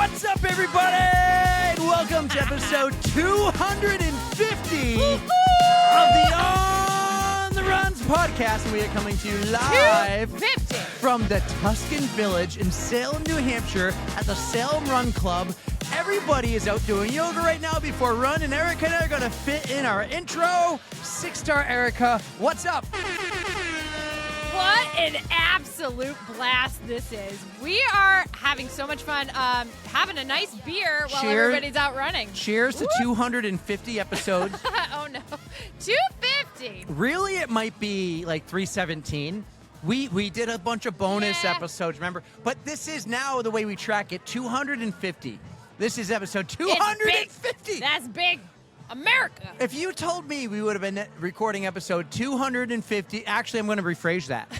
What's up, everybody? And welcome to episode 250 of the On the Runs podcast. And we are coming to you live from the Tuscan Village in Salem, New Hampshire at the Salem Run Club. Everybody is out doing yoga right now before run, and Erica and I are going to fit in our intro. 6-star Erica, what's up? What an absolute blast this is. We are having so much fun, having a nice beer while everybody's out running. Cheers to 250 episodes. Oh, no. 250. Really, it might be like 317. We did a bunch of bonus episodes, remember? But this is now the way we track it, 250. This is episode 250. That's big. America. If you told me we would have been recording episode 250, actually, I'm going to rephrase that.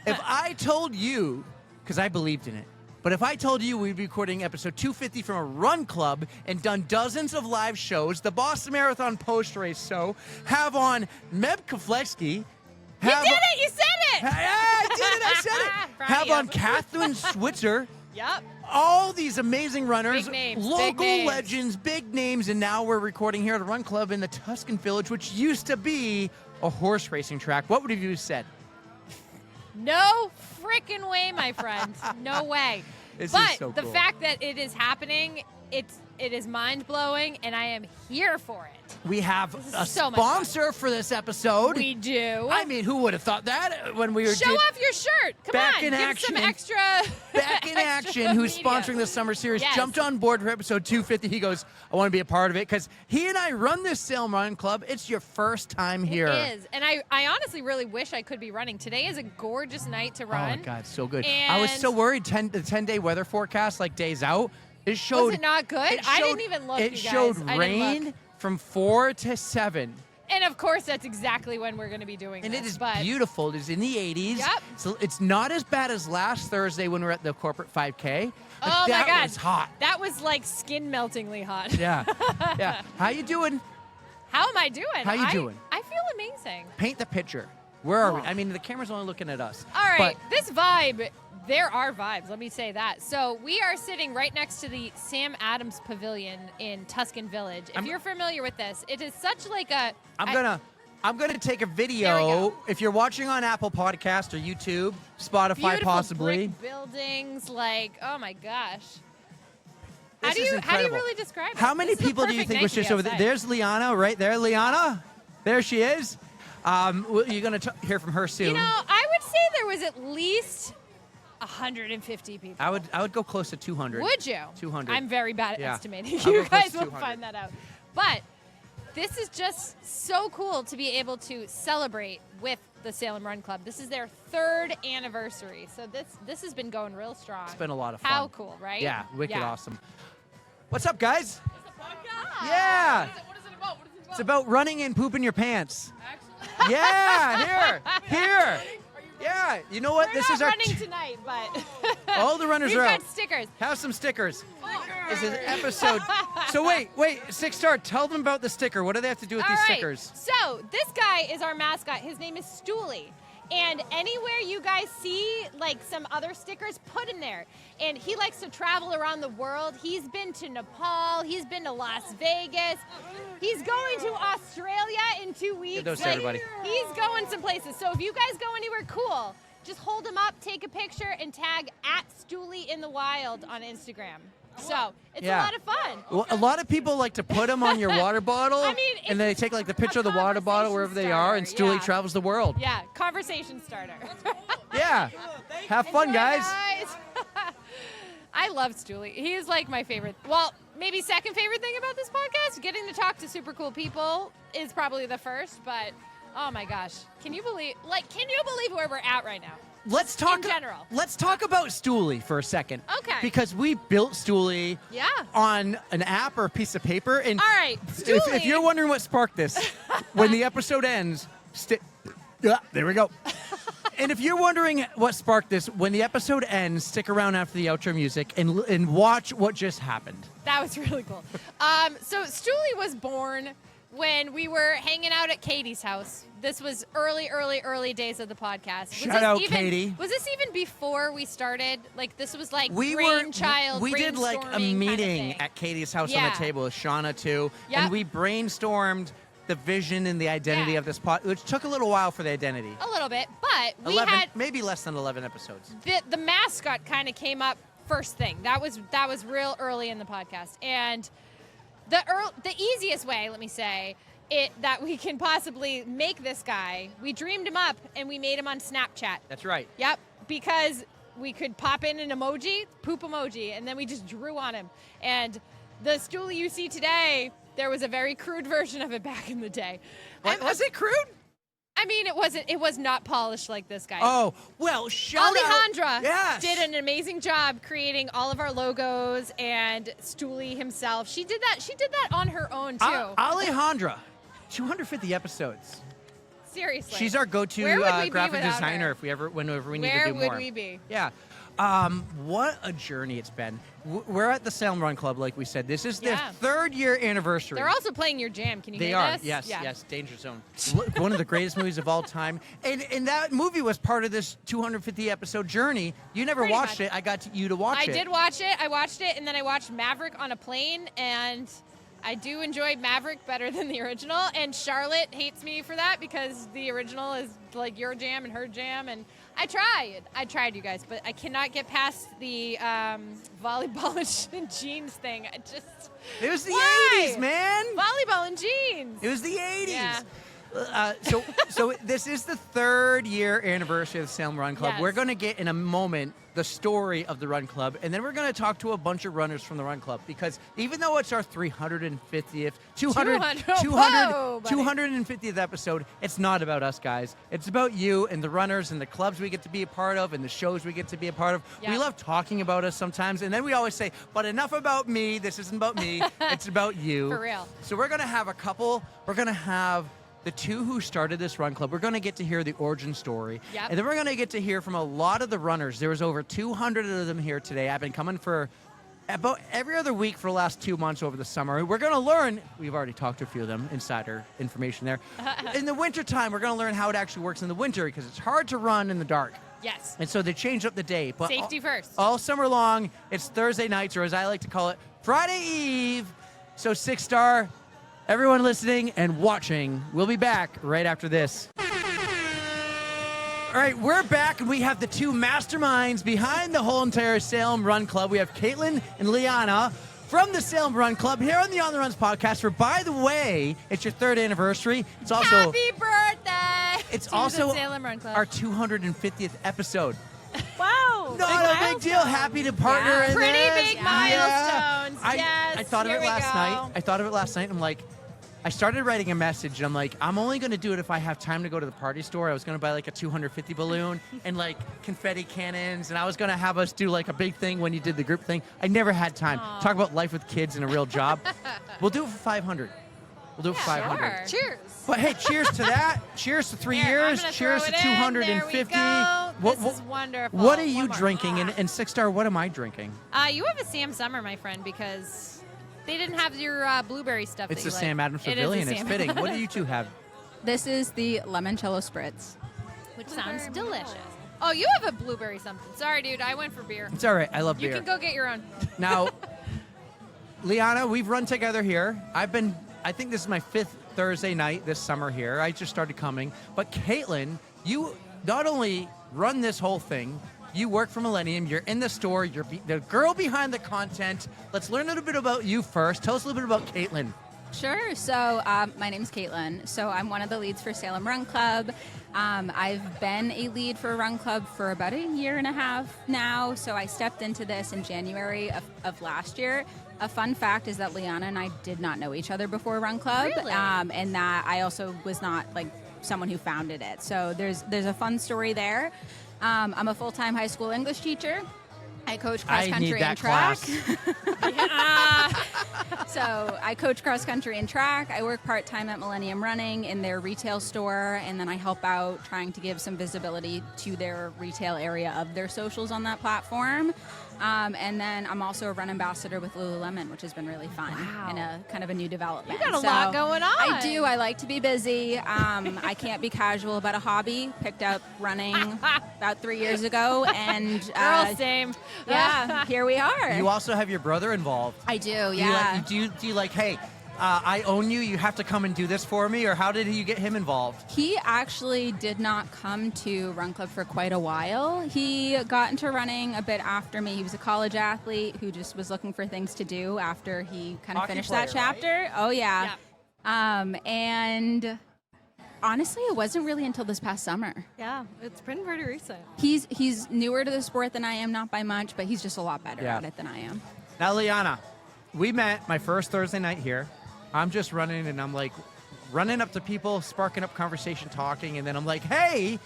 If I told you, because I believed in it, but if I told you we'd be recording episode 250 from a run club and done dozens of live shows, the Boston Marathon post-race show, have on Meb Keflezighi. You did it! You said it! Yeah, I did it! I said it! Have on Kaitlyn Switzer. Yep. All these amazing runners, Big names, local legends, big names, and now we're recording here at the Run Club in the Tuscan Village, which used to be a horse racing track. What would you have said? No freaking way, my friend. No way. This but is so the cool. fact that it is happening, it is mind-blowing, and I am here for it. We have a so much sponsor for this episode. We do. I mean, who would have thought that when we were Show off your shirt. Come Back on. in Give action. some extra. Back in extra Action, who's media. sponsoring the summer series, Yes. jumped on board for episode 250. He goes, I want to be a part of it because he and I run this Salem Run Club. It's your first time here. It is. And I honestly really wish I could be running. Today is a gorgeous night to run. Oh, my God, so good. And I was so worried. The 10-day weather forecast, like days out, it showed. Was it not good? I didn't even look, It you guys. showed I didn't rain look. from 4 to 7. And of course, that's exactly when we're going to be doing And this. it is but beautiful. It is in the 80s. Yep. So it's not as bad as last Thursday when we were at the corporate 5K. But Oh, my that God. was hot. That was like skin-meltingly hot. Yeah. Yeah. How you doing? How am I doing? How you doing? I feel amazing. Paint the picture. Where are we? Oh. I mean, the camera's only looking at us. All right, But this vibe, there are vibes, let me say that. So we are sitting right next to the Sam Adams Pavilion in Tuscan Village. If you're familiar with this, it is such like a... I'm gonna take a There we video. go. If you're watching on Apple Podcast or YouTube, Spotify beautiful possibly. brick buildings, like, oh my gosh. This How do is you incredible. really describe it? How many This is a people do you perfect think night was to be just over there? outside. There's Liana right there. Liana, there she is. You're gonna hear from her soon. You know, I would say there was at least 150 people. I would go close to 200. Would you? 200. I'm very bad at Yeah. estimating. I'll You go close guys to will 200. find that out. But this is just so cool to be able to celebrate with the Salem Run Club. This is their 3rd anniversary. So this has been going real strong. It's been a lot of fun. How cool, right? Yeah, wicked Yeah. awesome. What's up, guys? It's a podcast. Yeah. What is it about? What is it about? It's about running and pooping your pants. Actually, Yeah, here. Yeah, you know what? we're This not is our running tonight, but all the runners we've are got out. stickers. Have some stickers. This is episode. So wait, 6-star. Tell them about the sticker. What do they have to do with All these right. stickers? So this guy is our mascot. His name is Stooley. And anywhere you guys see like some other stickers, put in there. And he likes to travel around the world. He's been to Nepal. He's been to Las Vegas. He's going to Australia in 2 weeks. Give those to everybody. He's going some places. So if you guys go anywhere cool, just hold him up, take a picture, and tag @StooleyInTheWild on Instagram. So it's Yeah. a lot of fun. Well, a lot of people like to put them on your water bottle, I mean, and they take like the picture of the water bottle wherever they are, and starter, Stooley yeah. travels the world. Yeah, conversation starter. Yeah. Have fun, Enjoy, guys. I love Stooley. He is like my favorite. Well, maybe second favorite thing about this podcast. Getting to talk to super cool people is probably the first, but oh my gosh, can you believe where we're at right now? Let's talk. In general. Let's talk about Stooley for a second. Okay. Because we built Stooley Yeah. on an app or a piece of paper, and All right, if Stooley. you're wondering what sparked this, when the episode ends, yeah, there we go. And if you're wondering what sparked this, when the episode ends, stick around after the outro music and watch what just happened. That was really cool. So Stooley was born when we were hanging out at Katie's house. This was early days of the podcast. Shout out, Katie. Was this even before we started? Like, this was like We did like a meeting at Katie's house on the table with Shauna too, and we brainstormed the vision and the identity of this pod, which took a little while for the identity. A little bit, but we 11, had maybe less than 11 episodes. The mascot kind of came up first thing. That was real early in the podcast, and the easiest way, let me say, that we can possibly make this guy, we dreamed him up and we made him on Snapchat. That's right. Yep, because we could pop in an emoji, poop emoji, and then we just drew on him. And the stool you see today, there was a very crude version of it back in the day. Was it crude? I mean, it was not polished like this guy. Oh, well, shout Alejandra out. did an amazing job creating all of our logos, and Stooley himself. She did that on her own too. Alejandra, 250 episodes. Seriously. She's our go-to graphic designer whenever we need to do more. Where would we be? Yeah. What a journey it's been. We're at the Salem Run Club, like we said. This is their 3rd year anniversary. They're also playing your jam. Can you hear this? They are. Yes. Danger Zone. One of the greatest movies of all time. And that movie was part of this 250 episode journey. You never watched it. I got you to watch it. I did watch it. I watched it, and then I watched Maverick on a plane, and I do enjoy Maverick better than the original, and Charlotte hates me for that because the original is like your jam and her jam, and I tried, you guys, but I cannot get past the volleyball and jeans thing. It was the 80s, man. Volleyball and jeans. It was the 80s. Yeah. So this is the 3rd year anniversary of the Salem Run Club. Yes. We're going to get in a moment the story of the Run Club, and then we're going to talk to a bunch of runners from the Run Club, because even though it's our 350th, 250th episode, it's not about us, guys. It's about you and the runners and the clubs we get to be a part of and the shows we get to be a part of. Yep. We love talking about us sometimes, and then we always say, but enough about me. This isn't about me. It's about you. For real. So we're going to have the two who started this run club. We're going to get to hear the origin story. Yep. And then we're going to get to hear from a lot of the runners. There was over 200 of them here today. I've been coming for about every other week for the last 2 months over the summer. We're going to learn, we've already talked to a few of them, insider information there. In the wintertime, we're going to learn how it actually works in the winter, because it's hard to run in the dark. Yes. And so they changed up the day. But safety first. All summer long, it's Thursday nights, or as I like to call it, Friday Eve. So 6-star, everyone listening and watching, we'll be back right after this. All right, we're back, and we have the two masterminds behind the whole entire Salem Run Club. We have Kaitlyn and Liana from the Salem Run Club here on the On the Runs podcast. For, by the way, it's your 3rd anniversary. It's also happy birthday. It's to also the Salem Run Club. Our 250th episode. Wow. Not a big deal. Happy to partner in Pretty this. big milestones. I thought of it last night. I thought of it last night. I'm like, I started writing a message, and I'm like, I'm only going to do it if I have time to go to the party store. I was going to buy like a 250 balloon and like confetti cannons, and I was going to have us do like a big thing when you did the group thing. I never had time. Aww. Talk about life with kids and a real job. We'll do it for 500. We'll do it for 500. Sure. Cheers. But hey, cheers to that. Cheers to 3 years. Cheers to 250. This is wonderful. What are you drinking? And 6-star, what am I drinking? You have a Sam Summer, my friend, because they didn't have your blueberry stuff. It's that the you Sam like. Adams Pavilion. It's fitting. What do you two have? This is the limoncello spritz. Which sounds delicious. Oh, you have a blueberry something. Sorry, dude. I went for beer. It's all right. I love beer. You can go get your own. Now, Liana, we've run together here. I think this is my 5th Thursday night this summer here. I just started coming. But Kaitlyn, you not only run this whole thing, you work for Millennium. You're in the store. You're the girl behind the content. Let's learn a little bit about you first. Tell us a little bit about Kaitlyn. Sure. So my name's Kaitlyn. So I'm one of the leads for Salem Run Club. I've been a lead for Run Club for about a year and a half now. So I stepped into this in January of last year. A fun fact is that Liana and I did not know each other before Run Club. Really? And that I also was not like someone who founded it. So there's a fun story there. I'm a full-time high school English teacher. I coach cross country and track. So I coach cross country and track. I work part-time at Millennium Running in their retail store, and then I help out trying to give some visibility to their retail area of their socials on that platform. And then I'm also a run ambassador with Lululemon, which has been really fun and a kind of a new development. You got a lot going on. I do. I like to be busy. I can't be casual about a hobby. Picked up running about 3 years ago, and Girl, same. yeah, here we are. You also have your brother involved. I do. Yeah. Do you like, hey, I own you, you have to come and do this for me, or how did you get him involved? He actually did not come to Run Club for quite a while. He got into running a bit after me. He was a college athlete who just was looking for things to do after he kind of Hockey finished player, that chapter. right? Oh, yeah. And honestly, it wasn't really until this past summer. Yeah, it's been pretty recent. He's newer to the sport than I am, not by much, but he's just a lot better Yeah. at it than I am. Now, Liana, we met my first Thursday night here. I'm just running, and I'm like running up to people, sparking up conversation, talking, and then I'm like, hey,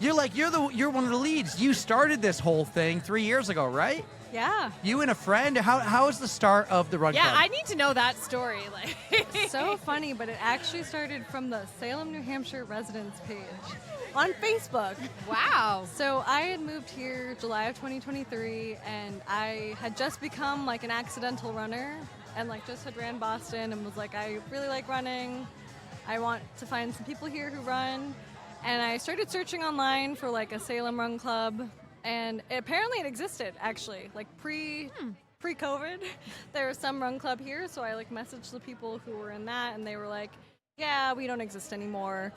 you're one of the leads. You started this whole thing 3 years ago, right? Yeah. You and a friend. How is the start of the Run Yeah, Club? I need to know that story. Like, So funny, but it actually started from the Salem, New Hampshire residence page on Facebook. wow. So I had moved here July of 2023, and I had just become like an accidental runner, and like just had ran Boston and was like, I really like running. I want to find some people here who run. And I started searching online for like a Salem Run Club, and apparently it existed actually, like pre-COVID. There was some run club here, so I like messaged the people who were in that, and they were like, yeah, we don't exist anymore.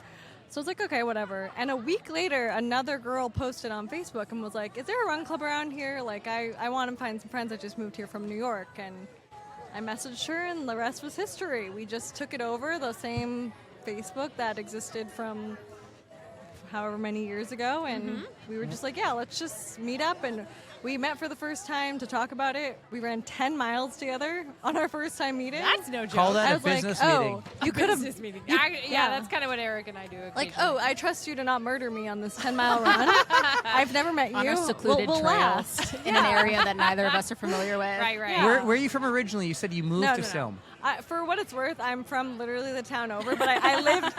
So I was like, okay, whatever. And a week later, another girl posted on Facebook and was like, is there a run club around here? Like, I want to find some friends. I just moved here from New York. And I messaged her, and the rest was history. We just took it over, the same Facebook that existed from however many years ago, and we were just like, yeah, let's just meet up. And we met for the first time to talk about it. We ran 10 miles together on our first time meeting. That's no joke. Call that I a was like, business oh, meeting. you could have Business meeting. you- Yeah, yeah. that's kind of what Eric and I do. like, occasionally. oh, I trust you to not murder me on this 10-mile run. I've never met you. On a secluded we'll trail last. in an area that neither of us are familiar with. Right. Yeah. Where are you from originally? You said you moved to No. Salem. For what it's worth, I'm from literally the town over, but I lived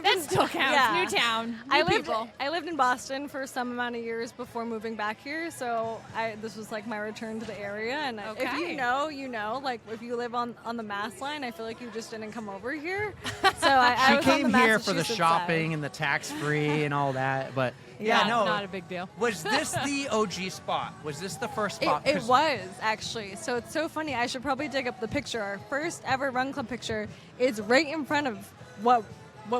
That in still counts. Yeah. New town. I New people. lived in Boston for some amount of years before moving back here, so this was like my return to the area. And if Okay. you know, like if you live on the Mass line, I feel like you just didn't come over here. So I She was on came the here for the Massachusetts shopping side. and the tax-free and all that, but yeah, no. Not a big deal. Was this the OG spot? Was this the first spot? It 'Cause was actually. So it's so funny. I should probably dig up the picture. Our first ever Run Club picture is right in front of what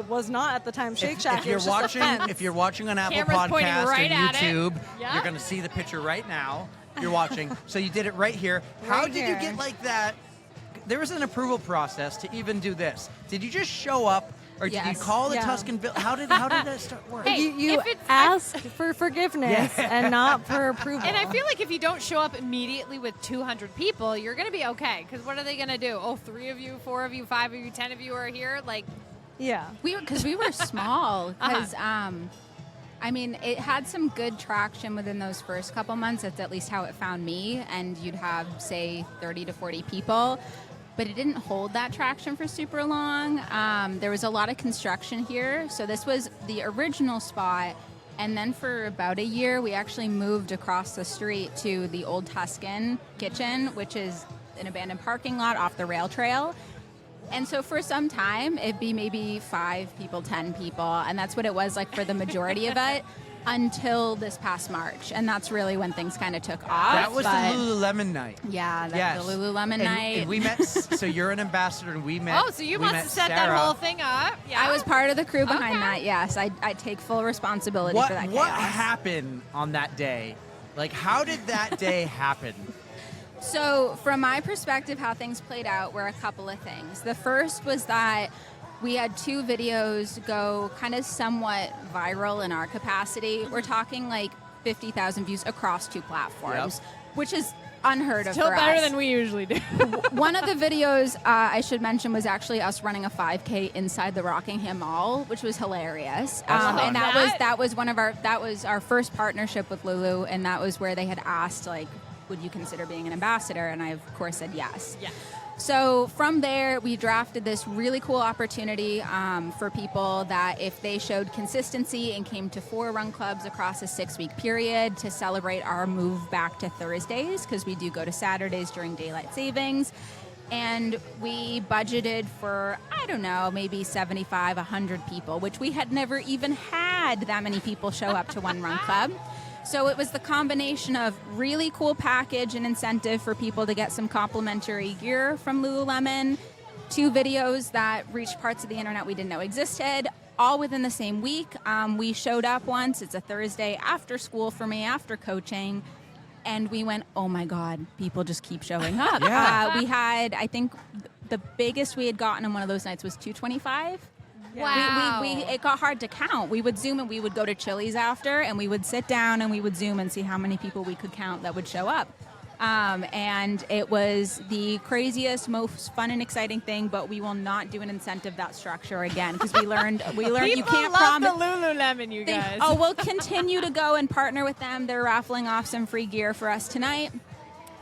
was not at the time Shake Shack. If It you're was just a watching, fence. if you're watching on Apple Camera's pointing Podcast right or at it. YouTube, Yeah. you're going to see the picture right now. You're watching. So you did it right here. How Right did you here. get like that? There was an approval process to even do this. Did you just show up, or did you Yes. call the Yeah. Tuscan Village? How did that start working? Hey, You if it's- ask for forgiveness and not for approval. And I feel like if you don't show up immediately with 200 people, you're going to be okay. Because what are they going to do? Oh, 3 of you, 4 of you, 5 of you, 10 of you are here? Like, yeah. Because we were small. Because I mean, it had some good traction within those first couple months. That's at least how it found me. And you'd have, say, 30 to 40 people. But it didn't hold that traction for super long. There was a lot of construction here. So this was the original spot. And then for about a year, we actually moved across the street to the old Tuscan Kitchen, which is an abandoned parking lot off the rail trail. And so for some time, it'd be maybe 5 people, 10 people. And that's what it was like for the majority of it until this past March. And that's really when things kind of took off. That was but- the Lululemon night. Yeah, that's Yes. the Lululemon And- night. And we met. So you're an ambassador, and we met. oh, so you we must met have set Sarah. that whole thing up. Yeah. I was part of the crew behind Okay. that, yes. I take full responsibility What for that what chaos. happened on that day? Like, how did that day happen? So, from my perspective, how things played out were a couple of things. The first was that we had 2 videos go kind of somewhat viral in our capacity. We're talking like 50,000 views across 2 platforms, which is unheard of Still for better us. than we usually do. One of the videos I should mention was actually us running a 5K inside the Rockingham Mall, which was hilarious. That's And fun. that was our first partnership with Lulu, and that was where they had asked, like, would you consider being an ambassador? And I of course said yes. Yeah. So from there, we drafted this really cool opportunity for people that if they showed consistency and came to 4 run clubs across a 6-week period to celebrate our move back to Thursdays, because we do go to Saturdays during daylight savings. And we budgeted for, I don't know, maybe 75, 100 people, which we had never even had that many people show up to one run club. So it was the combination of really cool package and incentive for people to get some complimentary gear from Lululemon, 2 videos that reached parts of the internet we didn't know existed, all within the same week. We showed up once. It's a Thursday after school for me, after coaching. And we went, oh my God, people just keep showing up. Yeah. We had, I think, the biggest we had gotten on one of those nights was 225. Wow. It got hard to count. We would Zoom and we would go to Chili's after, and we would sit down and we would Zoom and see how many people we could count that would show up. And it was the craziest, most fun and exciting thing, but we will not do an incentive that structure again, because we learned you can't promise. People love the Lululemon, you guys. We'll continue to go and partner with them. They're raffling off some free gear for us tonight.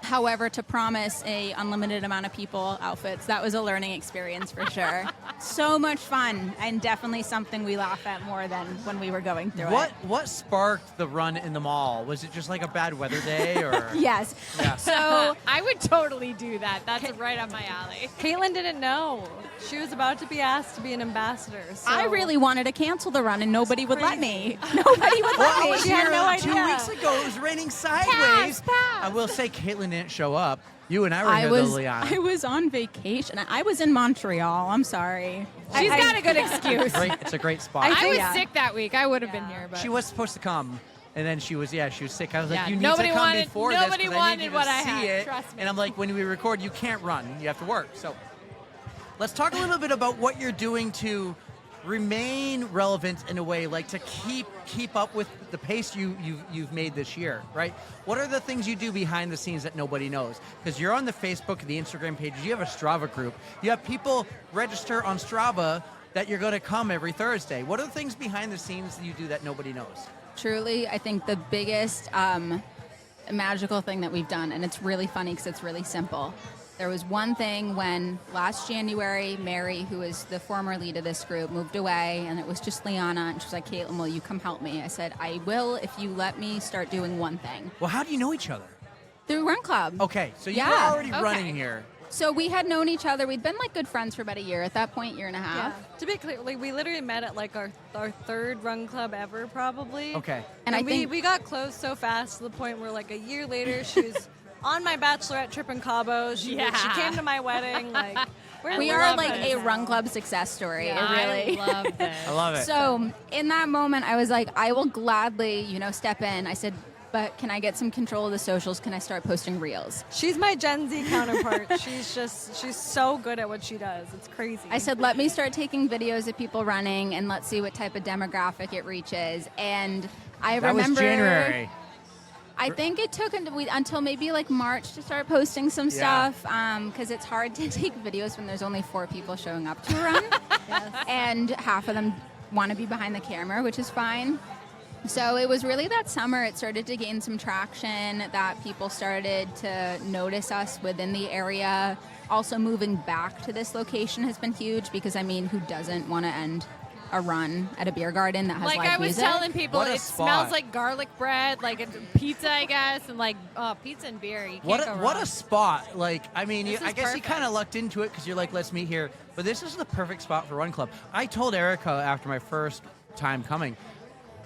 However, to promise a unlimited amount of people outfits, that was a learning experience for sure. So much fun, and definitely something we laugh at more than when we were going through it. What sparked the run in the mall? Was it just like a bad weather day, or? Yes. Yeah. So I would totally do that. That's right up my alley. Kaitlyn didn't know. She was about to be asked to be an ambassador. So. I really wanted to cancel the run, and nobody would let me. Nobody would Well, let I me. was She had here no idea. 2 weeks ago. It was raining sideways. Pass. I will say Kaitlyn didn't show up. You and I were here, though, Liana. I was on vacation. I was in Montreal. I'm sorry. She's got a good excuse. It's a great spot. I was Yeah. sick that week. I would have been here, but She was supposed to come, and then she was sick. I was like, Yeah, you need nobody to come wanted- before nobody this, 'cause I wanted need you to what I see had, it. trust me. And I'm like, when we record, you can't run. You have to work. So let's talk a little bit about what you're doing to remain relevant in a way, like to keep up with the pace you've made this year, right? What are the things you do behind the scenes that nobody knows? Because you're on the Facebook, the Instagram pages, you have a Strava group, you have people register on Strava that you're going to come every Thursday. What are the things behind the scenes that you do that nobody knows? Truly, I think the biggest magical thing that we've done, and it's really funny because it's really simple. There was one thing when last January, Mary, who is the former lead of this group, moved away, and it was just Liana, and she was like, Kaitlyn, will you come help me? I said, I will if you let me start doing one thing. Well, how do you know each other? Through Run Club. Okay, so you Yeah. were already Okay. running here. So we had known each other. We'd been like good friends for about a year. At that point, year and a half. Yeah. To be clear, like, we literally met at like our 3rd run club ever, probably. Okay. And I we think we got close so fast to the point where like a year later she was on my bachelorette trip in Cabo. She came to my wedding. Like we I are love like this a now. Run Club success story. It really. I love this. I love it. So in that moment, I was like, I will gladly, step in. I said, but can I get some control of the socials? Can I start posting reels? She's my Gen Z counterpart. she's so good at what she does. It's crazy. I said, let me start taking videos of people running and let's see what type of demographic it reaches. And I that remember was January. I think it took until maybe like March to start posting some Yeah. stuff because it's hard to take videos when there's only 4 people showing up to a run. And half of them want to be behind the camera, which is fine. So it was really that summer it started to gain some traction, that people started to notice us within the area. Also moving back to this location has been huge because, who doesn't want to end a run at a beer garden that has Like live I was music? telling people, What a it spot. smells like garlic bread, like it's pizza, I guess, and like pizza and beer. You can't go What wrong. a spot! Like, I This guess is you perfect. kind of lucked into it because you're like, let's meet here. But this is the perfect spot for Run Club. I told Erica after my first time coming,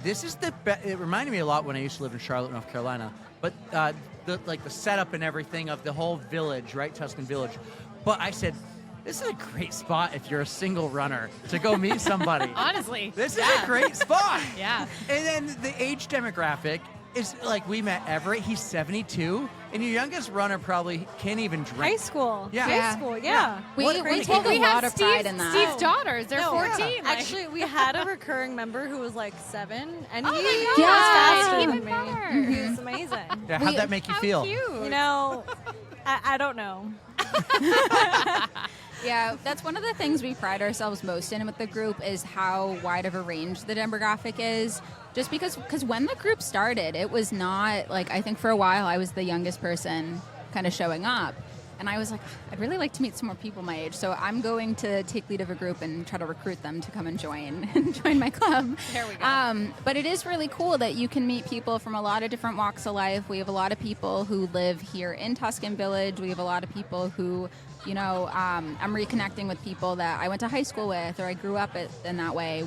this is the best. It reminded me a lot when I used to live in Charlotte, North Carolina. But the setup and everything of the whole village, right, Tuscan Village. But I said, this is a great spot if you're a single runner to go meet somebody. Honestly, This is a great spot. Yeah. And then the age demographic is like, we met Everett. He's 72, and your youngest runner probably can't even drink. High school. Yeah. Yeah. High school. Yeah. We What- take Well, a lot of pride in that. Steve's daughters, they're No, 14. like- Actually, we had a recurring member who was like 7, and Oh he my was God. faster Even than me. better. He was amazing. Yeah, how'd that make you How feel? cute. You know, I don't know. Yeah, that's one of the things we pride ourselves most in with the group is how wide of a range the demographic is. Just because when the group started, it was not, like, I think for a while I was the youngest person kind of showing up. And I was like, I'd really like to meet some more people my age. So I'm going to take lead of a group and try to recruit them to come and join my club. There we go. But it is really cool that you can meet people from a lot of different walks of life. We have a lot of people who live here in Tuscan Village. We have a lot of people who, I'm reconnecting with people that I went to high school with or I grew up in that way.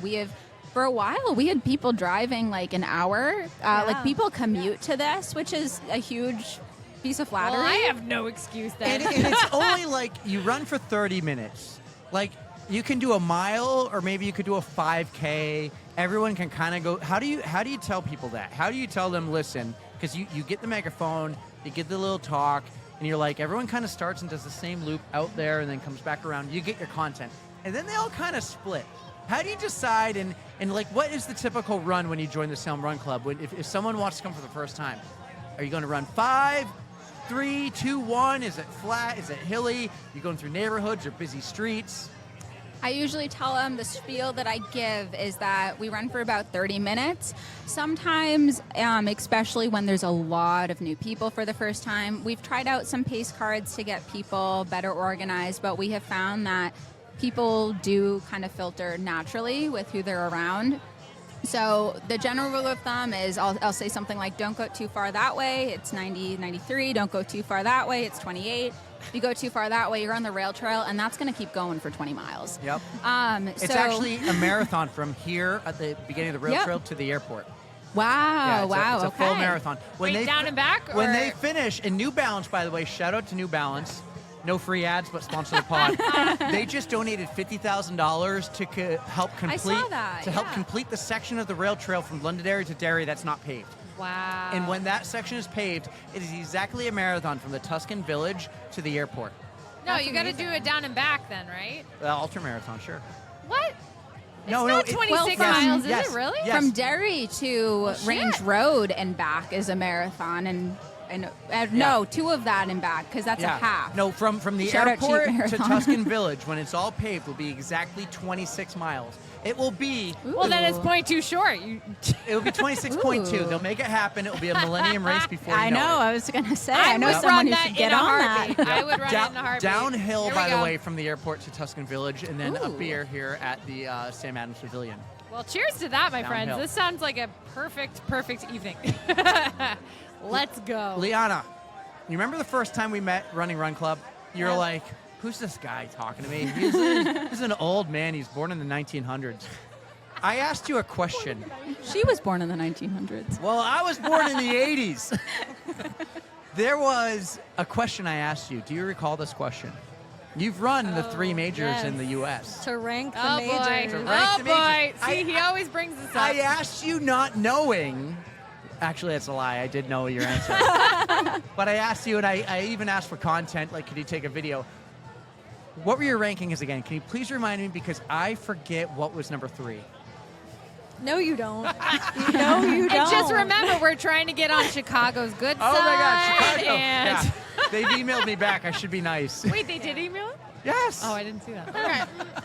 For a while, we had people driving like an hour. Like people commute to this, which is a huge piece of flattery. Well, I have no excuse then. And it's only like you run for 30 minutes. Like you can do a mile or maybe you could do a 5K. Everyone can kind of go. How do you tell people that? How do you tell them, listen, because you get the megaphone, you get the little talk, and you're like, everyone kind of starts and does the same loop out there and then comes back around. You get your content. And then they all kind of split. How do you decide, and like, what is the typical run when you join the Salem Run Club? If someone wants to come for the first time, are you going to run 5, 3, 2, 1? Is it flat? Is it hilly? You going through neighborhoods or busy streets? I usually tell them the spiel that I give is that we run for about 30 minutes. Sometimes, especially when there's a lot of new people for the first time, we've tried out some pace cards to get people better organized, but we have found that people do kind of filter naturally with who they're around. So the general rule of thumb is I'll say something like, don't go too far that way, it's 90, 93. Don't go too far that way, it's 28. If you go too far that way, you're on the rail trail, and that's going to keep going for 20 miles. Yep. It's actually a marathon from here at the beginning of the rail trail to the airport. Wow, Yeah, it's a okay. full marathon. Down and back? When or? they finish, and New Balance, by the way, shout out to New Balance. No free ads, but sponsor the pod. They just donated $50,000 to help complete help complete the section of the rail trail from Londonderry to Derry that's not paved. Wow. And when that section is paved, it is exactly a marathon from the Tuscan Village to the airport. No, you got to do it down and back then, right? Ultra marathon, sure. What? No, it's not 26 miles, is yes, it really? yes. From Derry to Range Road and back is a marathon, and no, 2 of that and back, because that's a half. No, from the Shout out Cheap airport to Marathon. Tuscan Village, when it's all paved, will be exactly 26 miles. It will be. Well, then it's point too short. It will be 26.2. They'll make it happen. It will be a millennium race before you I know. I was going to say. I know would someone run who that should get in a on heartbeat. that. I would run it in a heartbeat. Downhill, Here we by the go. way, from the airport to Tuscan Village, and then up here at the Sam Adams Pavilion. Well, cheers to that, my friends. Downhill. This sounds like a perfect evening. Let's go. Liana, you remember the first time we met running Run Club? You're like, who's this guy talking to me? He's an old man. He's born in the 1900s. I asked you a question. She was born in the 1900s. Well, I was born in the 80s. There was a question I asked you. Do you recall this question? You've run the 3 majors in the U.S. To rank the Oh, majors. boy. rank the majors. See, he always brings this up. I asked you not knowing. Actually, that's a lie. I did know your answer. But I asked you, and I even asked for content, like, could you take a video? What were your rankings again? Can you please remind me, because I forget what was number 3. No, you don't. No, you don't. And just remember, we're trying to get on Chicago's good Oh, side. my God, Chicago. And Yeah. They've emailed me back. I should be nice. Wait, they did email? Yes. Oh, I didn't see that. Okay.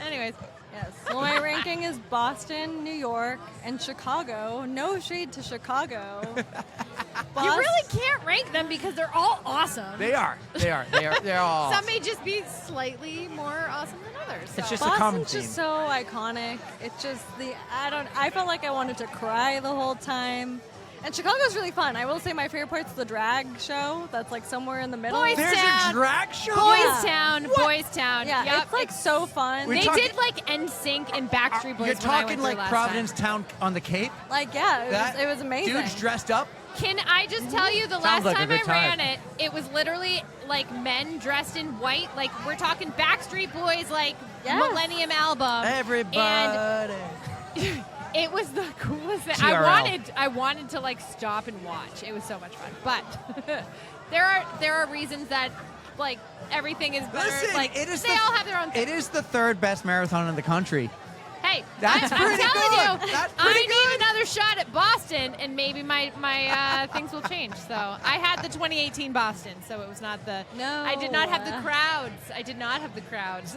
Anyways. Yes. Well, my ranking is Boston, New York, and Chicago. No shade to Chicago. You really can't rank them because they're all awesome. They are. They're all. Some may just be slightly more awesome than others. It's so. just a common Boston's theme. just so iconic. It's just I felt like I wanted to cry the whole time. And Chicago's really fun. I will say my favorite part's the drag show. That's like somewhere in the middle. Boys There's Town. a drag show? Boys Town. Boys Town. Yeah, Yep. it's like so fun. We're They talking- did like NSYNC and Backstreet Boys. You're when I talking went like through last Providence time. Town on the Cape? Like, yeah, it was amazing. Dudes dressed up? Can I just tell you, the last Sounds like a time I good time. ran it, it was literally like men dressed in white. Like we're talking Backstreet Boys, like Yes. Millennium album. Everybody. And it was the coolest thing. TRL. I wanted to like stop and watch. It was so much fun. But there are reasons that like everything is better. Listen, like it is they all have their own thing. It is the 3rd best marathon in the country. Hey, That's I'm pretty telling good. you, That's I pretty need good. another shot at Boston, and maybe my things will change. So I had the 2018 Boston, so it was not the. No. I did not have the crowds. I did not have the crowds.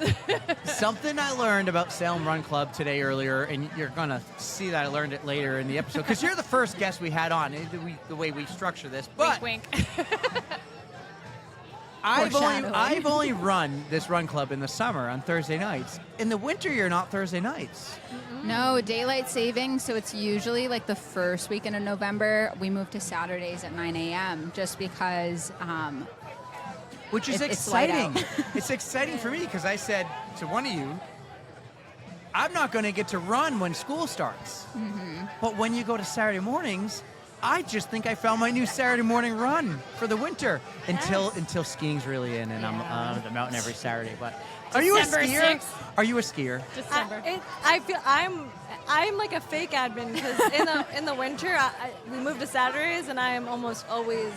Something I learned about Salem Run Club today earlier, and you're going to see that I learned it later in the episode, because you're the first guest we had on, the way we structure this. But wink, wink. I've only run this run club in the summer on Thursday nights. In the winter, you're not Thursday nights. No, daylight saving, so it's usually like the first weekend of November. We move to Saturdays at 9 a.m. just because which is exciting. It's exciting for me because I said to one of you, I'm not going to get to run when school starts. Mm-hmm. But when you go to Saturday mornings, I just think I found my new Saturday morning run for the winter until skiing's really in, and I'm on the mountain every Saturday. But are you a skier? 6th. Are you a skier? December. I feel I'm like a fake admin because in the winter we move to Saturdays and I am almost always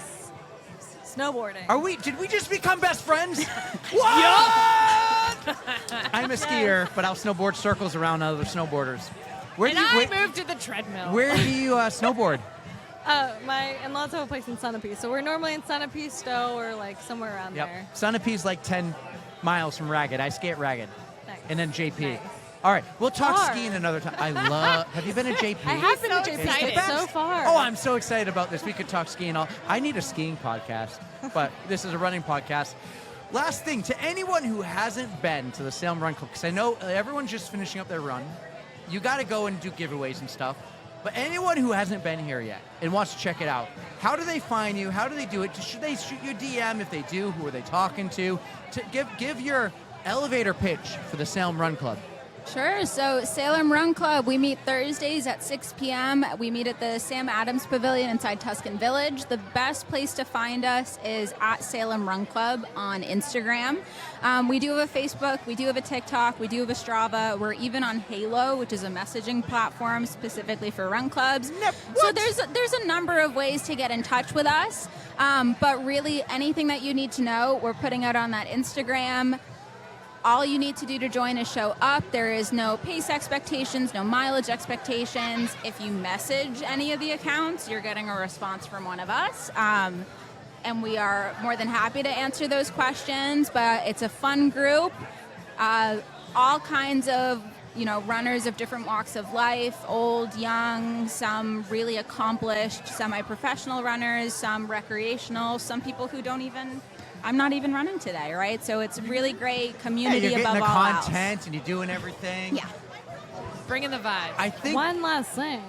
snowboarding. Did we just become best friends? What? I'm a skier, but I'll snowboard circles around other snowboarders. I moved to the treadmill. Where do you snowboard? My in-laws have a place in Sunapee, so we're normally in Sunapee, Stowe, or like somewhere around there. Sunapee's like 10 miles from Ragged. I skate Ragged. Nice. And then JP. Nice. All right, we'll talk Far. skiing another time. Have you been to JP? I have been to JP so far. Oh, I'm so excited about this. We could talk skiing. I need a skiing podcast, but this is a running podcast. Last thing, to anyone who hasn't been to the Salem Run Club, because I know everyone's just finishing up their run, you got to go and do giveaways and stuff. But anyone who hasn't been here yet and wants to check it out, how do they find you? How do they do it? Should they shoot you a DM? If they do, who are they talking to? Give your elevator pitch for the Salem Run Club. Sure. So Salem Run Club, we meet Thursdays at 6 p.m. We meet at the Sam Adams Pavilion inside Tuscan Village. The best place to find us is at Salem Run Club on Instagram. We do have a Facebook, we do have a TikTok, we do have a Strava. We're even on Halo, which is a messaging platform specifically for run clubs. So there's a number of ways to get in touch with us. But really, anything that you need to know, we're putting out on that Instagram. All you need to do to join is show up. There is no pace expectations, no mileage expectations. If you message any of the accounts, you're getting a response from one of us. And we are more than happy to answer those questions. But it's a fun group. All kinds of runners of different walks of life, old, young, some really accomplished, semi-professional runners, some recreational, some people who I'm not even running today, right? So it's really great community you're above getting the all content else. And you're doing everything. Yeah. Bringing the vibe. I think one last thing.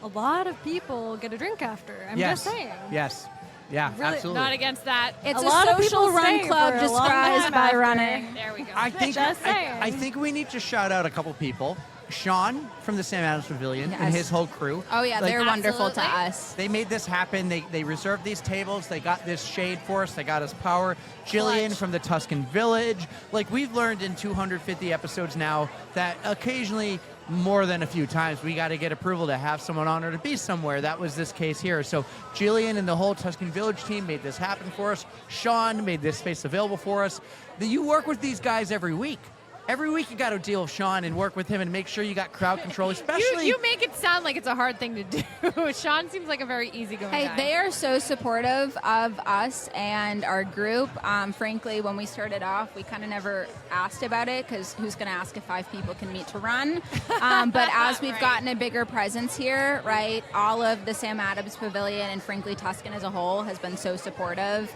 A lot of people get a drink after. I'm just saying. Yes. Yeah, Really absolutely. Not against that. It's A a lot of social people run stay club for a long disguised time by after. running. There we go. I think Just saying. I think we need to shout out a couple people. Sean from the Sam Adams Pavilion and Yes. his whole crew. Oh, yeah, they're wonderful to Absolutely. us. They made this happen. They reserved these tables. They got this shade for us. They got us power. Jillian Clutch. from the Tuscan Village. Like, we've learned in 250 episodes now that occasionally, more than a few times, we got to get approval to have someone on or to be somewhere. That was this case here. So Jillian and the whole Tuscan Village team made this happen for us. Sean made this space available for us. You work with these guys every week. Every week you got to deal with Sean and work with him and make sure you got crowd control, especially... You make it sound like it's a hard thing to do. Sean seems like a very easygoing Hey, guy. they are so supportive of us and our group. Frankly, when we started off, we kind of never asked about it because who's going to ask if 5 people can meet to run? But as we've gotten a bigger presence here, right, all of the Sam Adams Pavilion and frankly Tuscan as a whole has been so supportive.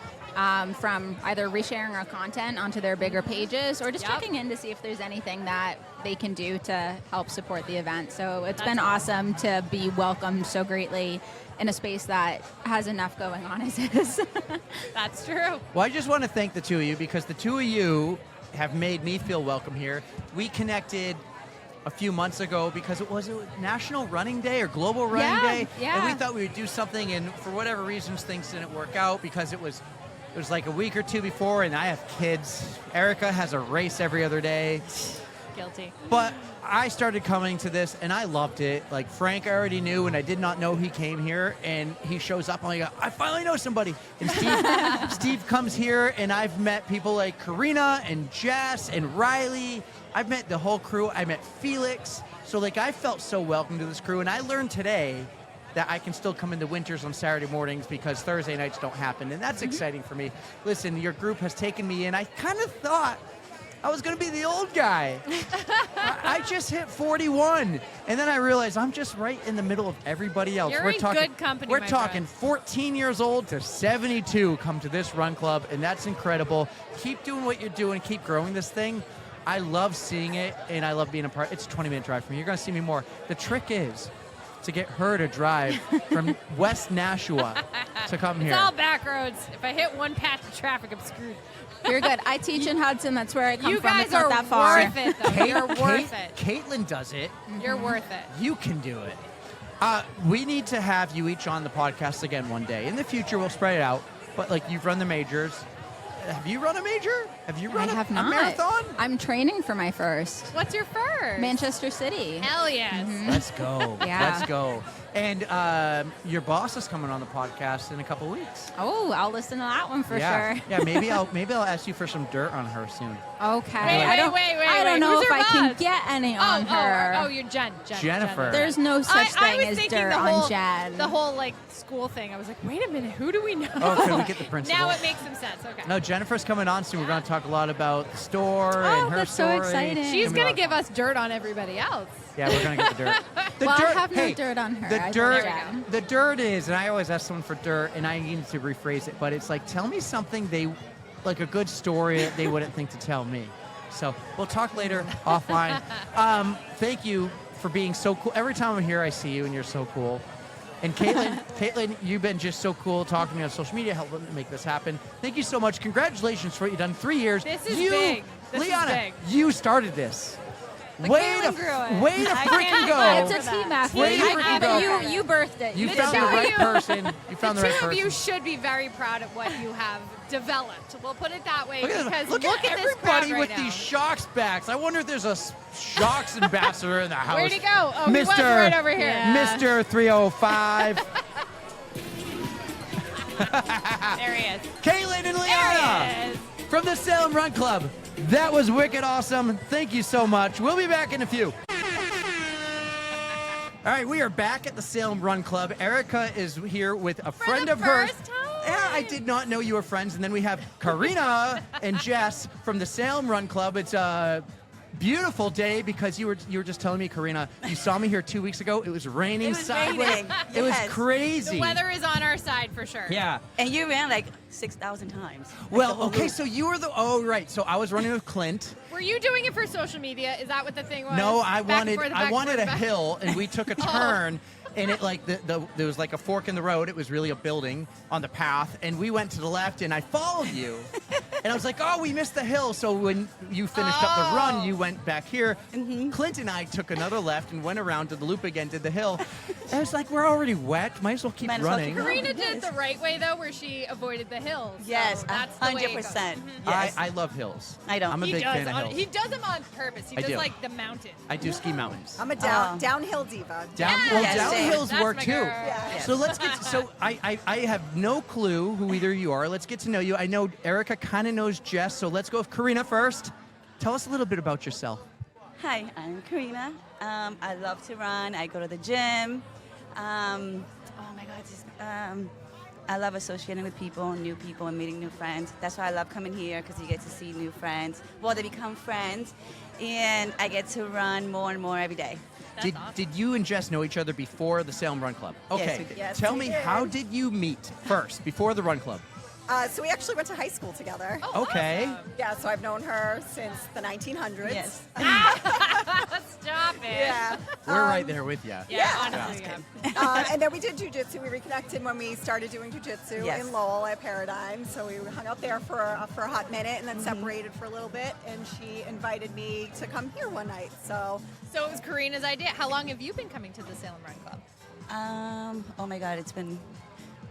From either resharing our content onto their bigger pages or just checking in to see if there's anything that they can do to help support the event. So it's been awesome to be welcomed so greatly in a space that has enough going on as is. That's true. Well, I just want to thank the two of you because the two of you have made me feel welcome here. We connected a few months ago because it was National Running Day or Global Running Day. Yeah. And we thought we would do something, and for whatever reasons, things didn't work out because it was like a week or two before, and I have kids. Erica has a race every other day. Guilty. But I started coming to this, and I loved it. Like, Frank I already knew, and I did not know he came here, and he shows up, and I go, I finally know somebody. And Steve comes here, and I've met people like Karina and Jess and Reilly. I've met the whole crew. I met Felix. So, like, I felt so welcome to this crew, and I learned today that I can still come in the winters on Saturday mornings because Thursday nights don't happen, and that's exciting for me. Listen, your group has taken me in. I kind of thought I was going to be the old guy. I just hit 41. And then I realized I'm just right in the middle of everybody else. You're we're in talking, good company, We're my talking friend. 14 years old to 72 come to this run club, and that's incredible. Keep doing what you're doing. Keep growing this thing. I love seeing it, and I love being a part. It's a 20-minute drive from me. You're going to see me more. The trick is to get her to drive from West Nashua to come here. It's all back roads. If I hit one patch of traffic, I'm screwed. You're good. I teach in Hudson. That's where I come You from. guys It's not are that far. worth it, though. You're worth it. Kaitlyn does it. You're worth it. You can do it. We need to have you each on the podcast again one day. In the future, we'll spread it out. But, like, you've run the majors. Have you run a major? Have you run I have a not. marathon? I'm training for my first. What's your first? Manchester City. Hell yes. Let's go. Yeah. Let's go. And your boss is coming on the podcast in a couple weeks. Oh, I'll listen to that one for yeah. sure. Yeah, maybe I'll ask you for some dirt on her soon. Okay. Wait, I don't know Who's if her I can boss? get any on her. Oh, you're Jennifer. There's no such I thing was as thinking dirt the whole, on Jen. The whole like school thing. I was like, wait a minute, who do we know? Oh, can we get the principal? Now it makes some sense. Okay. No, Jennifer's coming on soon. We're going to talk a lot about the store and her that's so story. exciting. She's It's gonna gonna be give us dirt on everybody else. Yeah, we're going to get the dirt. The Well, I dirt, have no hey, dirt on her. The I dirt, told Jen. the dirt is, and I always ask someone for dirt, and I need to rephrase it, but it's like, tell me something like a good story that they wouldn't think to tell me. So we'll talk later offline. Thank you for being so cool. Every time I'm here, I see you, and you're so cool. And Kaitlyn, you've been just so cool talking to me on social media, helping make this happen. Thank you so much. Congratulations for what you've done. 3 years. This is big. This is Liana, big. you started this. But Way Kaitlyn to grew it. way to I freaking can't go. It's a team effort. Way to You- freaking but go. you birthed it. You did found it. the two of right you- person. You found the right Two of person. you should be very proud of what you have developed. We'll put it that way Look at, because look look at at this crowd everybody right with now. these Shocks backs. I wonder if there's a Shocks ambassador in the house. Where'd he go? Oh, he was Mr. right over here. Yeah. Mr. 305. There he is. Kaitlyn and There Liana he is. from the Salem Run Club. That was wicked awesome. Thank you so much. We'll be back in a few. All right, we are back at the Salem Run Club. Erica is here with a friend the of hers. first time. Yeah, I did not know you were friends. And then we have Karina and Jess from the Salem Run Club. It's a beautiful day because you were just telling me, Karina, you saw me here 2 weeks ago. It was raining sideways. raining, It was yes. crazy. The weather is on our side for sure. Yeah. And you ran like 6,000 times. Like the Well, whole okay, loop. so you were right. So I was running with Clint. Were you doing it for social media? Is that what the thing was? No, I Back and wanted forth, back and a forth, back- hill, and we took a turn, and it like there was like a fork in the road. It was really a building on the path, and we went to the left, and I followed you, and I was like, oh, we missed the hill. So when you finished up the run, you went back here. Clint and I took another left and went around to the loop again, did the hill. And I was like, we're already wet. Might as well keep Might as well running. keep going. Karina did the right way though, where she avoided the hills. So Yes, that's the way it goes. 100%. Yes. I love hills. I don't. I'm a He big does. fan of hills. He does them on purpose. He I does do. like the mountain. I do ski mountains. I'm a Oh. downhill diva. Yes, same. downhills That's work my too. girl. Yeah. So let's get. So I have no clue who either of you are. Let's get to know you. I know Erica kind of knows Jess, so let's go with Karina first. Tell us a little bit about yourself. Hi, I'm Karina. I love to run. I go to the gym. Oh my God, I love associating with people, new people, and meeting new friends. That's why I love coming here because you get to see new friends. Well, they become friends, and I get to run more and more every day. Did you and Jess know each other before the Salem Run Club? Yes, Okay. we did. Yes, Tell we me, did. how did you meet first before the Run Club? So we actually went to high school together. Oh, Okay. awesome. Yeah, so I've known her since the 1900s. Yes. Stop it. Yeah. We're right there with you. Yeah, honestly. Yeah. And then we did jujitsu. We reconnected when we started doing jujitsu Yes. in Lowell at Paradigm. So we hung out there for a hot minute and then separated for a little bit. And she invited me to come here one night. So So it was Karina's idea. How long have you been coming to the Salem Run Club? Oh my God, it's been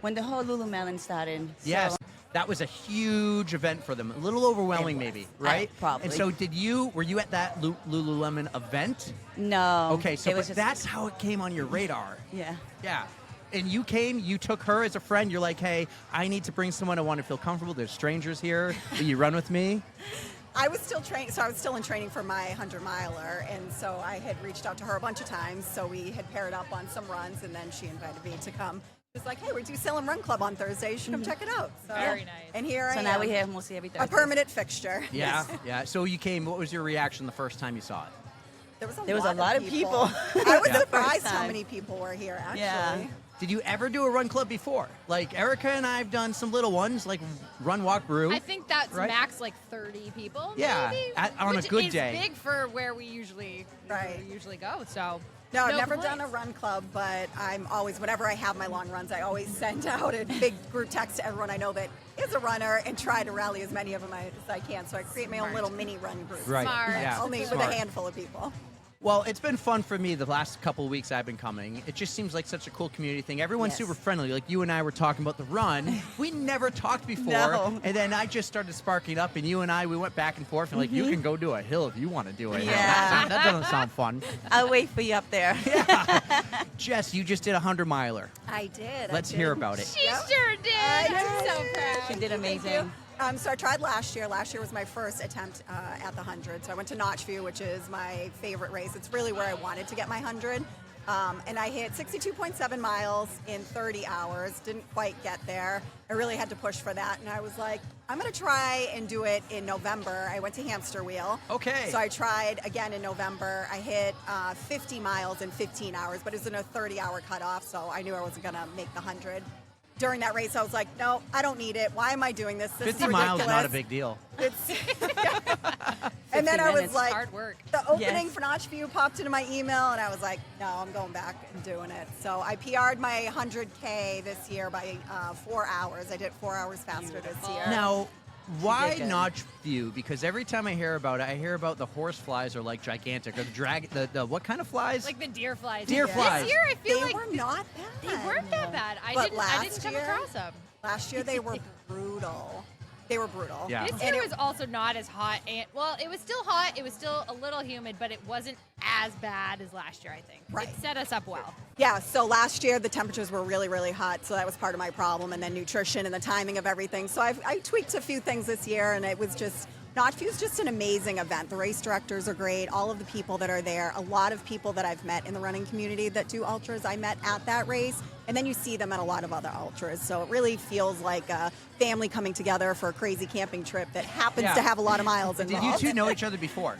when the whole Lululemon started. So Yes. That was a huge event for them. A little overwhelming, It was. maybe, right? Probably. And so, were you at that Lululemon event? No. Okay, so it was but just, that's how it came on your radar. Yeah. Yeah. And you took her as a friend. You're like, hey, I need to bring someone I want to feel comfortable. There's strangers here. Will you run with me? I was still training. So I was still in training for my 100-miler. And so I had reached out to her a bunch of times. So we had paired up on some runs. And then she invited me to come It's like, hey, we do Salem Run Club on Thursday. You should come check it out. So, Very nice. And here I So am. now we're here mostly every Thursday. A permanent fixture. Yeah, yeah. So you came. What was your reaction the first time you saw it? There was a lot of people. I was Yeah. surprised how First many people were here, actually. Yeah. Did you ever do a run club before? Like Erica and I have done some little ones, like Run Walk Brew. I think that's Right? max like 30 people. Yeah, maybe, on a which good is day. big for where we usually go. So No, I've no never complaints. done a run club, but I'm always, whenever I have my long runs, I always send out a big group text to everyone I know that is a runner and try to rally as many of them as I can. So I create my own little mini run group. Right. Smart. Yeah. Only with Smart. a handful of people. Well, it's been fun for me the last couple of weeks I've been coming. It just seems like such a cool community thing. Everyone's Yes. super friendly. Like you and I were talking about the run. We never talked before. No. And then I just started sparking up, and you and I, we went back and forth. And like, you can go do a hill if you want to do a hill. Yeah. That doesn't sound fun. I'll wait for you up there. Jess, you just did a 100-miler. I did. Let's hear about it. She sure did. I'm so proud. She did amazing. So I tried last year. Last year was my first attempt at the 100. So I went to Notchview, which is my favorite race. It's really where I wanted to get my 100. And I hit 62.7 miles in 30 hours. Didn't quite get there. I really had to push for that. And I was like, I'm going to try and do it in November. I went to Hamster Wheel. Okay. So I tried again in November. I hit 50 miles in 15 hours, but it was in a 30-hour cutoff. So I knew I wasn't going to make the 100. During that race, I was like, no, I don't need it. Why am I doing this? This 50 is miles ridiculous. not a big deal. It's and then I was minutes. like, Hard work. the opening Yes. for Notchview popped into my email, and I was like, no, I'm going back and doing it. So I PR'd my 100K this year by 4 hours. I did 4 hours faster this year. Now, why did good. Notchview? Because every time I hear about it, I hear about the horse flies are like gigantic, or the what kind of flies? Like the deer flies. Deer flies. This year, I feel They like were not they bad. weren't that bad. I But didn't last come year- across them. Last year they were brutal. They were brutal. Yeah. This year was also not as hot, and well, it was still hot. It was still a little humid, but it wasn't as bad as last year. I think. Right. It set us up well. Yeah, so last year the temperatures were really, really hot, so that was part of my problem, and then nutrition and the timing of everything. So I tweaked a few things this year, and it was just, Notchview's just an amazing event. The race directors are great, all of the people that are there, a lot of people that I've met in the running community that do ultras, I met at that race, and then you see them at a lot of other ultras. So it really feels like a family coming together for a crazy camping trip that happens Yeah. to have a lot of miles Did involved. you two know each other before?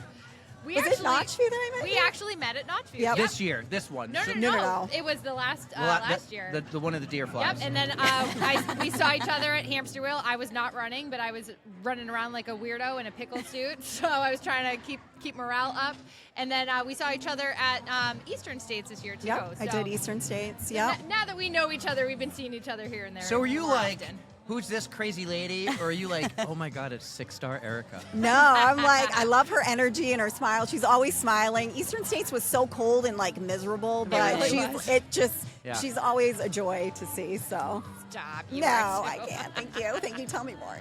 We Was it actually, Notchview that I met We you? actually met at Notchview. Yep. Yep. This year, this one. No, So- no, no, no. It was the last Well, last year. The one of the deer flies. Yep, and then we saw each other at Hamster Wheel. I was not running, but I was running around like a weirdo in a pickle suit, so I was trying to keep morale up. And then we saw each other at Eastern States this year too. Yep, I so did Eastern States, yep. Now that we know each other, we've been seeing each other here and there. So are you more like, often. who's this crazy lady? Or are you like, oh my God, it's 6-star Erica? No, I'm like, I love her energy and her smile. She's always smiling. Eastern States was so cold and like miserable, but really was. she's she's always a joy to see. So Stop. You no, are I so- can't. Thank you. Thank you. Tell me more.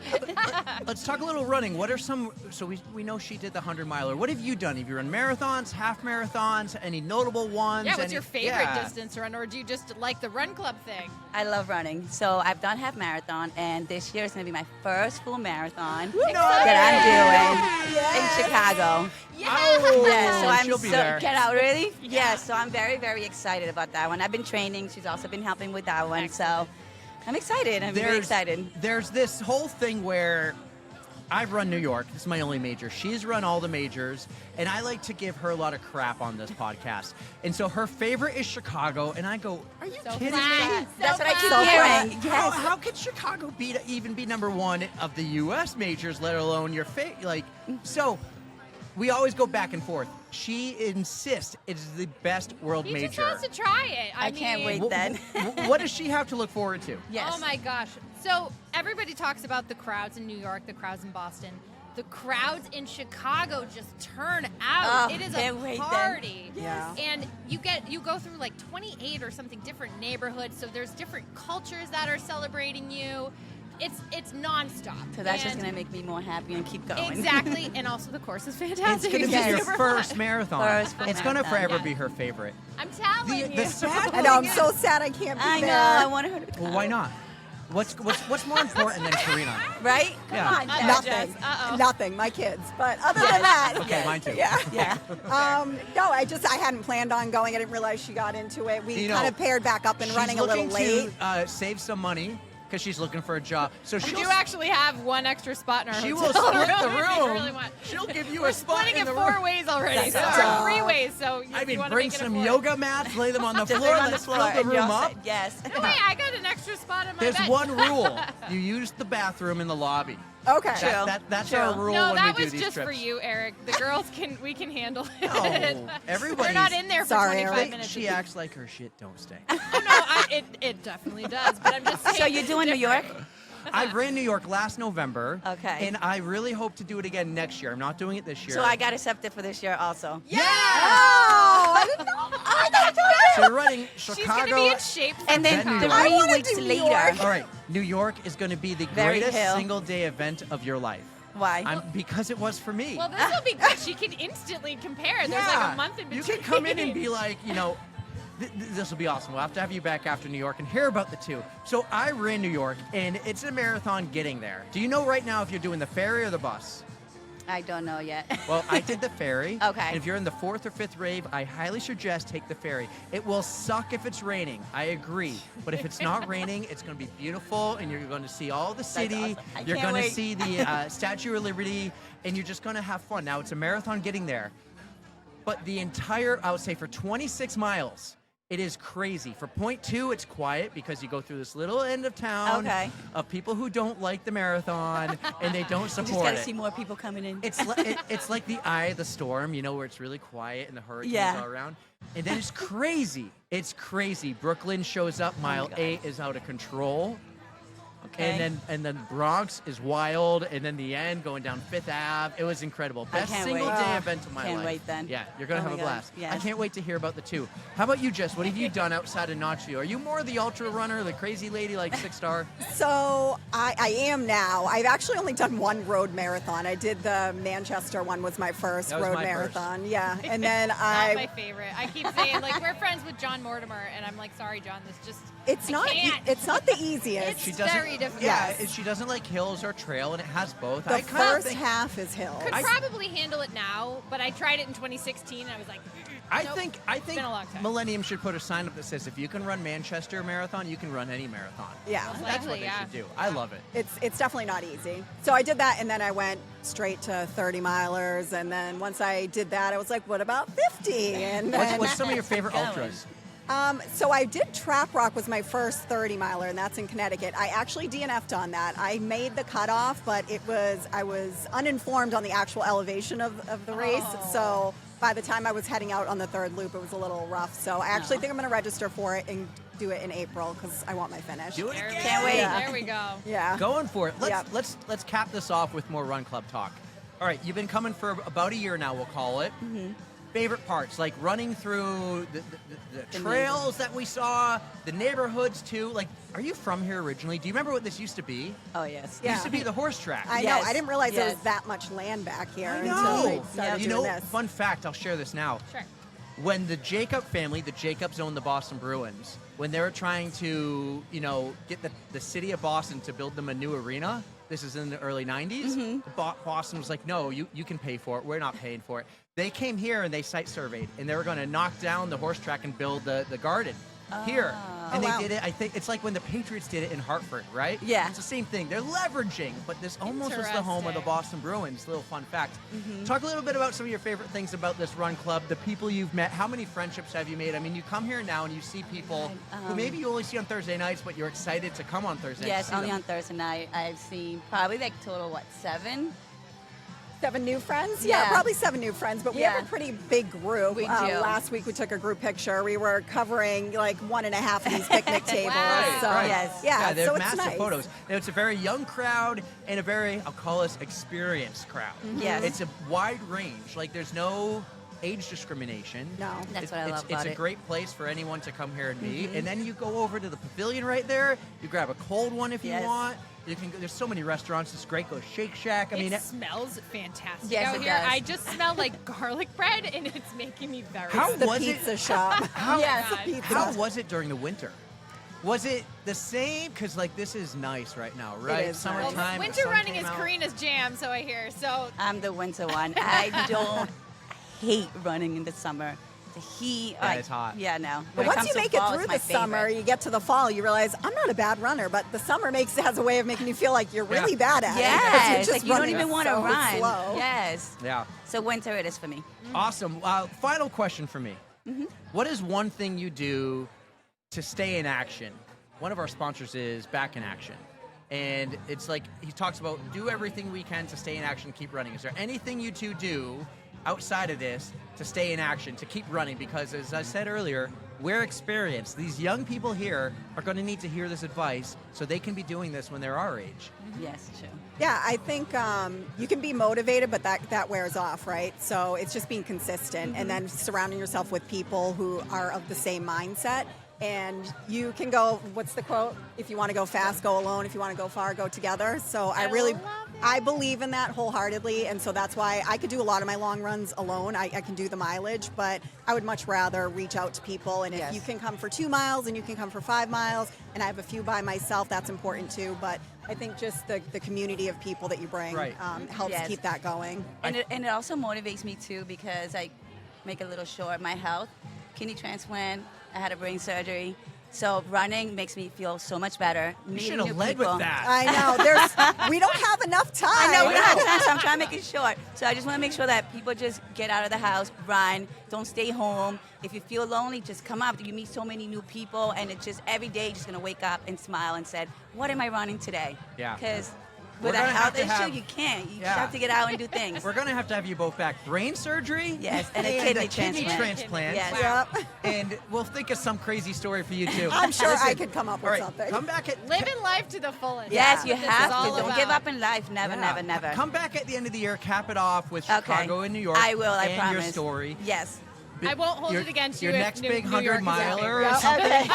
Let's talk a little running. What are some, so we know she did the 100-miler. What have you done? Have you run marathons, half marathons, any notable ones? Yeah, what's Any- your favorite yeah. distance run, or do you just like the run club thing? I love running. So I've done half marathon, and this year is going to be my first full marathon No. that I'm doing in Chicago. Oh, Yeah, so I'm she'll be there. Get out, really? Yeah, so I'm very, very excited about that one. I've been training. She's also been helping with that one. So I'm excited. I'm very excited. There's this whole thing where I've run New York. This is my only major. She's run all the majors, and I like to give her a lot of crap on this podcast. And so her favorite is Chicago, and I go, are you So kidding flat. me? That's what I keep So hearing. How, Yes. how could Chicago even be number one of the U.S. majors, let alone your like? So we always go back and forth. She insists it is the best world He major. just wants to try it. I can't mean, wait then. What does she have to look forward to? Yes. Oh my gosh. So everybody talks about the crowds in New York, the crowds in Boston. The crowds in Chicago just turn out. Oh, It is can't a wait then. party. Yeah. And you go through like 28 or something different neighborhoods, so there's different cultures that are celebrating you. It's nonstop. So that's just And- going to make me more happy and keep going. Exactly, and also the course is It's fantastic. going to be It's your super first fun. marathon. First full It's going to marathon, forever yeah. be her favorite. I'm telling The you. sad I know. I'm so sad I can't be I know. there. I wanted her to come. Well, why not? What's more important than Karina? Right? Yeah. Come on, Jess. Nothing. Nothing. My kids. But other than that. Okay, mine too. Yeah. Yeah. No, I hadn't planned on going. I didn't realize she got into it. We kind of paired back up and running a little late. She's looking to save some money because she's looking for a job. So We she'll do actually have one extra spot in our She hotel will split the if you room. really want. She'll give you We're a spot splitting in it the 4 room. ways already, That's or awesome. 3 ways. So I if you mean, want to bring make it some a 4th. yoga mats, lay them on the Just floor, lay on the let's floor fill the and you're room all up. set. Yes. No, wait, I got an extra spot on my There's bed. one rule. You use the bathroom in the lobby. Okay. That's True. our rule No, when that we do was these just trips. for you, Eric. The girls we can handle it. No, everybody's... We're not in there for Sorry, 25 Eric. minutes. She acts like her shit don't stay. Oh, no, it definitely does. But I'm just saying. So you're doing New York? I ran New York last November. Okay. And I really hope to do it again next year. I'm not doing it this year. So I got accepted for this year also. Yeah! Oh, I didn't know. I got to So you're running She's Chicago. gonna be in shape. For And then Then New 3 York. weeks do New later. York. All right, New York is going to be the Very greatest Hill. single-day event of your life. Why? Because it was for me. Well, this will be good. She can instantly compare. There's like a month in between. You can come in and be like, this will be awesome. We'll have to have you back after New York and hear about the two. So I ran New York, and it's a marathon getting there. Do you know right now if you're doing the ferry or the bus? I don't know yet. Well, I did the ferry. Okay. And if you're in the 4th or 5th rave, I highly suggest take the ferry. It will suck if it's raining. I agree. But if it's not raining, it's going to be beautiful, and you're going to see all the city. awesome. I You're can't going to wait. see the Statue of Liberty, and you're just going to have fun. Now, it's a marathon getting there. But the entire, I would say, for 26 miles, it is crazy. For point 2, it's quiet because you go through this little end of town of people who don't like the marathon and they don't You support just got to it. see more people coming in. It's like the eye of the storm, where it's really quiet and the hurricanes Yeah. all around. And then it's crazy. It's crazy. Brooklyn shows up. Mile God. 8 is out of control. Okay. And then Bronx is wild, and then the end going down Fifth Ave. It was incredible. I Best can't single wait. day event of my life. Can't wait then. Yeah, you're gonna Oh have my a God. blast. Yes. I can't wait to hear about the two. How about you, Jess? What have you done outside of Nashville? Are you more the ultra runner, the crazy lady like 6-star? So I am now. I've actually only done one road marathon. I did the Manchester one was my first That was road my marathon. Yeah, and then Not my I. favorite. I keep saying like we're friends with John Mortimer, and I'm like, sorry, John. This just It's I not. can't. It's not the easiest. It's She doesn't. very difficult. Yeah, Yes. she doesn't like hills or trail, and it has both. the I kind of first think. half is hills. Could probably handle it now, but I tried it in 2016, and I was like, I nope. think It's been a long time. Millennium should put a sign up that says if you can run Manchester Marathon, you can run any marathon. Yeah. Most That's what likely, they yeah. should do. I love it. It's definitely not easy. So I did that, and then I went straight to 30 milers, and then once I did that, I was like, what about 50? And then, What's some of your favorite Going. ultras? so I did Trap Rock was my first 30 miler, and that's in Connecticut. I actually DNF'd on that. I made the cutoff, but I was uninformed on the actual elevation of the race. Oh. So by the time I was heading out on the third loop, it was a little rough. So I actually think I'm going to register for it and do it in April because I want my finish. Do it There we again. Can't go. wait. There we go. Yeah. Going for it. Yep. Let's cap this off with more Run Club talk. All right, you've been coming for about a year now, we'll call it. Mm-hmm. Favorite parts, like running through the trails that we saw, the neighborhoods too. Like, are you from here originally? Do you remember what this used to be? Oh, yes. It Yeah. used to be the horse track. I know. Yes, I didn't realize there yes. was that much land back here I until know. we started You doing know, this. fun fact, I'll share this now. Sure. When the Jacob family, the Jacobs owned the Boston Bruins, when they were trying to, get the city of Boston to build them a new arena, this is in the early 90s, Boston was like, no, you can pay for it. We're not paying for it. They came here and they site surveyed, and they were going to knock down the horse track and build the garden here. And Oh, they wow. did it, I think, it's like when the Patriots did it in Hartford, right? Yeah. It's the same thing. They're leveraging, but this almost was the home of the Interesting. Boston Bruins. Little fun fact. Talk a little bit about some of your favorite things about this run club, the people you've met. How many friendships have you made? I mean, you come here now and you see people who maybe you only see on Thursday nights, but you're excited to come on Thursday Yes, to see only them. on Thursday night. I've seen probably like total, 7? 7 new friends? Yeah, Yeah. probably 7 new friends, but we have Yeah. a pretty big group. We do. Last week we took a group picture. We were covering like 1.5 of these picnic tables. Wow. So, Right. Yes. yeah, they so have it's massive nice. photos. And it's a very young crowd and a very, I'll call this, experienced crowd. Yes. It's a wide range. Like, there's no age discrimination. No. That's what I love about It's a it. great place for anyone to come here and meet. And then you go over to the pavilion right there. You grab a cold one if you Yes. want. You can go, there's so many restaurants. It's great. Go Shake Shack. I mean, it smells fantastic Yes, out it here. does. I just smell like garlic bread, and it's making me very How sick. The was it? pizza shop. How, Yes, the pizza. how was it during the winter? Was it the same? Because, like, this is nice right now, right? is Summertime. nice. the Winter sun running came is out. Karina's jam, so I hear. So I'm the winter one. I don't hate running in the summer. The heat. Yeah, it's hot. Yeah, no. But When once comes you to make it fall, through it's my the summer, favorite. you get to the fall, you realize I'm not a bad runner, but the summer has a way of making you feel like you're really bad at it. because Yes, you're just like you don't running even want to so run. slow. Yes. Yeah. So winter it is for me. Awesome. Final question for me. What is one thing you do to stay in action? One of our sponsors is Back in Action. And it's like he talks about do everything we can to stay in action, keep running. Is there anything you two do outside of this to stay in action, to keep running? Because as I said earlier, we're experienced. These young people here are going to need to hear this advice so they can be doing this when they're our age. Yes, true. Yeah, I think you can be motivated, but that wears off, right? So it's just being consistent and then surrounding yourself with people who are of the same mindset. And you can go, what's the quote? If you want to go fast, go alone. If you want to go far, go together. So I believe in that wholeheartedly. And so that's why I could do a lot of my long runs alone. I can do the mileage, but I would much rather reach out to people. And if you can come for 2 miles and you can come for 5 miles, and I have a few by myself, that's important too. But I think just the community of people that you bring helps keep that going. And it also motivates me too because I make a little short. My health, kidney transplant, I had a brain surgery. So running makes me feel so much better. You should have led with that. I know. We don't have enough time. I know we don't have time, so I'm trying to make it short. So I just want to make sure that people just get out of the house, run, don't stay home. If you feel lonely, just come up. You meet so many new people, and it's just every day you're just going to wake up and smile and said, what am I running today? Yeah. Because We're with a gonna have health to issue, have- you can't. You Yeah. have to get out and do things. We're going to have you both back. Brain surgery? Yes, and a kidney transplant. Yes. Yep. And we'll think of some crazy story for you, too. I'm sure Listen, I could come up with all right, something. Come back at... living life to the fullest. Yes, That's you what this have is all to. Don't about. give up in life. Never, Yeah. never, never. Come back at the end of the year, cap it off with Okay. Chicago and New York. I will, I and promise. your story. Yes. I won't hold Your- it against you. Your if next New big York is 100-miler or out. something.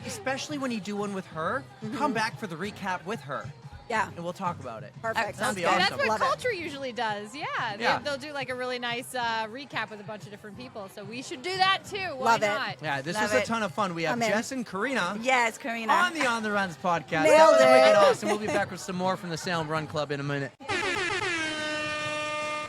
Especially when you do one with her, come back for the recap with her, Yeah. and we'll talk about it. Perfect. That'd Sounds be good. awesome. That's what Love it. culture usually does. Yeah, Yeah. They'll do like a really nice recap with a bunch of different people. So we should do that too. Why Love it. not? Yeah, this Love was a it. ton of fun. We have I'm in. Jess and Karina Yes, Karina. on the On the Runs podcast. Nailed That was it. wicked awesome. We'll be back with some more from the Salem Run Club in a minute.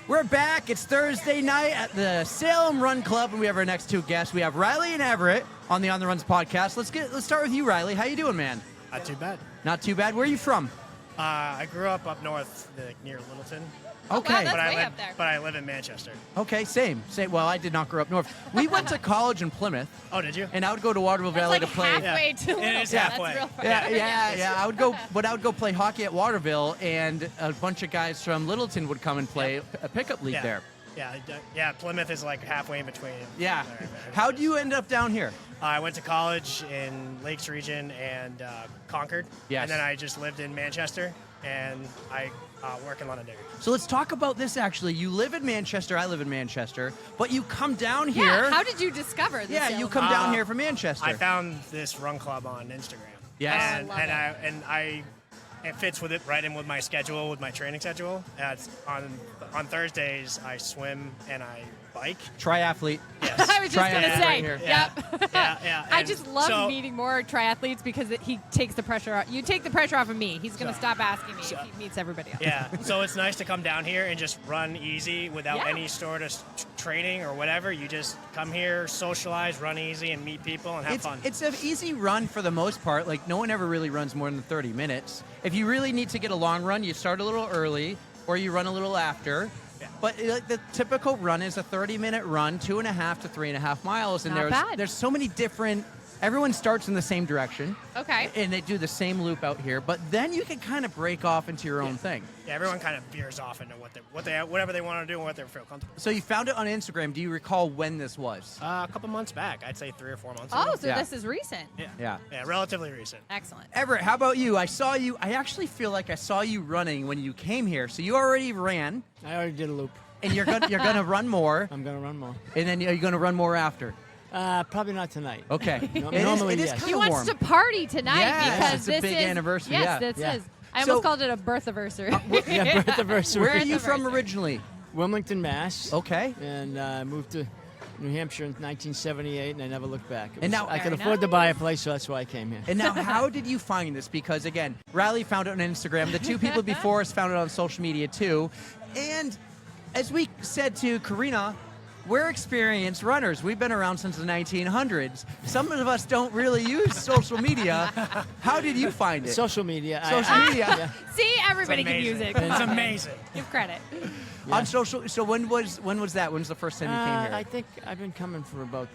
We're back. It's Thursday night at the Salem Run Club, and we have our next two guests. We have Reilly and Everett on the On the Runs podcast. Let's start with you, Reilly. How you doing, man? Not too bad. Not too bad. Where are you from? I grew up north, near Littleton. Okay. wow, that's but I way live, up there. But I live in Manchester. Okay, same. Well, I did not grow up north. We went to college in Plymouth, Oh, did you? and I would go to Waterville That's Valley like to play. halfway Yeah. to It Littleton. is halfway. That's real far. Yeah. I would go play hockey at Waterville, and a bunch of guys from Littleton would come and play a pickup league Yeah. there. Yeah. Plymouth is like halfway in between. Yeah. How'd you end up down here? I went to college in Lakes Region and Concord. Yes. And then I just lived in Manchester, and I work in Londonderry. So let's talk about this, actually. You live in Manchester, I live in Manchester, but you come down here. Yeah, how did you discover this? Yeah, you come down here from Manchester. I found this run club on Instagram. Yes. And, Oh, I love and it fits with it right in with my schedule, with my training schedule. It's on Thursdays I swim and I bike. Triathlete. Yes. I was just going to Triathlete say. right here. Yep. Yeah. I And just love so- meeting more triathletes because he takes the pressure off. You take the pressure off of me. He's going to So- stop asking me so- if he meets everybody else. Yeah, so it's nice to come down here and just run easy without Yeah. any sort of training or whatever. You just come here, socialize, run easy, and meet people and have fun. It's an easy run for the most part. Like, no one ever really runs more than 30 minutes. If you really need to get a long run, you start a little early or you run a little after. Yeah. But the typical run is a 30-minute run, 2.5 to 3.5 miles. And Not bad. there's so many different... Everyone starts in the same direction. Okay. And they do the same loop out here. But then you can kind of break off into your own thing. Yeah, everyone kind of veers off into whatever they want to do and what they feel comfortable. So you found it on Instagram. Do you recall when this was? A couple months back, I'd say 3 or 4 months. Oh, ago. so Yeah. this is recent. Yeah. Yeah, relatively recent. Excellent. Everett, how about you? I actually feel like I saw you running when you came here. So you already ran, I already did a loop. and you're gonna run more, I'm gonna run more. and then you're gonna run more after. Probably not tonight. Okay. Normally, it is yes. kind He of wants warm. to party tonight Yes, because it's a this big is anniversary, Yes, yeah. this Yeah. is. I So- almost called it a birth anniversary. Yeah, birth anniversary. Where are you from Anniversary. originally? Wilmington, Mass. Okay. And moved to New Hampshire in 1978, and I never looked back. And now- I could Very afford to buy a place, so that's why I came here. And now, how did you find this? Because, again, Reilly found it on Instagram. The two people before us found it on social media, too. And as we said to Karina, we're experienced runners. We've been around since the 1900s. Some of us don't really use social media. How did you find it? Social media. Social media. Yeah. See, everybody can use it. It's amazing. Give credit. On social. So when was that? When was the first time you came here? I think I've been coming for about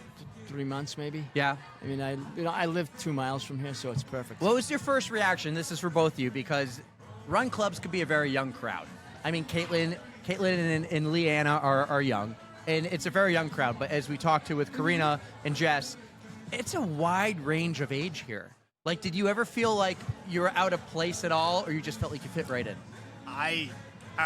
3 months, maybe. Yeah. I mean, I live 2 miles from here, so it's perfect. What was your first reaction? This is for both of you because run clubs could be a very young crowd. I mean, Kaitlyn and Liana are young, and it's a very young crowd. But as we talked to with Karina and Jess, it's a wide range of age here. Like, did you ever feel like you were out of place at all, or you just felt like you fit right in? I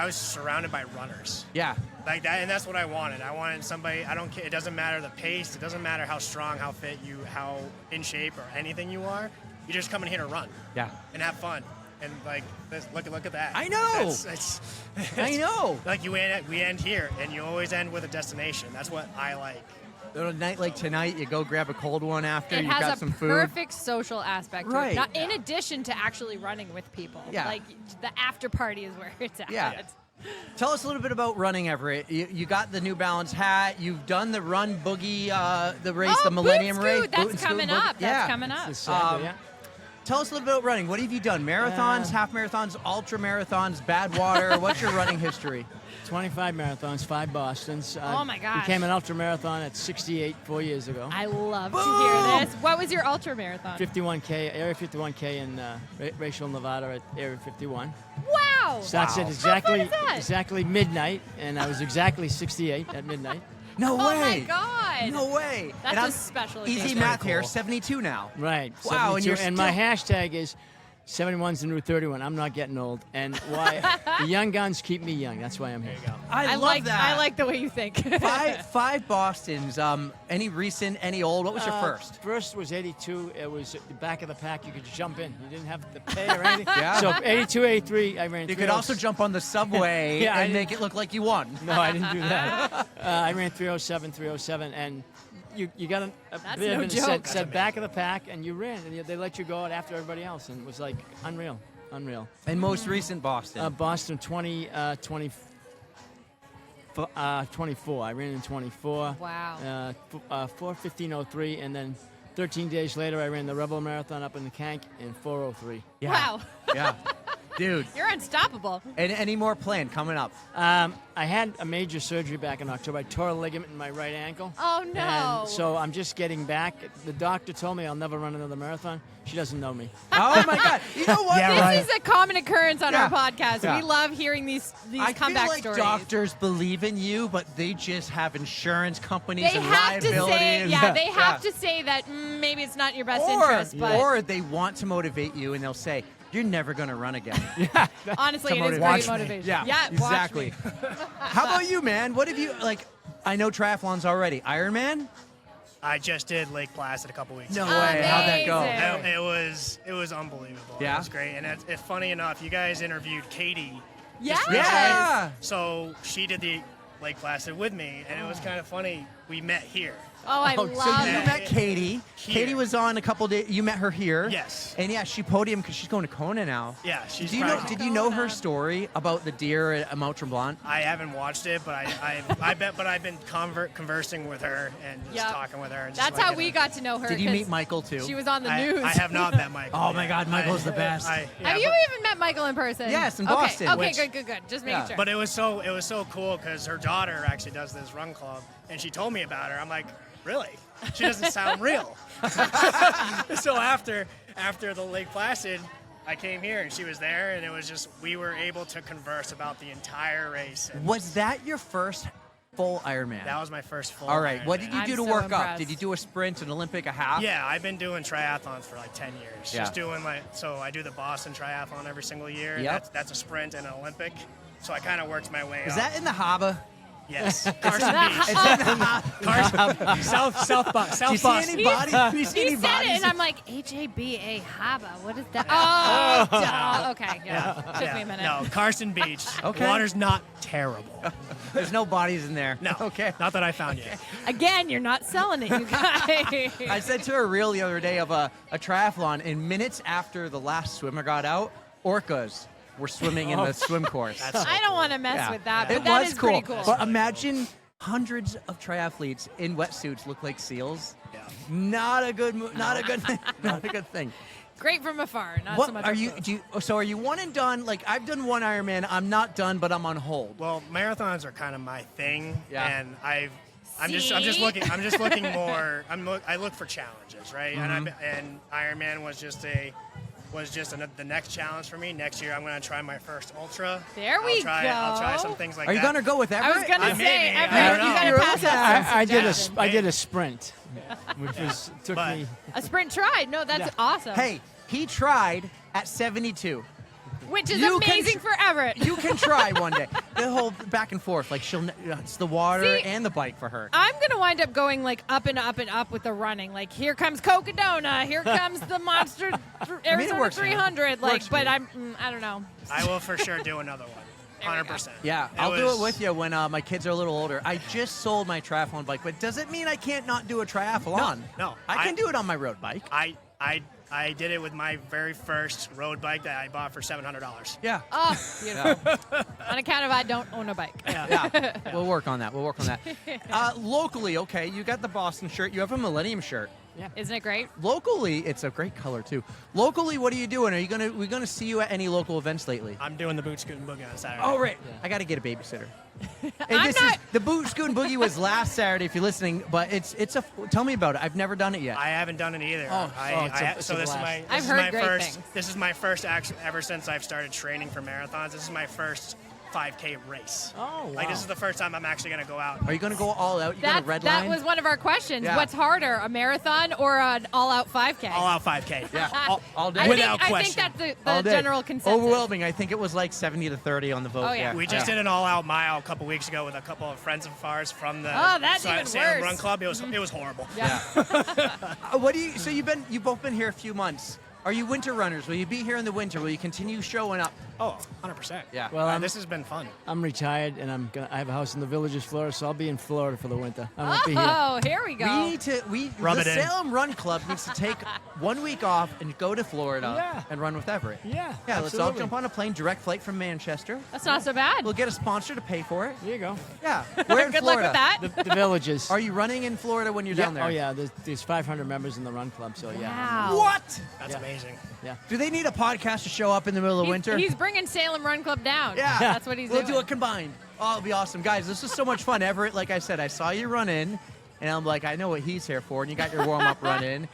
was surrounded by runners. Yeah. Like that, and that's what I wanted. I wanted somebody, I don't care, it doesn't matter the pace, it doesn't matter how strong, how fit you, how in shape or anything you are. You're just coming here to run. Yeah. And have fun. And like, look at that. I know. I know. Like we end here, and you always end with a destination. That's what I like. On a night like tonight, you go grab a cold one after, It you've got has a some food. perfect social aspect to Right. it. Not, in addition to actually running with people. Yeah. Like, the after party is where it's at. Yeah. Tell us a little bit about running, Everett. You got the New Balance hat. You've done the Run Boogie, the race, the Millennium Boot and Race. Scoot, that's Boot and Scoot coming Boogie. up. Yeah. That's coming up. It's Saturday, yeah. Tell us a little bit about running. What have you done? Marathons, half marathons, ultra marathons, bad water. What's your running history? 25 marathons, 5 Bostons. Oh, my gosh. Became an ultra marathon at 68 4 years ago. I love to hear this. What was your ultra marathon? 51K, Area 51K in Rachel, Nevada at Area 51. Wow. Starts at How fun is that? exactly midnight, and I was exactly 68 at midnight. No Oh, way. my God. No way. That's And a I'm- special Easy occasion. math here, 72 now. Right. Wow, and 72. you're And my hashtag is 71's the new 31. I'm not getting old. And why the young guns keep me young. That's why I'm here. I love like that. I like the way you think. Five Bostons. Any recent, any old? What was your first? First was 82. It was at the back of the pack. You could jump in. You didn't have to pay or anything. Yeah. So 82, 83, I ran. You could also jump on the subway Yeah, I and didn't- make it look like you won. No, I didn't do that. I ran 307, and you got a That's bit no of it joke. said back of the pack, and you ran, and they let you go out after everybody else, and it was like unreal. And most recent Boston. Boston 24. I ran in 24. Wow. 4:15:03, and then 13 days later, I ran the Rebel Marathon up in the Kank in 4:03. Yeah. Wow. Yeah. Dude. You're unstoppable. And any more planned coming up? I had a major surgery back in October. I tore a ligament in my right ankle. Oh, no. And so I'm just getting back. The doctor told me I'll never run another marathon. She doesn't know me. Oh my God! You know what? This is a common occurrence on Yeah. our podcast. Yeah. We love hearing these I comeback feel like stories. doctors believe in you, but they just have insurance companies They and have to liability. say, and, they have to say that maybe it's not in your best or, interest, but or they want to motivate you, and they'll say, "You're never going to run again." honestly, to it is motivate- great motivation. Yeah, exactly. Watch me. How about you, man? What have you like? I know triathlons already. Ironman? I just did Lake Placid a couple weeks No ago. way. How'd that go? Amazing. It was unbelievable. Yeah? It was great. And it's funny enough, you guys interviewed Katy. Yes. Yeah. So she did the Lake Placid with me, and it was kind of funny. We met here. Oh, I Oh, love so you it. met Katy. Here. Katy was on a couple days. You met her here. Yes. And yeah, she podiumed because she's going to Kona now. Yeah, she's Do you know? proud. Did you know her Kona. story about the deer at Mount Tremblant? I haven't watched it, but I bet. But I've been conversing with her and just Yep. talking with her. And just That's like, how we got to know her. Did you 'cause meet Michael too? She was on the I, news. I have not met Michael. Oh my God, Michael's the best. Have yeah, you but- even met Michael in person? Yes, in Okay, Boston. Okay, Which- good. Just making Yeah. sure. But it was so cool because her daughter actually does this run club, and she told me about her. I'm like, really? She doesn't sound real. So after the Lake Placid, I came here and she was there, and it was just we were able to converse about the entire race. And Was that your first full Ironman? that was my first full. All right. What did you I'm do to so work up? impressed. Did you do a sprint, an Olympic, a half? Yeah, I've been doing triathlons for like 10 years. Yeah. Just doing so I do the Boston Triathlon every single year. and Yep. That's a sprint and an Olympic. So I kind of worked my way Is up. that in the Harbor? Yes, Carson Beach. South Bus. Do you see any bodies? Do you see He any said bodies? it, and I'm like, H-A-B-A, Haba. What is that? Oh, duh. Okay, yeah. Took me a minute. No, Carson Beach. Okay. Water's not terrible. There's no bodies in there. No. Okay. Not that I found yet. Again, you're not selling it, you guys. I said to a reel the other day of a triathlon, and minutes after the last swimmer got out, orcas were swimming in the swim course. I don't want to mess with that, but It that was is cool. pretty cool. But imagine hundreds of triathletes in wetsuits look like seals. Yeah. Not a good not a good thing. Not a good thing. Great from afar, not What so much are up you close. so are you one and done? Like I've done one Ironman, I'm not done, but I'm on hold. Well, marathons are kind of my thing, Yeah. and I'm just See? looking more. I look for challenges, right? Mm-hmm. And Ironman was just the next challenge for me. Next year, I'm going to try my first ultra. There we I'll try go. some things like Are that. you gonna go with Everett? I was gonna I say, may, I Everett, don't you know. gotta pass us some I did a suggestions. I did a sprint, which took But- me. A sprint try. No, that's awesome. Hey, he tried at 72. Which is you can amazing tr- for Everett. You can try one day. The whole back and forth, like it's the water See, and the bike for her. I'm gonna wind up going like up and up and up with the running. Like here comes Cocodona, here comes the Monster Arizona works for me. 300. Like, Works for but me. I don't know. I will for sure do another one. 100%. Yeah, I'll do it with you when my kids are a little older. I just sold my triathlon bike, but does it mean I can't not do a triathlon? No. I can do it on my road bike. I did it with my very first road bike that I bought for $700. Yeah. Oh, beautiful. On account of I don't own a bike. Yeah. We'll work on that. Locally, okay, you got the Boston shirt. You have a Millennium shirt. Isn't it great? Locally, it's a great color too. Locally, what are you doing? Are we gonna see you at any local events lately? I'm doing the boot scoot and boogie on Saturday. Oh, right. I got to get a babysitter. I'm not- The Boot Scoot and Boogie was last Saturday if you're listening, but tell me about it. I've never done it yet. I haven't done it either. It's a blast. I've heard great first. things. This is my first ever since I've started training for marathons. This is my first 5K race. Oh, Like wow. this is the first time I'm actually gonna go out. Are you going to go all out? You going to red That line? was one of our questions. Yeah. What's harder, a marathon or an all-out 5K? All out 5K. Yeah, all day. I Without think question. that's All the day. general consensus. Overwhelming. I think it was like 70-30 on the vote. Oh, yeah. We just did an all-out mile a couple weeks ago with a couple of friends of ours from the Oh, that's even Salem worse. Run Club. It was horrible. Yeah. So you've both been here a few months. Are you winter runners? Will you be here in the winter? Will you continue showing up? Oh, 100%. Yeah. Well, This has been fun. I'm retired, and I have a house in the Villages, Florida, so I'll be in Florida for the winter. I won't be here. Oh, here we go. Rub the it in. Salem Run Club needs to take 1 week off and go to Florida Yeah. and run with Everett. Yeah, Yeah, let's all absolutely. jump on a plane, direct flight from Manchester. That's not so bad. We'll get a sponsor to pay for it. There you go. Yeah. Where in Good luck Florida? with that. The Villages. Are you running in Florida when you're down there? Oh yeah, there's 500 members in the run club, so yeah. Wow. What? That's Yeah. amazing. Yeah. Do they need a podcast to show up in the middle of winter? He's bringing Salem Run Club down. Yeah. That's what he's We'll doing. do it combined. Oh, it'll be awesome. Guys, this is so much fun. Everett, like I said, I saw you run in, and I'm like, I know what he's here for, and you got your warm-up run in.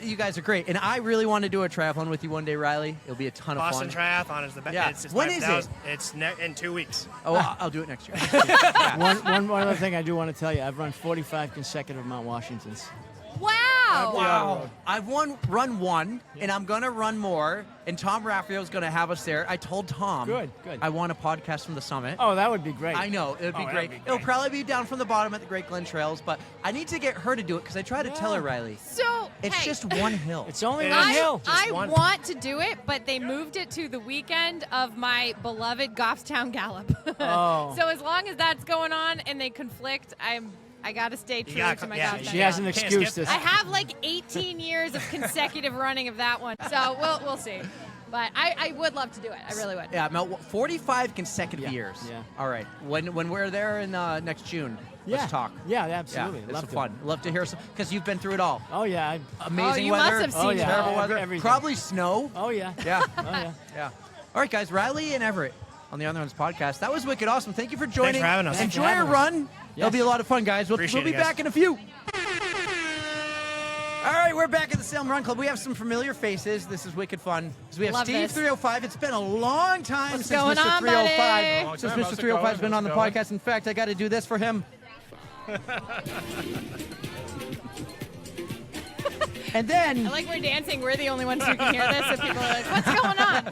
You guys are great. And I really want to do a triathlon with you one day, Riley. It'll be a ton of Boston fun. Triathlon is the best. Yeah. When is it? It's in 2 weeks. Oh, I'll do it next year. One other thing I do want to tell you, I've run 45 consecutive Mount Washingtons. Wow. Wow. I've run one, and I'm going to run more, and Tom Raffio's going to have us there. I told Tom Good. I want a podcast from the summit. Oh, that would be great. I know. It would be that'd great. be great. It'll probably be down from the bottom at the Great Glen Trails, but I need to get her to do it because I tried to tell her, Riley. So, It's hey, just one hill. It's only It one is. hill. I one. want to do it, but they moved it to the weekend of my beloved Goffstown Gallop. Oh. So as long as that's going on and they conflict, I got to stay true gotta to my yeah, Goffstown She has an Gallop. Can't excuse skip to. I have like 18 years of consecutive running of that one, so we'll see. But I would love to do it. I really would. Yeah, Mel, 45 consecutive Yeah, years. yeah. All right. When we're there in next June, Yeah. let's talk. Yeah, absolutely. Yeah, it's Love to. fun. Love to hear some because you've been through it all. Oh yeah. Amazing you weather. must have seen Oh, yeah. Terrible it. weather. Everything. Probably snow. Oh yeah. Yeah. Oh yeah. Yeah. All right, guys. Riley and Everett on the Other Ones podcast. That was wicked awesome. Thank you for joining. for having us. Thanks for Enjoy your having us. run. It'll Yes. be a lot of fun, guys. We'll Appreciate be it, guys. back in a few. All right, we're back at the Salem Run Club. We have some familiar faces. This is wicked fun. So we have Love Steve this. 305. It's been a long time What's since going Mr. on, 305. buddy? Long Since time. Mr. How's it 305 has going? been on the How's it podcast. In fact, I got to do this for him. And then I like we're dancing. We're the only ones who can hear this, so people are like, "What's going on?"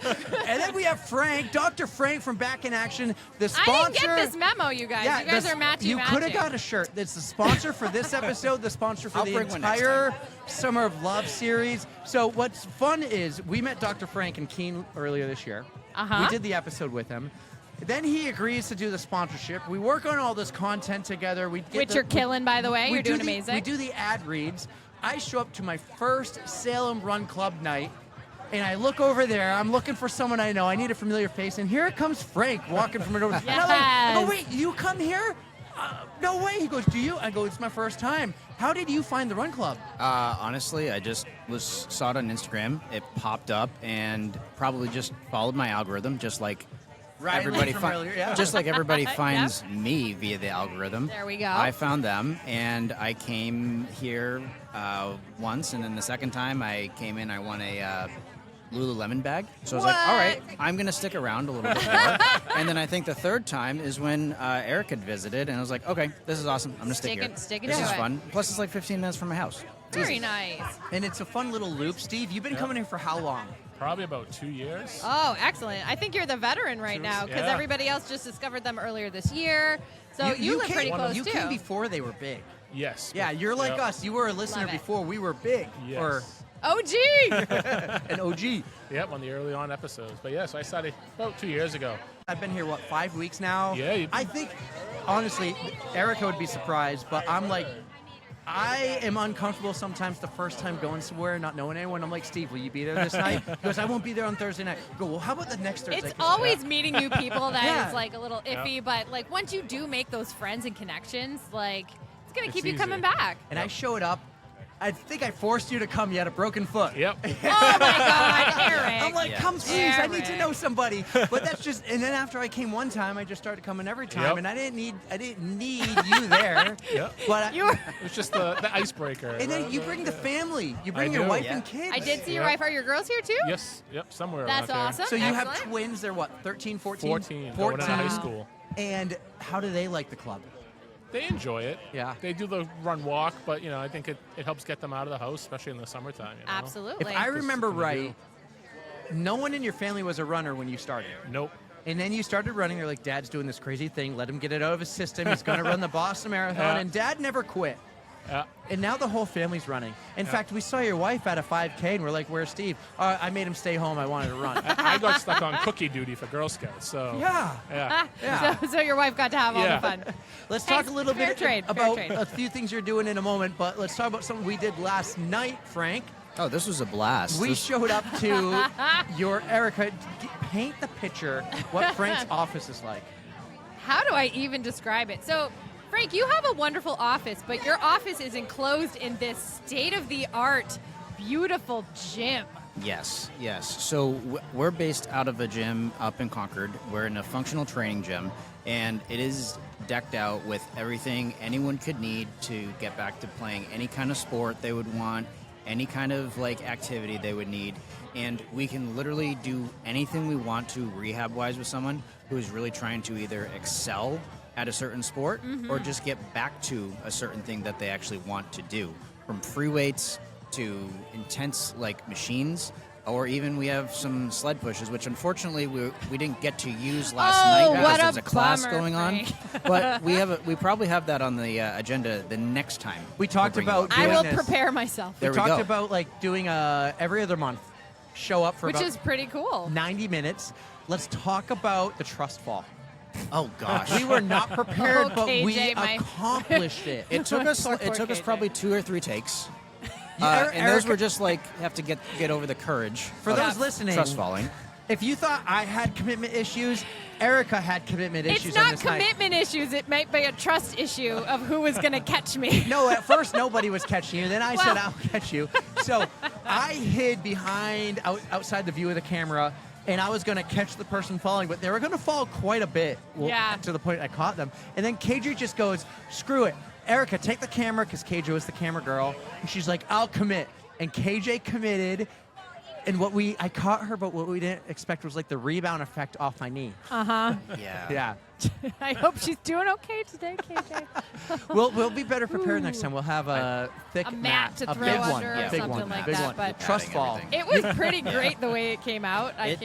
and then we have Frank, Dr. Frank from Back in Action, the I sponsor. didn't get this memo, you guys. Yeah, you guys are matchy. You could have got a shirt. That's the sponsor for this episode, the sponsor for I'll the bring one next entire Summer of Love series. So what's fun is we met Dr. Frank in Keene earlier this year. Uh-huh. We did the episode with him. Then he agrees to do the sponsorship. We work on all this content together. Which you're killing, by the way. You're doing amazing. We do the ad reads. I show up to my first Salem Run Club night, and I look over there. I'm looking for someone I know. I need a familiar face, and here comes Frank walking from it over. And I go, wait, you come here? No way. He goes, do you? I go, it's my first time. How did you find the Run Club? Honestly, I just saw it on Instagram. It popped up and probably just followed my algorithm, just like Reilly everybody from earlier, yeah. just like everybody finds me via the algorithm. There we go. I found them, and I came here once, and then the second time I came in, I won a Lululemon bag. So I was like, all right, I'm going to stick around a little bit more. And then I think the third time is when Eric had visited, and I was like, okay, this is awesome. I'm going to stick here. Sticking This to is it. fun. Plus, it's like 15 minutes from my house. It's Very easy. nice. And it's a fun little loop. Steve, you've been coming here for how long? Probably about 2 years. Oh, excellent. I think you're the veteran right now because Yeah. everybody else just discovered them earlier this year. So you live pretty close, You too. came before they were big. Yes. Yeah, you're like Yep. us. You were a listener Love it. before we were big. Yes. Or OG! an OG. Yep, on the early on episodes. But yeah, so I started about 2 years ago. I've been here, 5 weeks now? Yeah, I think, honestly, Erica would be surprised, but I'm like, I am uncomfortable sometimes the first time going somewhere and not knowing anyone. I'm like, Steve, will you be there this night? He goes, I won't be there on Thursday night. I go, well, how about the next Thursday? It's always meeting new people that Yeah. is like a little iffy, but like once you do make those friends and connections, like it's gonna keep you easy. coming back. And I showed up. I think I forced you to come. You had a broken foot. Yep. Oh my God, Eric! I'm like, Yeah. come please, I need to Eric. know somebody. But that's just, and then after I came one time, I just started coming every time, Yep. and I didn't need you there. Yep. But You were- It was just the icebreaker. and then you bring the family. You bring I your do. wife Yeah. and kids. I did see your Yeah. wife. Are your girls here too? Yes. Yep. Somewhere That's around awesome. So you have Excellent. twins. They're what, 13, 14? 14. Going into high Wow. school. And how do they like the club? They enjoy it. Yeah. They do the run walk, but I think it helps get them out of the house, especially in the summertime. Absolutely. If I remember what they right, no one in your family was a runner when you started. Nope. And then you started running. You're like, Dad's doing this crazy thing. Let him get it out of his system. He's going to run the Boston Marathon. Yeah. And Dad never quit. Yeah. And now the whole family's running. In fact, we saw your wife at a 5K, and we're like, where's Steve? I made him stay home. I wanted to run. I got stuck on cookie duty for Girl Scouts, so Yeah. yeah. Yeah. So your wife got to have all Yeah. the fun. Let's Hey, talk a little fair bit trade, fair about trade. a few things you're doing in a moment, but let's talk about something we did last night, Frank. Oh, this was a blast. We This- showed up to your Erica. Paint the picture what Frank's office is like. How do I even describe it? So, Frank, you have a wonderful office, but your office is enclosed in this state-of-the-art, beautiful gym. Yes, yes. So we're based out of a gym up in Concord. We're in a functional training gym, and it is decked out with everything anyone could need to get back to playing any kind of sport they would want, any kind of activity they would need. And we can literally do anything we want to rehab-wise with someone who is really trying to either excel at a certain sport or just get back to a certain thing that they actually want to do. From free weights to intense machines, or even we have some sled pushes, which unfortunately we didn't get to use last night because what there's a a class bummer, going on. Frank. But we probably have that on the agenda the next time. We talked bring you about up. I doing will this. prepare myself, There we we talked go. about doing every other month. Show up for which about is pretty cool. 90 minutes. Let's talk about the trust fall. Oh gosh. We were not prepared, Oh, but we KJ, my- accomplished it. It took us Poor probably KJ. 2 or 3 takes. Yeah, And those Erica- were just have to get over the courage. For of those listening, trust falling. If you thought I had commitment issues, Erica had commitment issues It's on not this night. commitment issues. It might be a trust issue of who was going to catch me. No, at first nobody was catching you. Then I said, Well. I'll catch you. So I hid behind, outside the view of the camera, and I was going to catch the person falling, but they were going to fall quite a bit. Yeah. To the point I caught them. And then KJ just goes, screw it. Erica, take the camera, because KJ was the camera girl. And she's like, I'll commit. And KJ committed. And I caught her, but what we didn't expect was the rebound effect off my knee. Uh-huh. Yeah. Yeah. I hope she's doing okay today, KJ. We'll be better prepared next time. We'll have a thick A mat to a throw big under one, or big something one, like big that, one. but- Trust fall. It was pretty great the way it came out. I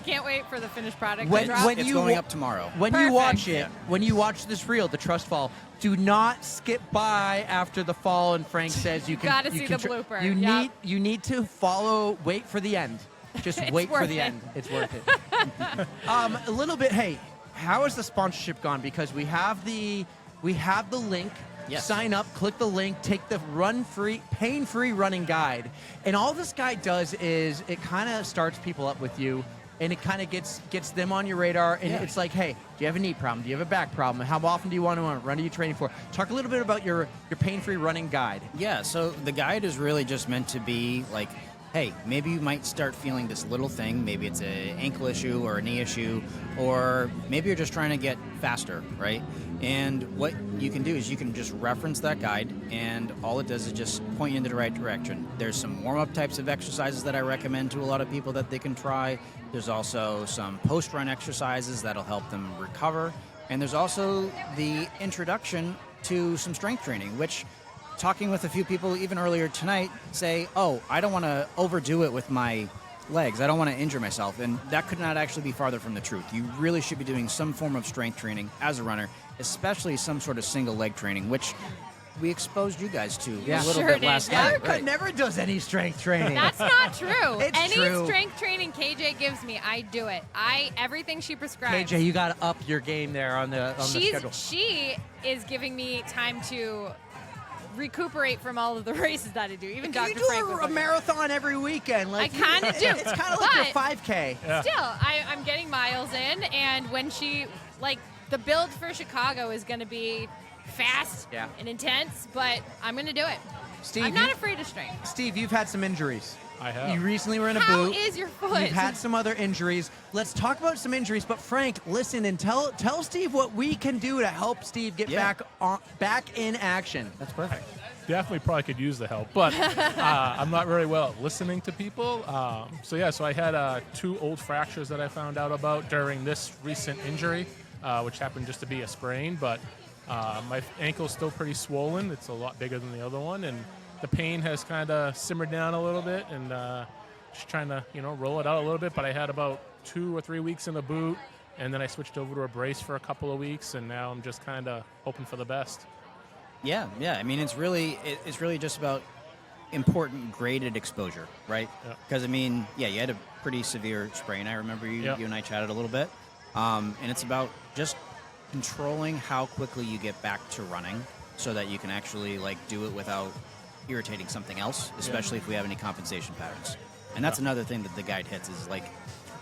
can't wait for the finished product When- to drop. when It's you going wa- up tomorrow. When you Perfect. watch it, when you watch this reel, the trust fall, do not skip by after the fall and Frank says you can. Gotta you see can the blooper. You Yep. need to follow. Wait for the end. Just It's wait for worth the it. end. It's worth it. A little bit. Hey, how has the sponsorship gone? Because we have the link. Yes. Sign up, click the link, take the pain-free running guide. And all this guide does is it kind of starts people up with you, and it kind of gets them on your radar. And it's like, hey, do you have a knee problem? Do you have a back problem? How often do you want to run? Are you training for? Talk a little bit about your pain-free running guide. Yeah, so the guide is really just meant to be like, hey, maybe you might start feeling this little thing. Maybe it's an ankle issue or a knee issue, or maybe you're just trying to get faster, right? And what you can do is you can just reference that guide, and all it does is just point you in the right direction. There's some warm-up types of exercises that I recommend to a lot of people that they can try. There's also some post-run exercises that'll help them recover. And there's also the introduction to some strength training, which, talking with a few people even earlier tonight, say, oh, I don't want to overdo it with my legs. I don't want to injure myself. And that could not actually be farther from the truth. You really should be doing some form of strength training as a runner, especially some sort of single leg training, which we exposed you guys to a little Sure bit did, last yeah. night. Erica Right. never does any strength training. That's not true. It's Any true. strength training KJ gives me, I do it. Everything she prescribes. KJ, you got to up your game there on the schedule. She is giving me time to recuperate from all of the races that I do. Even You Dr. do Frank was a like, marathon every weekend. Like I kinda do, It's kind of like your but- 5K. Still, I'm getting miles in, and when the build for Chicago is going to be fast and intense, but I'm going to do it. Steve, I'm not afraid of strength. Steve, you've had some injuries. I have. You recently were in a How boot. is your foot? You've had some other injuries. Let's talk about some injuries. But Frank, listen and tell Steve what we can do to help Steve get back in action. That's perfect. Definitely probably could use the help, but I'm not very well at listening to people. So I had 2 old fractures that I found out about during this recent injury, which happened just to be a sprain, but my ankle's still pretty swollen. It's a lot bigger than the other one, and the pain has kind of simmered down a little bit, and just trying to roll it out a little bit. But I had about 2 or 3 weeks in the boot, and then I switched over to a brace for a couple of weeks, and now I'm just kind of hoping for the best. Yeah. I mean, it's really just about important graded exposure, right? Because you had a pretty severe sprain. I remember you and I chatted a little bit, and it's about just controlling how quickly you get back to running, so that you can actually do it without irritating something else, especially if we have any compensation patterns. And that's another thing that the guide hits is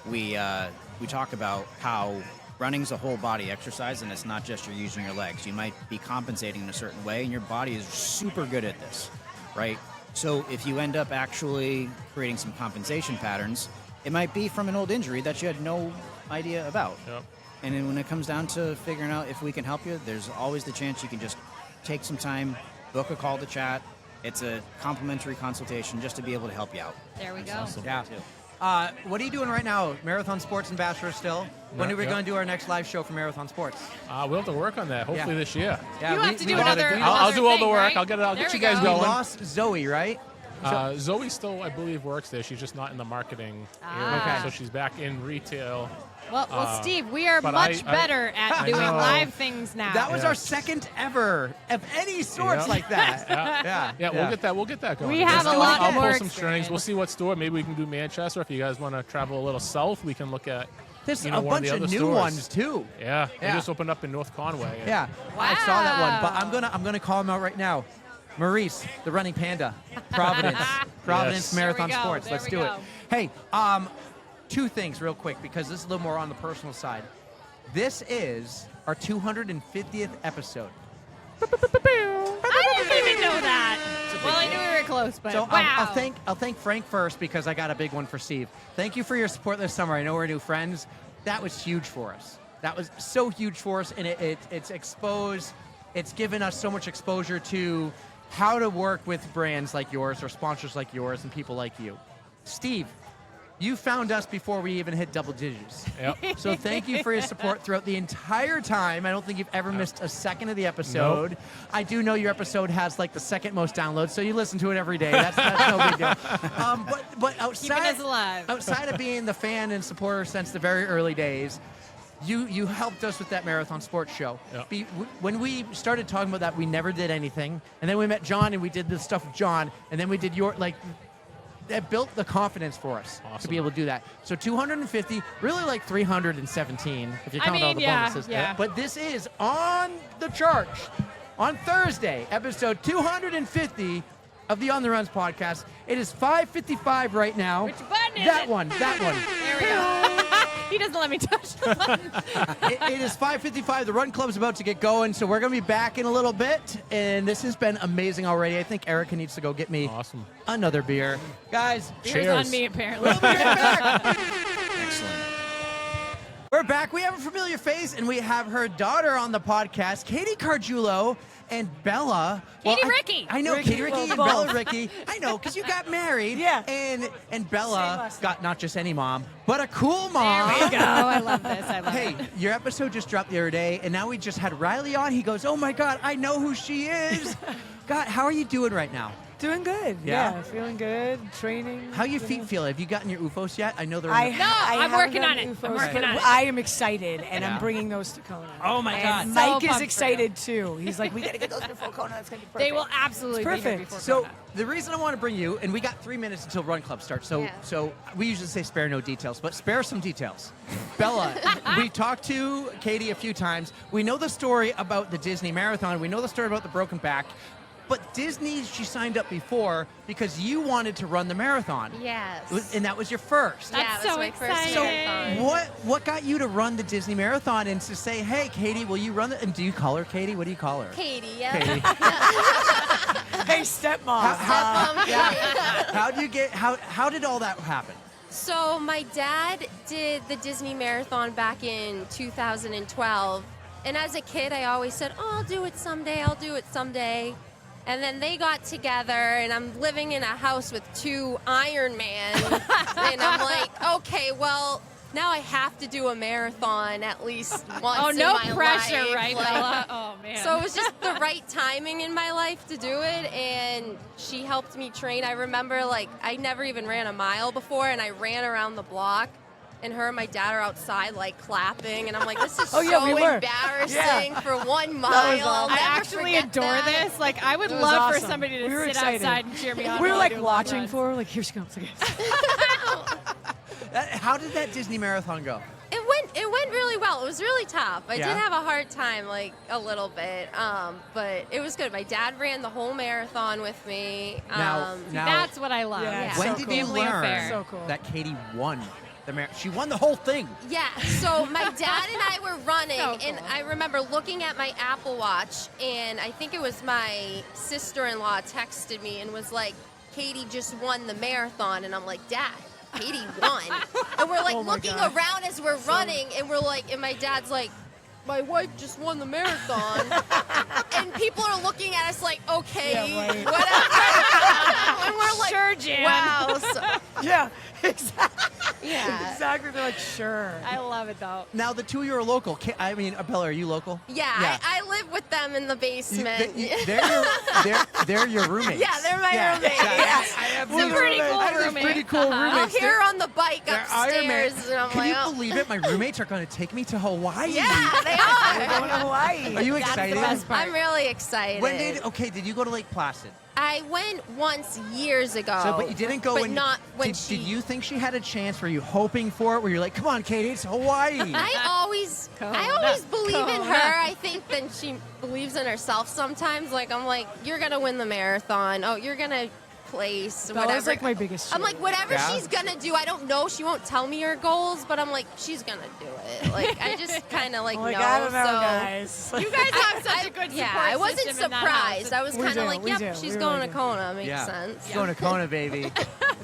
we talk about how running's a whole body exercise, and it's not just you're using your legs. You might be compensating in a certain way, and your body is super good at this, right? So if you end up actually creating some compensation patterns, it might be from an old injury that you had no idea about. Yep. And then when it comes down to figuring out if we can help you, there's always the chance you can just take some time, book a call to chat. It's a complimentary consultation just to be able to help you out. There we go. Awesome. Yeah. What are you doing right now? Marathon Sports Ambassador still? When are we going to do our next live show for Marathon Sports? We'll have to work on that, hopefully this year. Yeah, You have to do lost- another- we I'll lost- do all the thing, work. right? I'll get There you we guys go. We going. lost Zoe, right? Zoe still, I believe, works there. She's just not in the marketing area. Okay. So she's back in retail. Well, Steve, we are but much I- better at I doing know. live things now. That was Yeah. our second ever of any sorts Yeah. like that. Yeah, we'll get that going. We have I'll- a lot I'll more pull some strings. experience. We'll see what store. Maybe we can do Manchester. If you guys want to travel a little south, we can look at There's a a one bunch of of the new other stores. ones too. Yeah, they Yeah. just opened up in North Conway. Yeah, I saw that one, but Wow. I'm gonna call him out right now. Maurice, the running panda, Providence, Providence Yes. Marathon There we go, Sports. there Let's we do it. go. Hey, 2 things real quick because this is a little more on the personal side. This is our 250th episode. I didn't even know that. Well, I knew we were close, but So wow. I'll thank Frank first because I got a big one for Steve. Thank you for your support this summer. I know we're new friends. That was huge for us. That was so huge for us, and it's exposed. It's given us so much exposure to how to work with brands like yours or sponsors like yours and people like you. Steve, You found us before we even hit double digits. Yep. So thank you for your support throughout the entire time. I don't think you've ever missed a second of the episode. Nope. I do know your episode has like the second most downloads, so you listen to it every day. That's no big deal. But outside, Keeping us alive. outside of being the fan and supporter since the very early days, you helped us with that marathon sports show. Yep. When we started talking about that, we never did anything, and then we met John and we did the stuff with John, and then we did that built the confidence for us to be able to do that. So 250, really like 317 if you count all the bonuses. yeah. But this is on the charts on Thursday, episode 250 of the On the Runs podcast. It is 5:55 right now. Which button is that it? one. There we go. He doesn't let me touch the button. It is 5:55. The Run Club's about to get going, so we're going to be back in a little bit. And this has been amazing already. I think Erica needs to go get me another beer. Guys, Beer's on me, apparently. we'll be right back. Excellent. We're back. We have a familiar face, and we have her daughter on the podcast, Katy Cargiulo and Bella. Katy Ricky. I know, Ricky, Katy Ricky well, and both. Bella Ricky. I know, because you got married. Yeah. And Bella got not just any mom, but a cool mom. There we go. I love this. I love Hey, it. your episode just dropped the other day, and now we just had Reilly on. He goes, oh my God, I know who she is. God, how are you doing right now? Doing good. Yeah? Yeah, feeling good. Training. How your feet feel? Have you gotten your UFOs yet? I know they're I in the- No, I'm haven't working done on it. I'm UFOs, working but on it. I am excited, and Yeah. I'm bringing those to Kona. Oh my God. And So Mike pumped is for excited too. He's like, we gotta get those before Kona. That's gonna be perfect. They will absolutely It's be here perfect. before So Kona. the reason I want to bring you, and we got 3 minutes until Run Club starts. So Yeah. so we usually say spare no details, but spare some details. Bella, we talked to Katy a few times. We know the story about the Disney Marathon. We know the story about the broken back. But Disney, she signed up before because you wanted to run the marathon. Yes. And that was your first. Yeah, That's it was so my first exciting. So marathon. what got you to run the Disney Marathon and to say, hey, Katy, will you run it? And do you call her Katy? What do you call her? Katy, yeah. Katy. Hey, stepmom. How did all that happen? So my dad did the Disney Marathon back in 2012. And as a kid, I always said, oh, I'll do it someday, I'll do it someday. And then they got together, and I'm living in a house with 2 Iron Man. And I'm like, okay, well, now I have to do a marathon at least once Oh, in no my pressure, life. right, Like, Bella? Oh, man. So it was just the right timing in my life to do it, and she helped me train. I remember, like, I never even ran a mile before, and I ran around the block, and her and my dad are outside, like, clapping, and I'm like, this is Oh, yeah, so we were. embarrassing for 1 mile. That was I'll awesome. I never actually forget adore that. this. Like, I would It was love for awesome. somebody to We were sit excited. outside and cheer me on. We were while I like do watching long for her, like, here she comes. Okay. How did that Disney Marathon go? It went really well. It was really tough. I Yeah? did have a hard time, like, a little bit, but it was good. My dad ran the whole marathon with me. Now- That's what I love. Yeah, When so did cool. you Family learn affair. So cool. that Katy won the marathon? She won the whole thing. Yeah, so my dad and I were running, So cool. and I remember looking at my Apple Watch, and I think it was my sister-in-law texted me and was like, Katy just won the marathon, and I'm like, Dad, Katy won. And we're like Oh my looking God. around as we're running, and we're like, and my dad's like, my wife just won the marathon. And people are looking at us like, okay, Yeah, right. whatever. And we're like, Sure, Jan. wow. So, Yeah, exactly. yeah. Exactly. They're like, sure. I love it, though. Now, the 2 of you are local. Bella, are you local? Yeah, I live with them in the basement. They're your roommates. Yeah, they're my roommates. I have It's a pretty cool I have roommate. pretty cool I'll roommates. hear her on the bike They're Iron Man. upstairs, and I'm Can like, you oh. believe it? My roommates are going to take me to Hawaii. Yeah, they We're are. going to Hawaii. Are you That's the excited? best part. I'm really excited. Did you go to Lake Placid? I went once years ago. So, but you didn't go but when. not when did, she. did you think she had a chance? Were you hoping for it? Were you like, come on, Katy, it's Hawaii? I always believe in Kona. her. I think that she believes in herself sometimes. Like, I'm like, you're gonna win the marathon. Oh, you're gonna place. That Whatever. was like my biggest. I'm like, whatever Yeah? she's gonna do, I don't know. She won't tell me her goals, but I'm like, she's gonna do it. Like, I just kind of like like, know. I don't know, so. guys. You guys have such a good support Yeah, I wasn't system in that house. surprised. I was We kind do, of like, we yep, do. she's We going really to do. Kona. Makes sense. Going to Kona, baby.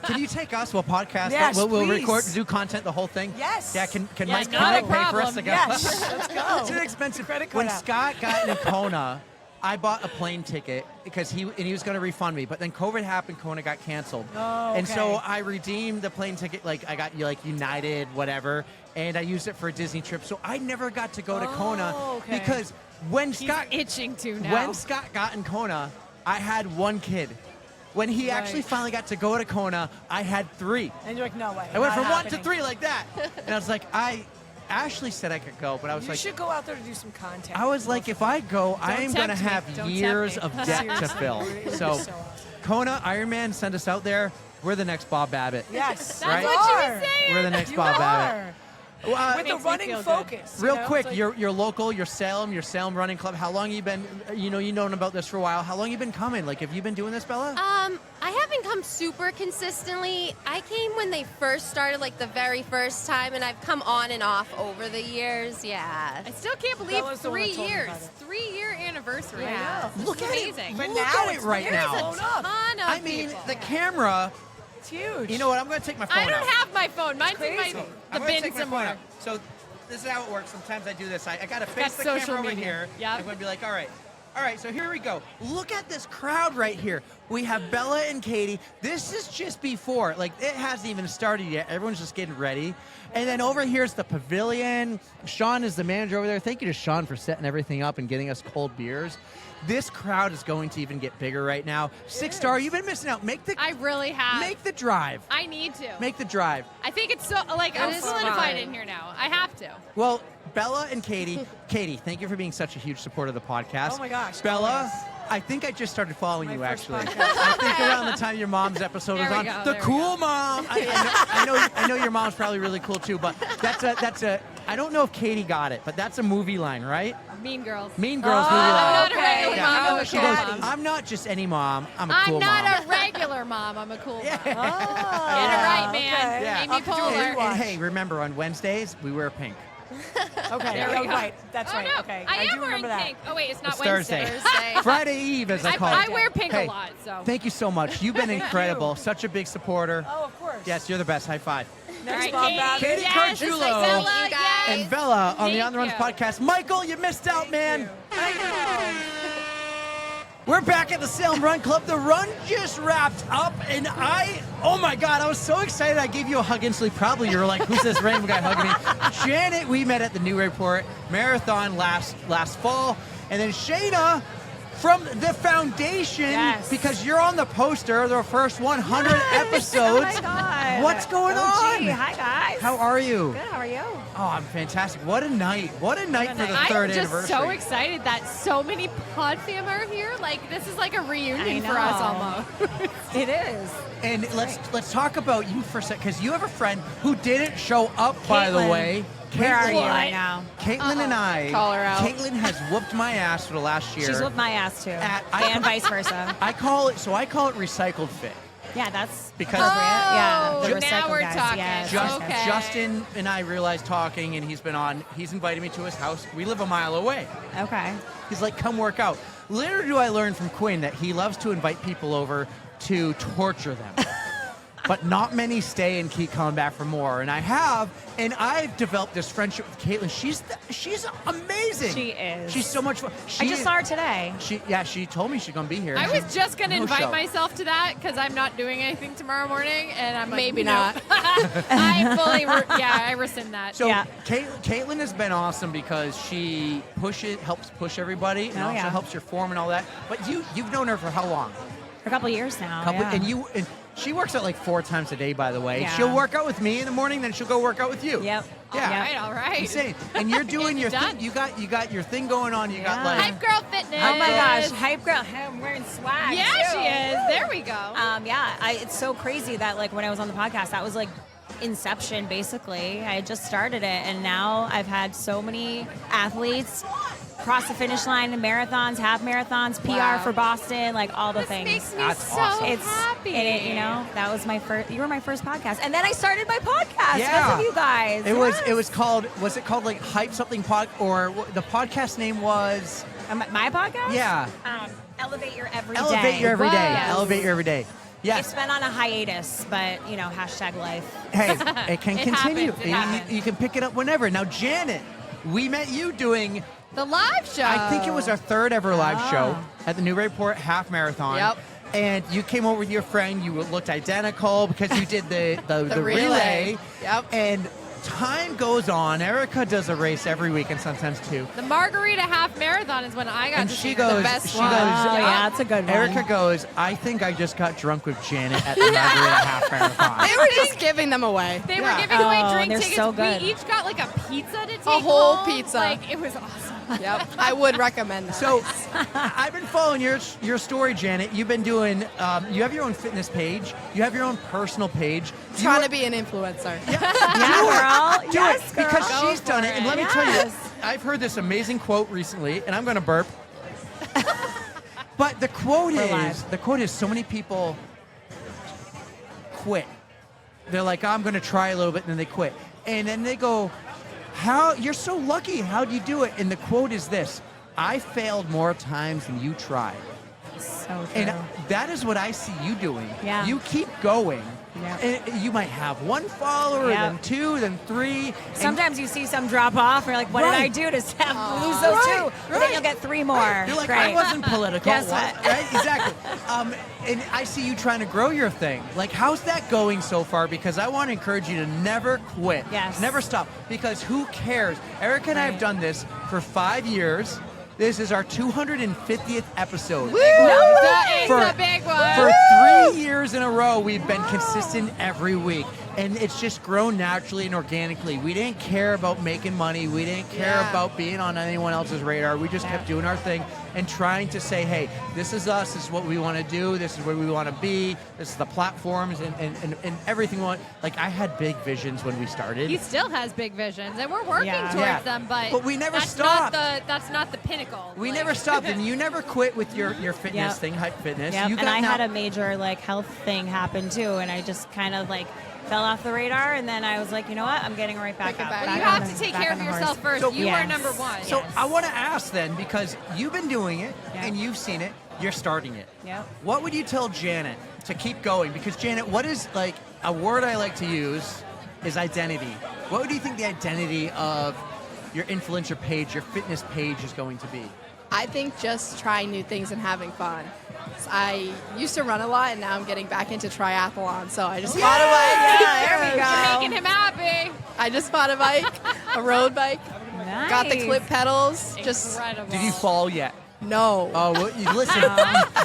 Can you take us? We'll podcast. Yes, we'll please. record, do content, the whole thing. Yes. Yeah. Can Yeah, Mike not a pay for us to problem. go? Yes, let's go. It's inexpensive. Credit card When out. Scott got in Kona, I bought a plane ticket because he was going to refund me, but then COVID happened, Kona got canceled. Oh, And so okay. I redeemed the plane ticket, like I got like United, whatever, and I used it for a Disney trip. So I never got to go to Kona okay. because when He's Scott itching to now. when Scott got in Kona, I had one kid. When he actually finally got to go to Kona, I had 3. And you're like, no way. I went not from 1 to happening. 3 like that. And I was like, Ashley said I could go, but I was You like, should go out there to do some content. I was like, if I go, I am going to tempt me. have Don't years tempt me. of debt to Seriously. fill. It would be So, awesome. Kona, Ironman, send us out there. We're the next Bob Babbitt. Yes. That's right? what she are. was saying. We're the next You Bob Babbitt. are. Well, With the makes me running feel good. focus. you real know? quick, It's like- you're local, you're Salem Running Club. How long you been, you've known about this for a while. How long you been coming? Like, have you been doing this, Bella? I haven't come super consistently. I came when they first started, like the very first time, and I've come on and off over the years. Yeah. I still can't believe Bella's the one that 3 told me years. about it. 3-year anniversary. Yeah. This Look is at amazing. it. But Look now at it it's right blown now. up. Ton of I mean, people. the camera. It's huge. You know what? I'm going to take my phone I out. don't have my phone. Mine's in crazy. the I'm gonna bin take my phone somewhere. out. So this is how it works. Sometimes I do this. I got to face Got the social camera over media. here. Yep. I'm going to be like, all right, so here we go. Look at this crowd right here. We have Bella and Katy. This is just before. Like, it hasn't even started yet. Everyone's just getting ready. And then over here's the pavilion. Sean is the manager over there. Thank you to Sean for setting everything up and getting us cold beers. This crowd is going to even get bigger right now. 6 Star, you've been missing out. Make the I really have. make the drive. I need to. Make the drive. I think it's so, like, I'm It is solidified fun. in here now. I have to. Well, Bella and Katy. Katy, thank you for being such a huge supporter of the podcast. Oh my gosh, Bella, always. I think I just started following My you first actually. podcast. I think around the time your mom's episode There was we on. go, The there we cool mom. I know your mom's probably really cool too, but that's a I don't know if Katy got it, but that's a movie line, right? Mean Girls. Mean Girls Oh, movie line. I'm not a okay. regular Yeah. mom. I'm a She cool goes, mom. I'm not just any mom, I'm a I'm cool not mom. a regular mom. I'm a cool mom. Oh, Get it right, man. okay. Yeah. Amy I'll have to do a Poehler. rewatch. And hey, remember on Wednesdays we wear pink. Okay, There we oh, go. right. That's Oh, right. no. Okay. I do am wearing remember that. pink. Oh, wait, it's not It's Wednesday. Thursday. Friday Eve, as I call I it. wear pink Hey, a lot, so. Thank you so much. You've been incredible. Such a big supporter. Oh, of course. Yes, you're the best. High five. All Next right, Bob Katy. Babbitt. Katy Yes, Cargiulo. it's like Bella, You guys. And Bella on the Thank On the Runs you. podcast. Michael, you missed out, man. We're back at the Salem Run Club. The run just wrapped up, and oh my God, I was so excited. I gave you a hug instantly. Probably you were like, who's this random guy hugging me? Janet, we met at the New Airport Marathon last fall, and then Shayna from the foundation, Yes. because you're on the poster, the first 100 episodes. Oh my God. What's going OG. on? Hi, guys. How are you? Good. How are you? Oh, I'm fantastic. What a night. What a night for the I'm third just anniversary. so excited that so many pod fam are here. Like, this is like a reunion I for us know. almost. It is. And let's talk about you for a second, because you have a friend who didn't show up, by the Kaitlyn. way. Where are you What? right now? Caitlin and I. Call her out. Caitlin has whooped my ass for the last year. She's with my ass too, I- and vice versa. I call it recycled fit. Yeah, that's Because- appropriate. Yeah, the now recycle we're guys. talking. Yes, Just, yes, Okay. yes. Justin and I realized talking, and he's invited me to his house. We live a mile away. Okay. He's like, come work out. Little do I learn from Quinn that he loves to invite people over to torture them. But not many stay and keep coming back for more. And I've developed this friendship with Kaitlyn. She's amazing. She is. She's so much fun. I just saw her today. She told me she's gonna be here. I was just going to No invite show. myself to that because I'm not doing anything tomorrow morning, and I'm like, Maybe nope. I fully, I rescind that. So Yeah. Kaitlyn has been awesome because she helps push everybody, and Oh, also yeah. helps your form and all that. But you've known her for how long? For a couple years now. yeah. And she works out like 4 times a day, by the way. Yeah. She'll work out with me in the morning, then she'll go work out with you. Yep. Yeah. All right. Insane. And you're doing your Done. thing. You got your thing going on. You got Yeah. like Hype Girl Fitness. Oh my gosh, hype girl! I'm wearing swag. Yeah, too. she is. There we go. It's so crazy that like when I was on the podcast, that was like inception basically. I had just started it, and now I've had so many athletes cross the finish line in marathons, half marathons, PR Wow. for Boston, like all the This things. makes me That's so awesome. happy. That was my first. You were my first podcast, and then I started my podcast Yeah. because of you guys. it was called like Hype Something Pod, or the podcast name was My podcast. Yeah. Elevate your everyday. Elevate Your Everyday. Yes. Elevate Your Everyday. Yes. It's been on a hiatus, but hashtag life. Hey, it can It continue. happens, it happens. You can pick it up whenever. Now, Janet, we met you doing The live show. I think it was our third ever live show at the Newburyport Half Marathon. Yep. And you came over with your friend. You looked identical because you did the relay. Yep. And time goes on. Erica does a race every week and sometimes two. The Margarita Half Marathon is when I got And to she see goes, the best she one. goes, yeah, that's a good one. Erica goes, I think I just got drunk with Janet at the Margarita Half Marathon. They were just giving them away. They were giving away drink they're tickets. so good. We each got like a pizza to take A whole home. pizza. Like, it was awesome. Yep. I would recommend that. So I've been following your story, Janet. You've been doing, you have your own fitness page. You have your own personal page. Trying to be an influencer. Do it girl. because Go she's done for it. And it. let me tell you, I've heard this amazing quote recently, and I'm going to burp. But the quote is so many people quit. They're like, I'm going to try a little bit, and then they quit. And then they go, how, you're so lucky. How do you do it? And the quote is this: I failed more times than you tried. So true. And that is what I see you doing. Yeah. You keep going. Yeah. And you might have one follower, Yeah. then two, then three. Sometimes you see some drop off, and you're like, what did I do to lose those two? But then you'll get three more. You're like, Great. I wasn't political. Guess what? Right? Exactly. And I see you trying to grow your thing. Like, how's that going so far? Because I want to encourage you to never quit. Yes. Never stop. Because who cares? Erica and I have done this for 5 years. This is our 250th episode. That is a big one. For 3 years in a row, we've been consistent every week. And it's just grown naturally and organically. We didn't care about making money. We didn't care about being on anyone else's radar. We just kept doing our thing and trying to say, hey, this is us. This is what we want to do. This is where we want to be. This is the platforms and everything. Like, I had big visions when we started. He still has big visions, and we're working towards them, but we never that's stopped. That's not the pinnacle. We never stopped, and you never quit with your fitness thing, Hype Fitness. Yep. You And I got had a major health thing happen too, and I just kind of fell off the radar, and then I was like, you know what, I'm getting right back up. Well, you have to take care of yourself first. So- You are number one. So I want to ask then, because you've been doing it and you've seen it, you're starting it. Yep. What would you tell Janet to keep going? Because Janet, what is a word I like to use is identity. What do you think the identity of your influencer page, your fitness page is going to be? I think just trying new things and having fun. I used to run a lot, and now I'm getting back into triathlon. So I just bought a bike. Yeah, there we go. You're making him happy. I just bought a bike, a road bike. Nice. Got the clip pedals. Incredible. Did you fall yet? No. Oh, well, listen,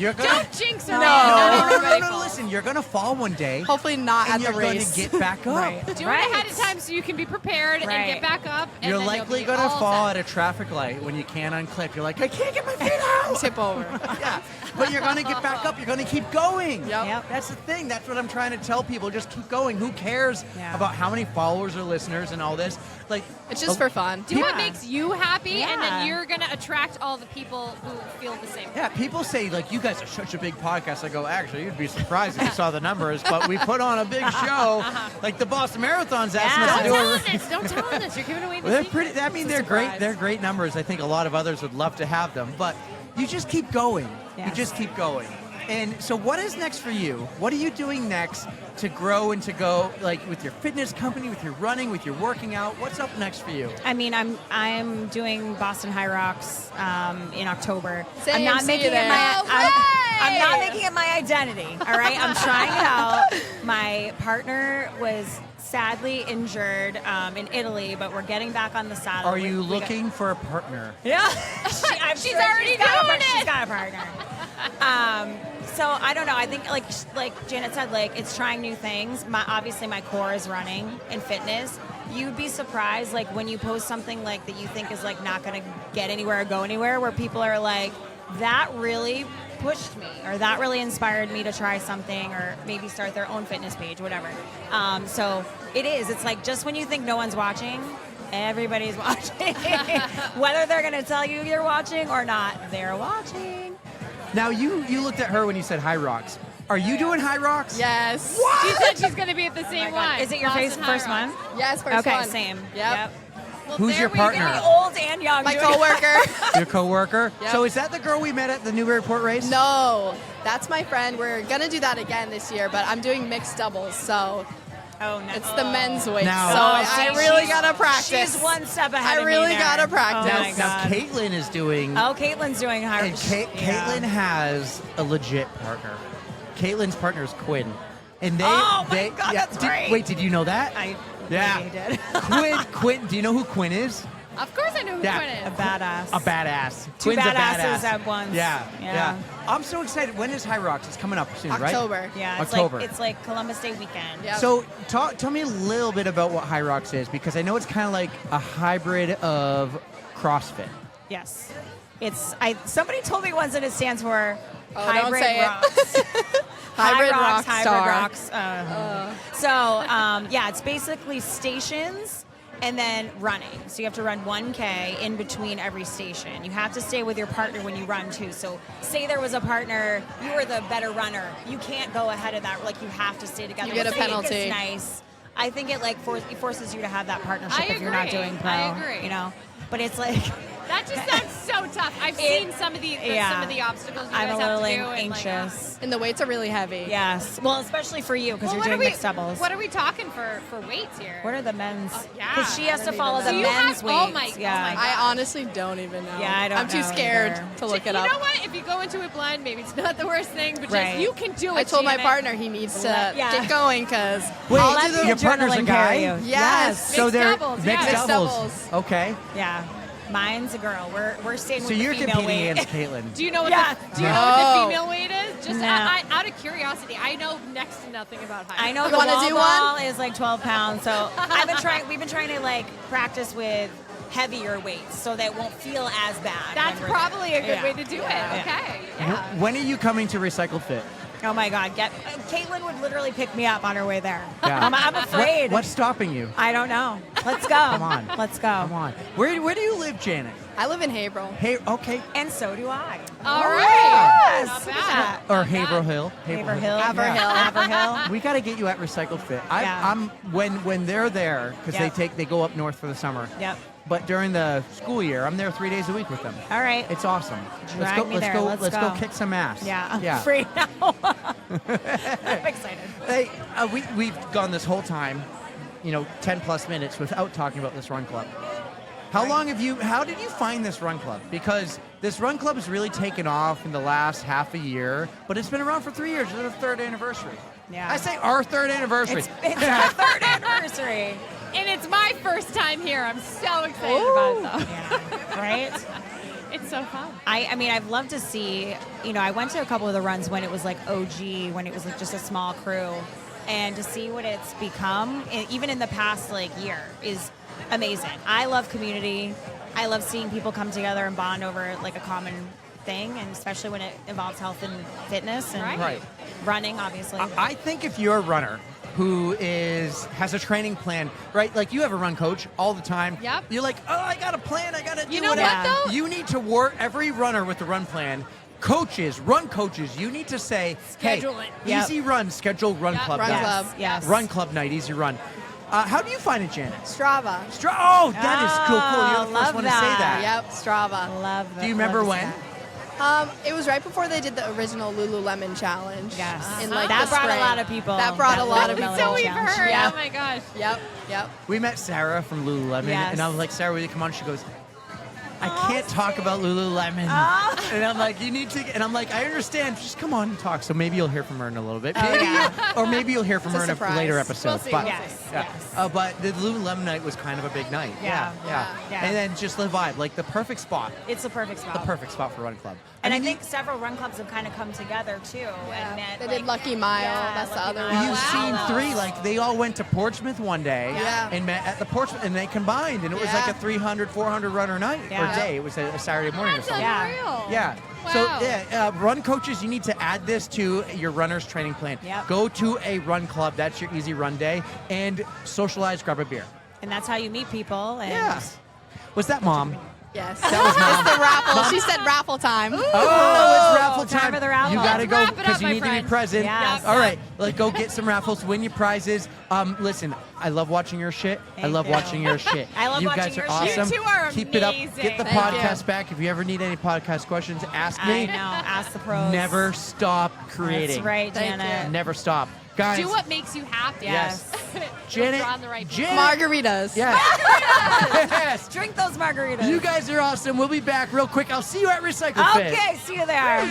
you're gonna. Don't jinx her. No, listen, you're gonna fall one day. Hopefully not and at you're the race. going to get back up. Right. Do it ahead of time so you can be prepared and get back up. And You're then likely you'll be going to all fall set. at a traffic light when you can't unclip. You're like, I can't get my feet out. Tip over. Yeah, but you're going to get back up. You're going to keep going. Yep. That's the thing. That's what I'm trying to tell people. Just keep going. Who cares about how many followers or listeners and all this? It's just for fun. Do what makes you happy, and Yeah. then you're going to attract all the people who feel the same. Yeah, people say, you guys are such a big podcast. I go, actually, you'd be surprised if you saw the numbers, but we put on a big show. Like the Boston Marathon's asking us to do it. Don't tell them this. You're giving away the Well, secret. they're great. They're great numbers. I think a lot of others would love to have them, but you just keep going. Yes. You just keep going. And so what is next for you? What are you doing next to grow and to go, with your fitness company, with your running, with your working out? What's up next for you? I mean, I'm doing Boston High Rocks in October. Same, I'm not see making you it there. I'm not making it my identity. All right, I'm trying it out. My partner was sadly injured in Italy, but we're getting back on the saddle. Are you looking for a partner? Yeah, She's already doing it. She's got a partner. So I don't know. I think like Janet said, it's trying new things. Obviously my core is running and fitness. You'd be surprised when you post something that you think is not going to get anywhere or go anywhere, where people are like, that really pushed me, or that really inspired me to try something, or maybe start their own fitness page, whatever. So it is. It's just when you think no one's watching, everybody's watching. Whether they're going to tell you you're watching or not, they're watching. Now, you looked at her when you said High Rocks. Are you doing High Rocks? Yes. What? She said she's going to be at the same one. Is it your Boston first High one? Rocks. Yes, first Okay, one. same. Yep. Well, Who's there your we partner? go. Old and young. My coworker. Your coworker? Yep. So is that the girl we met at the Newburyport race? No, that's my friend. We're gonna do that again this year, but I'm doing mixed doubles. So Oh, no. It's the men's weight. Now- So see, I really she's- gotta practice. She's one step ahead I of me really there. gotta practice. Oh, my Now God. Kaitlyn is doing. Oh, Kaitlyn's doing high. And Kaitlyn has a legit partner. Kaitlyn's partner is Quinn. And they, Oh, my God, that's right. Wait, did you know that? Yeah. Did. Quinn, do you know who Quinn is? Of course I know who Yeah. Quinn is. A badass. A badass. Two Quinn's badasses a badass. at once. Yeah. I'm so excited. When is High Rocks? It's coming up soon, right? October. Yeah, it's October. like it's like Columbus Day weekend. Yep. So tell me a little bit about what High Rocks is, because I know it's kind of like a hybrid of CrossFit. Yes. Somebody told me once that it stands for Oh, don't Hybrid say it. Rocks. Hybrid rock Hybrid star. Rocks. Yeah, it's basically stations and then running. So you have to run 1K in between every station. You have to stay with your partner when you run too. So say there was a partner, you were the better runner. You can't go ahead of that. Like you have to stay together. You get a I think penalty. It's nice. I think it forces you to have that partnership I if you're not agree. doing pro. I agree. You know, but it's like. That just sounds so tough. I've seen some of the obstacles you I'm guys a have little to do. anxious. And the weights are really heavy. Yes. Well, especially for you because Well, you're what doing are we- mixed doubles. What are we talking for weights here? What are the men's? Yeah. Because she has to follow the So you men's have- weights. oh my- yeah. oh my I honestly don't even know. Yeah, I don't I'm too know scared either. to look it You up. know what? If you go into it blind, maybe it's not the worst thing, but Right. just you can do it. I told my Janet. partner he needs to Yeah. get going because Wait, I'll let your the partner's a adrenaline guy? carry you. Yes. So Mixed they're doubles, mixed yeah. Mixed doubles. Okay. Yeah. Mine's a girl. We're staying So with you're the female competing weight. against Caitlyn. Do you know what Yeah. the what No. the female weight is? Just No. out of curiosity, I know next to nothing about high. I know You the wanna wall do ball one? is like 12 pounds. So we've been trying to like practice with heavier weights so that it won't feel as bad. That's when we're probably a good there. way to do Yeah. it. Okay. Yeah. When are you coming to Recycle Fit? Oh my God! Caitlyn would literally pick me up on her way there. Yeah. I'm afraid. What's stopping you? I don't know. Let's go. Come on. Let's go. Come on. Where do you live, Janet? I live in Haverhill. Hey, okay. And so do I. All Oh, right. Yes. Not Look at bad. that. Or Haverhill. Haverhill. Haverhill. Haverhill. We got to get you at Recycle Fit. Yeah. I'm when they're there because Yep. they go up north for the summer. Yep. But during the school year, I'm there 3 days a week with them. All right. It's awesome. Drag me there. Let's go go. kick some ass. Yeah. I'm Yeah. afraid now. I'm excited. Hey, we've gone this whole time, 10 plus minutes without talking about this run club. How did you find this run club? Because this run club has really taken off in the last half a year, but it's been around for 3 years. It's our third anniversary. Yeah. I say our third anniversary. It's our third anniversary. And it's my first time here. I'm so excited about it, though. Yeah. Right? It's so fun. I mean, I'd love to see, I went to a couple of the runs when it was like OG, when it was like just a small crew. And to see what it's become, even in the past year, is amazing. I love community. I love seeing people come together and bond over like a common thing, and especially when it involves health and fitness and Right. running, obviously. I think if you're a runner who has a training plan, right? Like you have a run coach all the time. Yep. You're like, oh, I got a plan. I got to do You know whatever. what, though? You need to work every runner with the run plan. Run coaches, you need to say, Schedule hey, it. Yep. easy run, schedule run Yep. club. Run night. club. Yes. Run club night, easy run. How do you find it, Janet? Strava. Oh, that is cool. You're the love first one to say that. Yep, Strava. Love that. Do you remember love when? that. It was right before they did the original Lululemon challenge. Yes. In That the brought a spring. lot of people. That brought a lot of Lululemon people. So we've challenge. heard. Yeah. Oh my gosh. Yep. We met Sarah from Lululemon, Yes. and I was like, Sarah, will you come on? She goes, I can't talk about Lululemon. And I'm like, you need to, and I'm like, I understand. Just come on and talk. So maybe you'll hear from her in a little bit. Maybe you'll hear from her in a surprise. later episode. We'll see, But, we'll Yes. yeah. Yes. But the Lululemon night was kind of a big night. Yeah. Yeah. Yeah. And then just the vibe, like the perfect spot. It's the perfect spot. The perfect spot for Run Club. And I mean, think several run clubs have kind of come together too. And met, They did Lucky Mile. That's the Lucky other Mile. one. You've Wow. seen three, like they all went to Portsmouth one day Yeah. and met at the Portsmouth, and they combined, and it was Yeah. like a 300, 400 runner night Yeah. or day. It was a Saturday morning That's or something. Yeah. unreal. Yeah. Wow. So, run coaches, you need to add this to your runner's training plan. Yep. Go to a run club. That's your easy run day. And socialize, grab a beer. And that's how you meet people. And Yeah. Was that Mom? Yes. That was Mom. It's the raffle. She said raffle time. Oh, it's raffle time time. for the raffle. You got to Let's go wrap it because up, you my need to friends. be present. Yes. All right. Go get some raffles, win your prizes. Listen, I love watching your shit. I Thank love you. watching your shit. I love you watching guys your are shit. awesome. You two are Keep it up. amazing. Get the Thank podcast you. back. If you ever need any podcast questions, ask I me. know. Ask the pros. Never stop creating. That's right, Thank Janet. you. Never stop. Guys. Do what makes you happy. Yes. Janet, on the right Janet. Margaritas. Yes. Yes. Drink those margaritas. You guys are awesome. We'll be back real quick. I'll see you at Recycle Fit. Okay, see you there.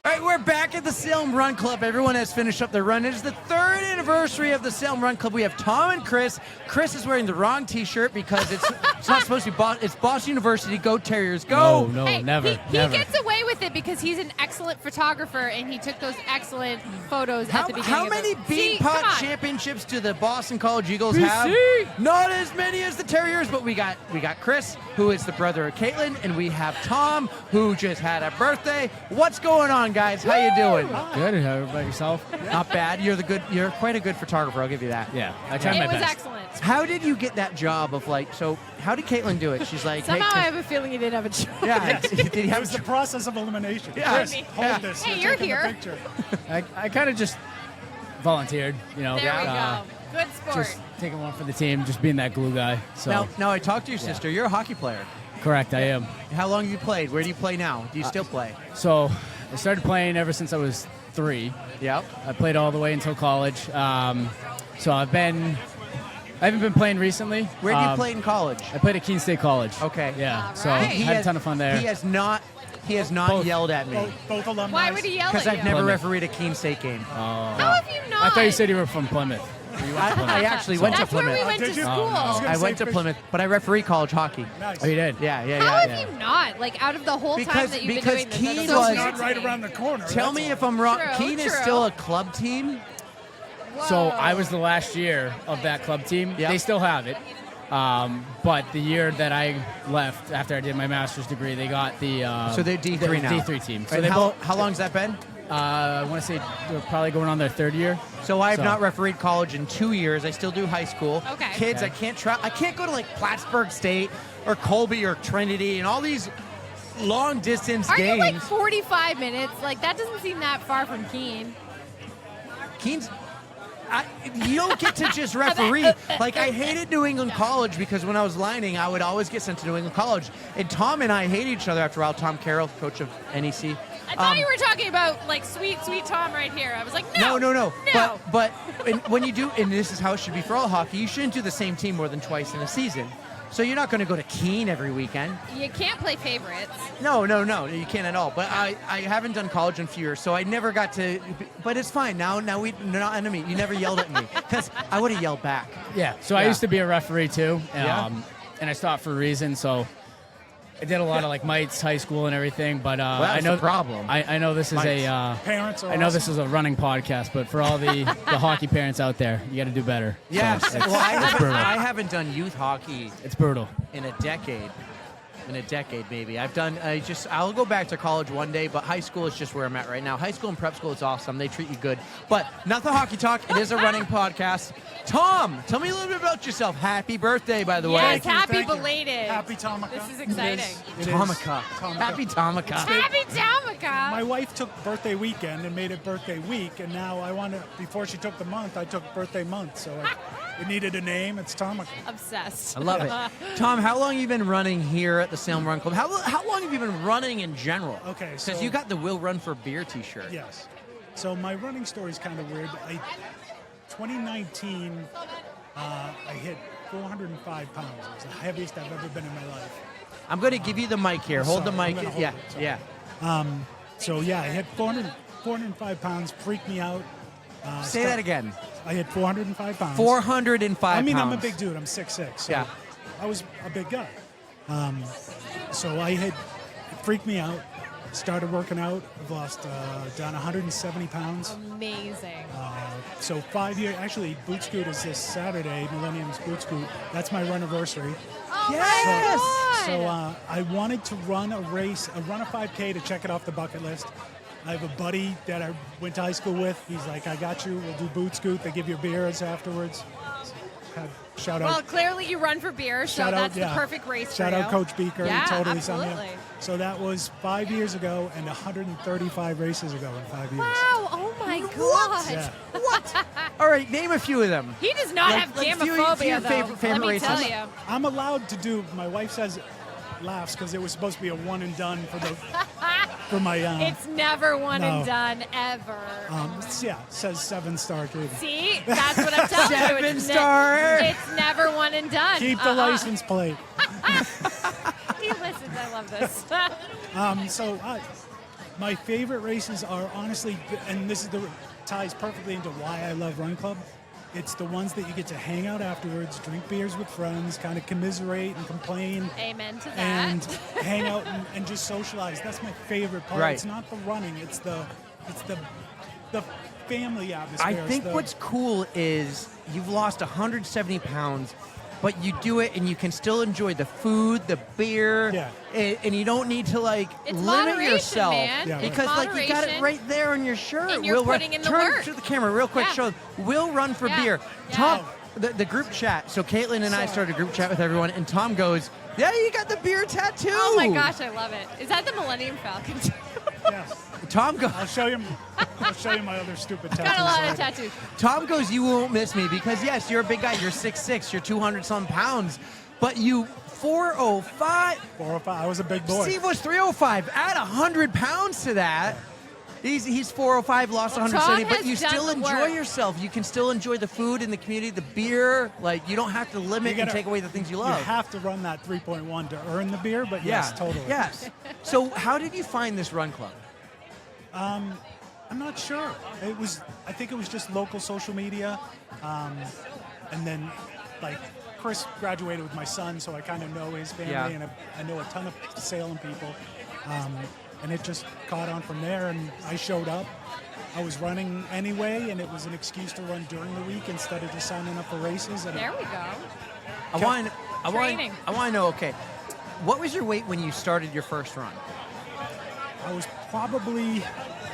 All right, we're back at the Salem Run Club. Everyone has finished up their run. It is the 3rd anniversary of the Salem Run Club. We have Thom and Chris. Chris is wearing the wrong T-shirt because it's not supposed to be It's Boston University. Go Terriers, go! No, Hey, never. He gets away with it because he's an excellent photographer and he took those excellent photos at the beginning. How of many the Bean See, come Pot on. championships do the Boston College Eagles BC. have? Not as many as the Terriers, but we got Chris, who is the brother of Kaitlyn, and we have Thom, who just had a birthday. What's going on, guys? How you doing? Good. How about yourself? Not bad. You're quite a good photographer. I'll give you that. Yeah, I tried my It was best. excellent. How did you get that job of how did Kaitlyn do it? She's like, Somehow I hey, have a feeling he didn't have a choice. yeah, did he It have was the process of elimination. Yeah. Chris, hold this. Hey, We're you're taking the here. picture. I kind of just volunteered, you know. There we go. Good sport. Just taking one for the team, just being that glue guy. So Now I talked to your sister. You're a hockey player. correct, I am. How long have you played? Where do you play now? Do you still play? So I started playing ever since I was 3. Yep. I played all the way until college. So I haven't been playing recently. Where do you play in college? I played at Keene State College. Okay. Yeah. All So right. had a ton of fun there. He has not Both. yelled at me Both alumni. Why would he yell at because you? I've never Plymouth. refereed a Keene State game. How have you not? I thought you said you were from Plymouth. I actually went to That's where Plymouth. we went to Did you? school. I went to Plymouth, but I referee college hockey. Nice. Oh, you did? Yeah. How have you not? Like out of the whole time Because- that you've because been doing this, Keene that's so was- weird Not to right me. around the corner. Tell that's me all. if I'm wrong. True, Keene is true. still a club team. So I was the last year of that club team. Yep. They still have it. But the year that I left after I did my master's degree, they got the So they're D3 now. D3 team. So And they how long's that been? I want to say they're probably going on their 3rd year. So I have So- not refereed college in 2 years. I still do high school. Okay. Kids, Okay. I can't go to like Plattsburgh State or Colby or Trinity and all these long distance Aren't you games. like 45 minutes? Like that doesn't seem that far from Keene. Keene's. You don't get to just referee. Like, I hated New England College because when I was lining, I would always get sent to New England College. And Thom and I hated each other after a while. Tom Carroll, coach of NEC. I thought you were talking about like sweet Tom right here. I was like, no. No. But when you do, and this is how it should be for all hockey, you shouldn't do the same team more than twice in a season. So you're not going to go to Keene every weekend. You can't play favorites. No, you can't at all. But I haven't done college in a few years, so I never got to. But it's fine now. We're not enemy. You never yelled at me because I would have yelled back. Yeah. So I Yeah. used to be a referee too. Yeah. And I stopped for a reason. So I did a lot of like mites, high school, and everything. But Well, I that's know the problem. I know this is Mites. Parents are I know awesome. this is a running podcast, but for all the hockey parents out there, you got to do better. Yes. So it's Well, I brutal. haven't done youth hockey It's brutal. in a decade. Maybe. I'll go back to college one day, but high school is just where I'm at right now. High school and prep school is awesome. They treat you good. But not the hockey talk. It is a running podcast. Thom, tell me a little bit about yourself. Happy birthday, by the way. Yes, happy Thank you. belated. Happy Tomaka. This is exciting. It is. Tomaka. Happy Tomaka. Happy Tomaka. My wife took birthday weekend and made it birthday week, and now before she took the month, I took birthday month. So it needed a name. It's Tomaka. Obsessed. I love it. Thom, how long have you been running here at the Salem Run Club? How long have you been running in general? Okay, Because so- you got the Will Run for Beer t-shirt. Yes. So my running story is kind of weird. 2019, I hit 405 pounds. It was the heaviest I've ever been in my life. I'm going to give you the mic here. Hold the Sorry, mic. I'm gonna hold Yeah, it. Sorry. yeah. So yeah, I hit 405 pounds. Freaked me out. Say that again. I hit 405 pounds. 405 I mean, pounds. I'm a big dude. I'm 6'6". So Yeah. I was a big guy. So it freaked me out. Started working out. I've lost down 170 pounds. Amazing. So 5 years. Actually, Boot Scoot is this Saturday. Millennium's Boot Scoot. That's my runniversary. Oh Yes! my God. So I wanted to run a 5K to check it off the bucket list. I have a buddy that I went to high school with. He's like, I got you. We'll do Boot Scoot. They give you beers afterwards. Shout Well, out. clearly you run for beer, so Shout out, that's yeah. the perfect race Shout for you. out Coach Beaker. Yeah, He totally summed me up. absolutely. So that was 5 years ago and 135 races ago in 5 years. Wow, oh my God. Yeah. All right, name a few of them. He does not Like- have like few- gamophobia, few though. favorite Let me races. tell you. I'm allowed to do, my wife says, laughs because it was supposed to be a one and done for the for my. It's never one no. and done, ever. Yeah, it says 7-star Katy. See? That's what I'm telling you. It's 7-star. It's never one and done. Keep the license plate. He listens. I love this. My favorite races are honestly, and this is ties perfectly into why I love Run Club. It's the ones that you get to hang out afterwards, drink beers with friends, kind of commiserate and complain. Amen to that. And hang out and just socialize. That's my favorite part. Right. It's not the running. It's the family atmosphere. I think what's cool is you've lost 170 pounds, but you do it and you can still enjoy the food, the beer, and you don't need to It's limit moderation, yourself man. Yeah, because right. you got it right there on your shirt. And you're putting in the turn work. to the camera real quick. Yeah. Show Will run for Yeah. beer. Yeah. Tom, the group chat. So Kaitlyn and I started a group chat with everyone, and Tom goes, "Yeah, you got the beer tattoo." Oh my gosh, I love it. Is that the Millennium Falcon? Yes. Tom goes. I'll show you my other stupid tattoos. Got a lot of later. tattoos. Tom goes, "You won't miss me because yes, you're a big guy. You're 6'6", you're 200-some pounds, but you 405." 405. I was a big boy. Steve was 305. Add 100 pounds to that. He's 405, lost Well, 170, Tom but has you done still the enjoy work. yourself. You can still enjoy the food and the community, the beer. Like, you don't have to limit and take away the things you love. You have to run that 3.1 to earn the beer, but yes, totally. Yes. So how did you find this run club? I'm not sure. I think it was just local social media, and then Chris graduated with my son, so I kind of know his family, and I know a ton of Salem people, and it just caught on from there. And I showed up. I was running anyway, and it was an excuse to run during the week instead of just signing up for races. And There we go. I want Training. to know, okay, what was your weight when you started your first run? I was probably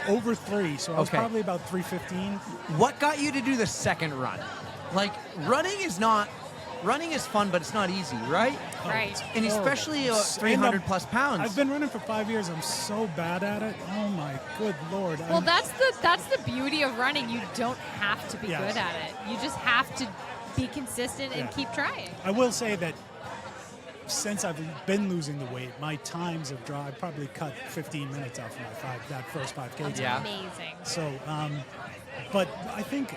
over 3, so I was Okay. probably about 315. What got you to do the second run? Like, running is fun, but it's not easy, right? Right. And especially 300 plus pounds. I've been running for 5 years. I'm so bad at it. Oh my good Lord. Well, that's the beauty of running. You don't have to be Yes. good at it. You just have to be consistent and keep trying. I will say that since I've been losing the weight, my times have dropped. I probably cut 15 minutes off of that first 5K. That's amazing. So, but I think,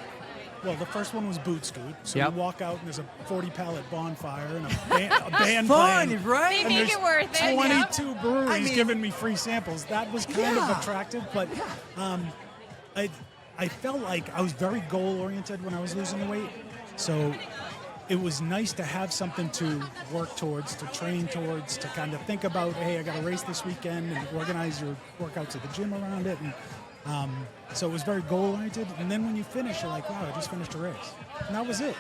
the first one was boot scoot. So you walk out and there's a 40 pallet bonfire and a band fun, playing. right? They And make there's it worth it. 22 breweries I mean- giving me free samples. That was kind of attractive, but I felt like I was very goal oriented when I was losing the weight. So it was nice to have something to work towards, to train towards, to kind of think about, hey, I got a race this weekend, and organize your workouts at the gym around it. And so it was very goal-oriented. And then when you finish, you're like, wow, I just finished a race. And that was it.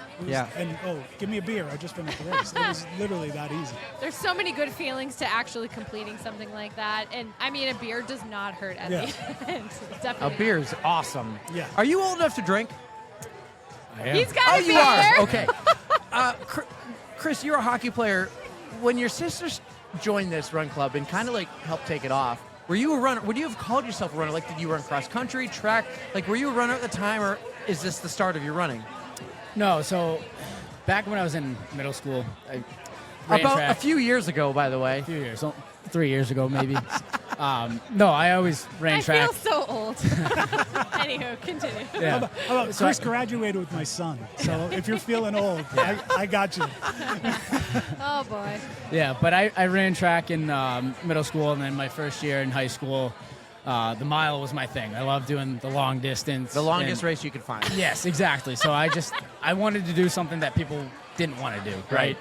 And, give me a beer. I just finished the race. It was literally that easy. There's so many good feelings to actually completing something like that. And, I mean, a beer does not hurt at the end. Definitely. A beer is awesome. Yeah. Are you old enough to drink? I am. He's got a you beer. are. Okay. Chris, you're a hockey player. When your sisters joined this run club and kind of helped take it off, were you a runner? Would you have called yourself a runner? Like, did you run cross country, track? Like, were you a runner at the time, or is this the start of your running? No, so back when I was in middle school, I ran About track. a few years ago, by the way. A few years, 3 years ago maybe. No, I always ran I track. feel so old. Anywho, continue. Yeah. How about So Chris graduated with my son. So if you're feeling old, I got you. Oh, boy. Yeah, but I ran track in middle school, and then my first year in high school, the mile was my thing. I love doing the long distance. The longest race you could find. Yes, exactly. So I wanted to do something that people didn't want to do, right?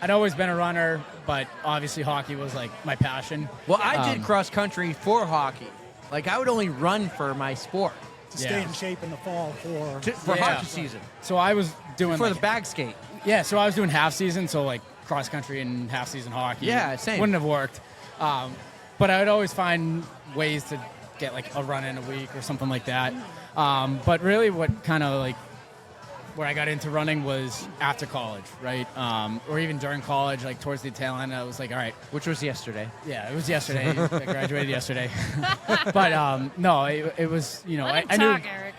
I'd always been a runner, but obviously hockey was like my passion. Well, I did cross country for hockey. Like, I would only run for my sport. To stay in shape in the fall For hockey season. So I was doing For the bag skate. Yeah, so I was doing half season, so like cross country and half season hockey. Yeah, same. Wouldn't have worked. But I would always find ways to get like a run in a week or something like that. But really what kind of like where I got into running was after college, right? Or even during college, like towards the tail end, I was like, all right. Which was yesterday. Yeah, it was yesterday. I graduated yesterday. But no, it was, Let him I knew. talk, Eric.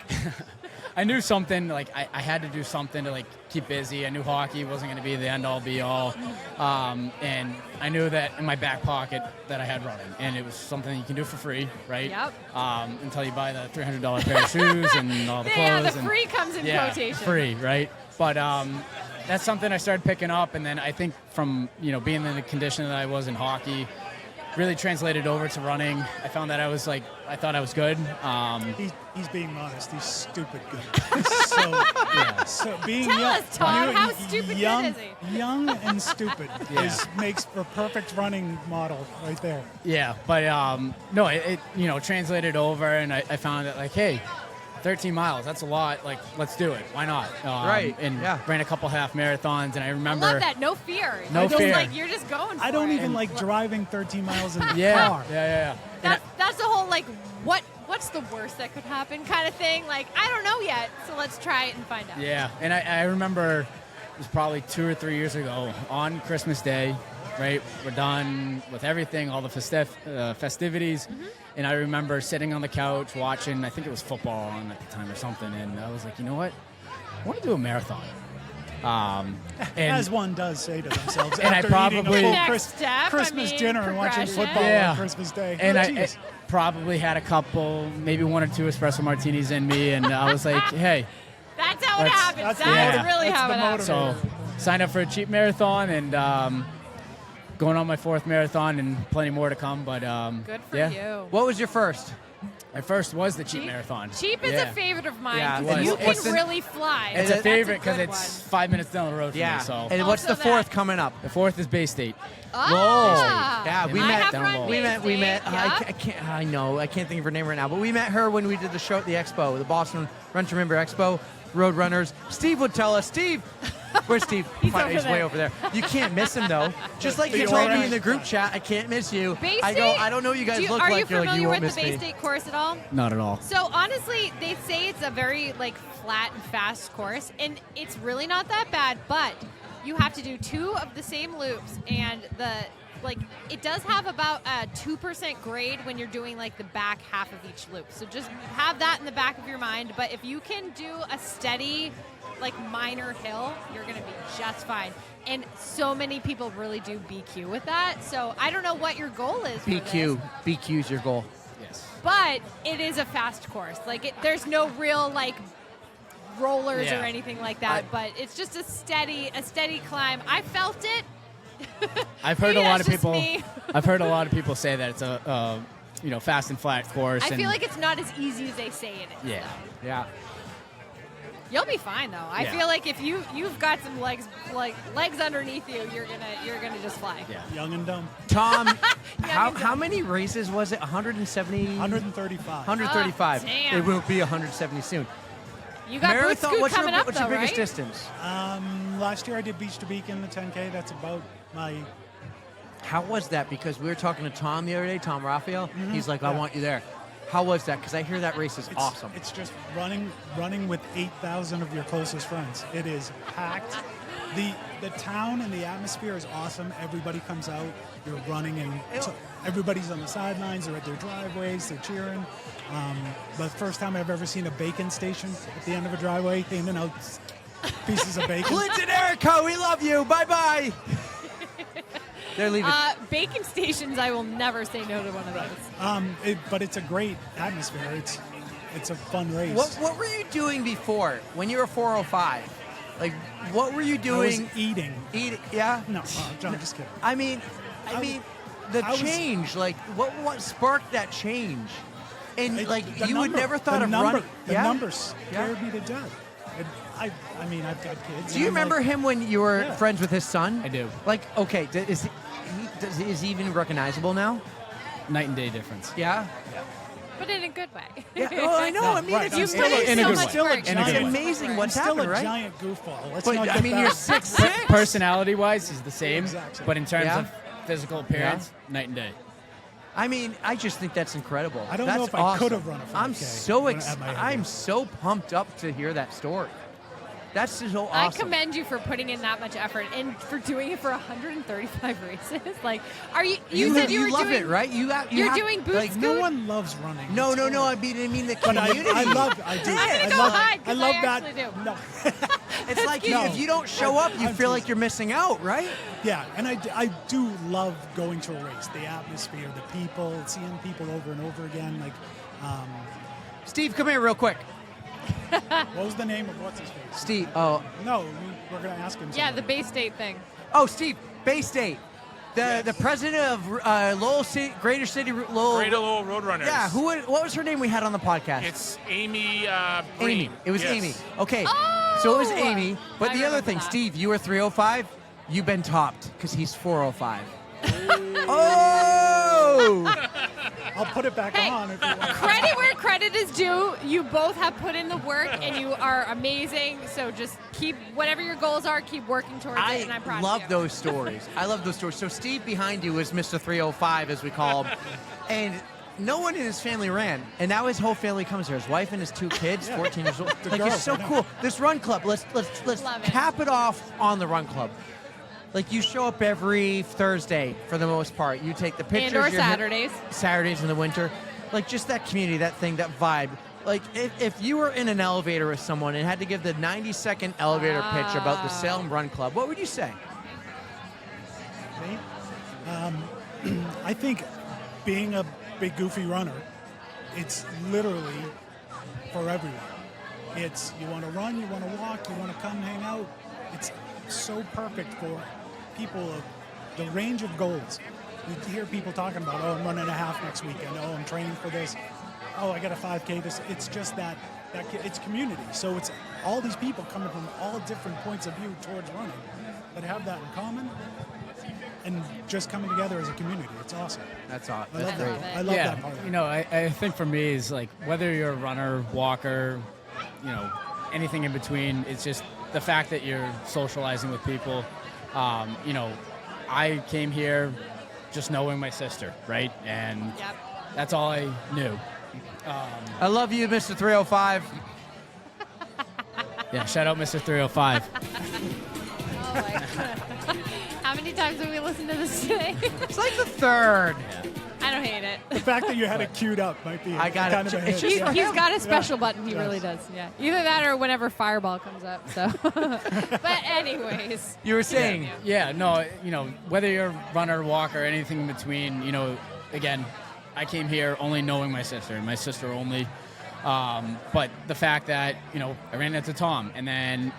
I knew something, like, I had to do something to, like, keep busy. I knew hockey wasn't going to be the end-all, be-all. And I knew that in my back pocket that I had running. And it was something you can do for free, right? Yep. Until you buy the $300 pair of shoes and all the clothes. Yeah, the and, free comes in quotation. Free, right? But that's something I started picking up. And then I think from, being in the condition that I was in hockey, really translated over to running. I found that I thought I was good. He's being honest. He's stupid good. He's so being Tell young, us, Tom, how stupid young, good is he? Young and stupid makes a perfect running model right there. Yeah, but no, it translated over, and I found that, like, hey, 13 miles, that's a lot. Like, let's do it. Why not? Right. And ran a couple half marathons, and I remember. I love that. No fear. No fear. Like, you're just going for it. I don't even like driving 13 miles in the car. Yeah. That's the whole, like, what's the worst that could happen kind of thing. Like, I don't know yet, so let's try it and find out. Yeah, and I remember it was probably 2 or 3 years ago on Christmas Day, right? We're done with everything, all the festivities. Mm-hmm. And I remember sitting on the couch watching, I think it was football on at the time or something, and I was like, you know what? I want to do a marathon. And as one does say to themselves and after I probably eating a full step, Christmas dinner and watching football on Christmas Day. And I Jeez. probably had a couple, maybe 1 or 2 espresso martinis in me, and I was like, hey. That's how it happens. That's really how it happens. So signed up for a cheap marathon, and going on my 4th marathon, and plenty more to come. But good for you. What was your first? My first was the cheap marathon. Cheap is a favorite of mine. Yeah, 'Cause you What's can really fly. It's That's a favorite because good it's one. 5 minutes down the road from me. So. And what's the 4th coming up? The 4th is Bay State. Ah, Yeah, we I met. have run We Bay met. State, I yeah. can't. I know. I can't think of her name right now. But we met her when we did the show at the Expo, the Boston Run to Remember Expo. Road runners. Steve would tell us. Steve, where's Steve? He's Way over there. You can't miss him though. Just like you You're told me right. in the group chat, I can't miss you. Bay I State? I don't know what you guys look Are like. you You're like, familiar you won't with the miss Bay me. State course at all? Not at all. So honestly, they say it's a very like flat and fast course, and it's really not that bad. But you have to do 2 of the same loops, and it does have about a 2% grade when you're doing like the back half of each loop. So just have that in the back of your mind. But if you can do a steady, like minor hill, you're gonna be just fine. And so many people really do BQ with that. So I don't know what your goal is. BQ. BQ's your goal. Yes. But it is a fast course. Like there's no real like rollers Yeah. or anything like that. But it's just a steady climb. I felt it. I've heard Maybe a lot of that's just people. me. I've heard a lot of people say that it's a fast and flat course. I and feel like it's not as easy as they say it is. yeah. Yeah. You'll be fine though. I Yeah. feel like if you've got some legs underneath you, you're gonna just fly. Yeah. Young and dumb. Tom, how many races was it? 170? 135. 135. Oh, damn. It will be 170 soon. You got Boot Scoot what's coming your, up what's though, your biggest right? distance? Last year I did Beach to Beacon, the 10K. That's about my. How was that? Because we were talking to Tom the other day, Tom Raphael. He's like, I Yeah. want you there. How was that? Because I hear that race is awesome. It's just running with 8,000 of your closest friends. It is packed. The town and the atmosphere is awesome. Everybody comes out. You're running, and so everybody's on the sidelines. They're at their driveways. They're cheering. But first time I've ever seen a bacon station at the end of a driveway, handing out pieces of bacon. Clinton Erico, we love you. Bye-bye. They're leaving. Bacon stations, I will never say no to one of those. But it's a great atmosphere. It's a fun race. What were you doing before when you were 405? Like, what were you doing? I was eating. Eating? Yeah. No, John, just kidding. I mean, the change. Like, what sparked that change? And you would never thought of running. The numbers scared me to death. And I mean, I've got kids. Do you remember him when you were Yeah. friends with his son? I do. Like, okay, is he even recognizable now? Night and day difference. Yeah. But in a good way. Yeah. Oh, I know. I mean, Right, it's I'm still amazing. in a good way. still a In a giant, good way. amazing what's I'm still happened, a right? giant goofball. Let's But not I get mean, that. you're 6'6". Personality wise, he's the same. Exactly. But in terms Yeah. of physical appearance, night and day. I mean, I just think that's incredible. I don't That's know if I awesome. could have run a 5K I'm so at my age. I'm so pumped up to hear that story. That's so awesome. I commend you for putting in that much effort and for doing it for 135 races. Like, are you? You said you were love doing it, right? You're doing boot Like, scoot? no one loves running. No. I mean the But community. I love that. actually do. No. It's like No. if you don't show up, you feel like you're missing out, right? Yeah, and I do love going to a race. The atmosphere, the people, seeing people over and over again. Like, Steve, come here real quick. what was the name of what's his face? Steve. Oh. No, we're gonna ask him. Yeah, something. the Bay State thing. Oh, Steve, Bay State. The president of Lowell City, Greater Lowell Roadrunners. Yeah, what was her name we had on the podcast? It's Amy Amy. Breen. It was Yes. Amy. Okay. So it was Amy. But I the other remember thing, that. Steve, you were 305. You've been topped because he's 405. Oh! I'll put it back on if you want. Credit where credit is due. You both have put in the work, and you are amazing. So just keep whatever your goals are. Keep working towards it, and I'm proud love of you. those stories. I love those stories. So Steve behind you is Mr. 305, as we call him, and no one in his family ran, and now his whole family comes here. His wife and his 2 kids, 14 years old. Like, girls, it's so I know. cool. This run club. Let's Love it. cap it off on the run club. Like, you show up every Thursday for the most part. You take the pictures. And/or you're Saturdays. Saturdays in the winter. Like, just that community, that thing, that vibe. Like, if you were in an elevator with someone and had to give the 90-second elevator pitch about the Salem Run Club, what would you say? Me? I think being a big goofy runner, it's literally for everyone. It's you want to run, you want to walk, you want to come hang out. It's so perfect for people of the range of goals. You hear people talking about, oh, I'm running a half next weekend. Oh, I'm training for this. Oh, I got a 5K. It's just that it's community. So it's all these people coming from all different points of view towards running that have that in common and just coming together as a community. It's awesome. That's awesome. I love That's that. great. I love that part of it. You know, I think for me is like whether you're a runner, walker, you know, anything in between, it's just the fact that you're socializing with people. You know, I came here just knowing my sister, right? And that's all I knew. I love you, Mr. 305. Yeah, shout out Mr. 305. Oh my God. How many times have we listened to this today? It's like the third. I don't hate it. The fact that you had it queued up might be I got kind it. of a It's hit. just He's got a special Yeah. button. He really does. Yeah. Either that or whenever Fireball comes up. So, but anyways. You were saying. Yeah, no, you know, whether you're a runner, walker, anything in between, you know, again, I came here only knowing my sister, and my sister only. But the fact that, you know, I ran into Thom, and then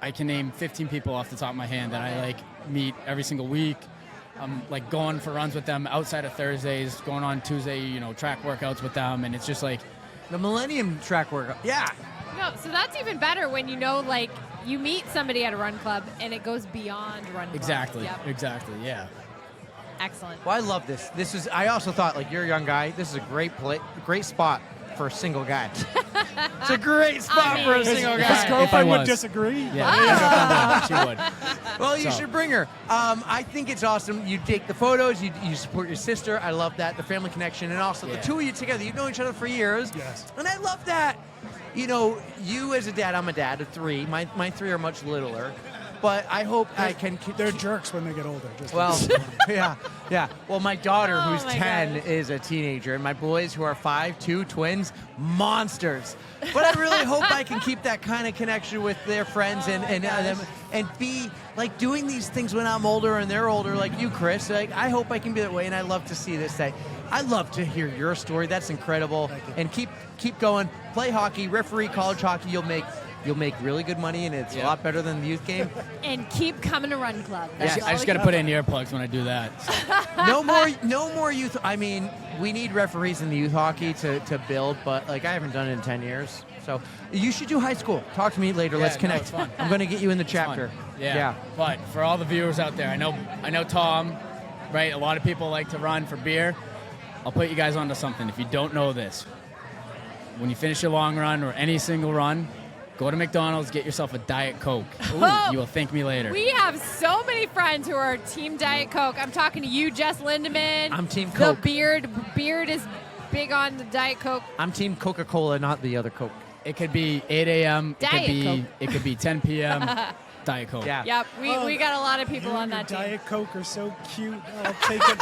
I can name 15 people off the top of my hand that I like meet every single week. I'm like going for runs with them outside of Thursdays, going on Tuesday, you know, track workouts with them, and it's just like the Millennium track workout. Yeah. No, so that's even better when you know, like, you meet somebody at a run club and it goes beyond run club. exactly, Yep. yeah. Excellent. Well, I love this. I also thought, like, you're a young guy. This is a great spot for a single guy. It's a great spot for a single guy. His girlfriend would disagree. Yeah, she would. Well, you So. should bring her. I think it's awesome. You take the photos. You support your sister. I love that. The family connection. And also the two of you together. You've known each other for years. Yes. And I love that. You know, you as a dad, I'm a dad of 3. My 3 are much littler. But I hope I can... They're jerks when they get older. Well, yeah. Well, my daughter, who's my 10, is a teenager, and my boys, who are 5, 2 twins, monsters. But I really hope I can keep that kind of connection with their friends and be like doing these things when I'm older and they're older, like you, Chris. Like, I hope I can be that way, and I love to see this day. I love to hear your story. That's incredible. And keep going. Play hockey, referee college hockey. You'll make really good money, and it's a lot better than the youth game. And keep coming to Run Club. That's all I just we got to can put say. in earplugs when I do that. No more youth. I mean, we need referees in the youth hockey to build, but like I haven't done it in 10 years. So you should do high school. Talk to me later. Let's connect. It's fun. I'm going to get you in the chapter. Yeah. But for all the viewers out there, I know Thom, right? A lot of people like to run for beer. I'll put you guys onto something. If you don't know this, when you finish your long run or any single run, go to McDonald's, get yourself a Diet Coke. Oh, You will thank me later. We have so many friends who are Team Diet Coke. I'm talking to you, Jess Lindemann. I'm Team Coke. The Beard is big on the Diet Coke. I'm Team Coca-Cola, not the other Coke. It could be 8 a.m. It could be 10 p.m. Diet Coke. Yeah. Yep, we got a lot of people You on and that your team. Diet Coke are so cute. I'll take it.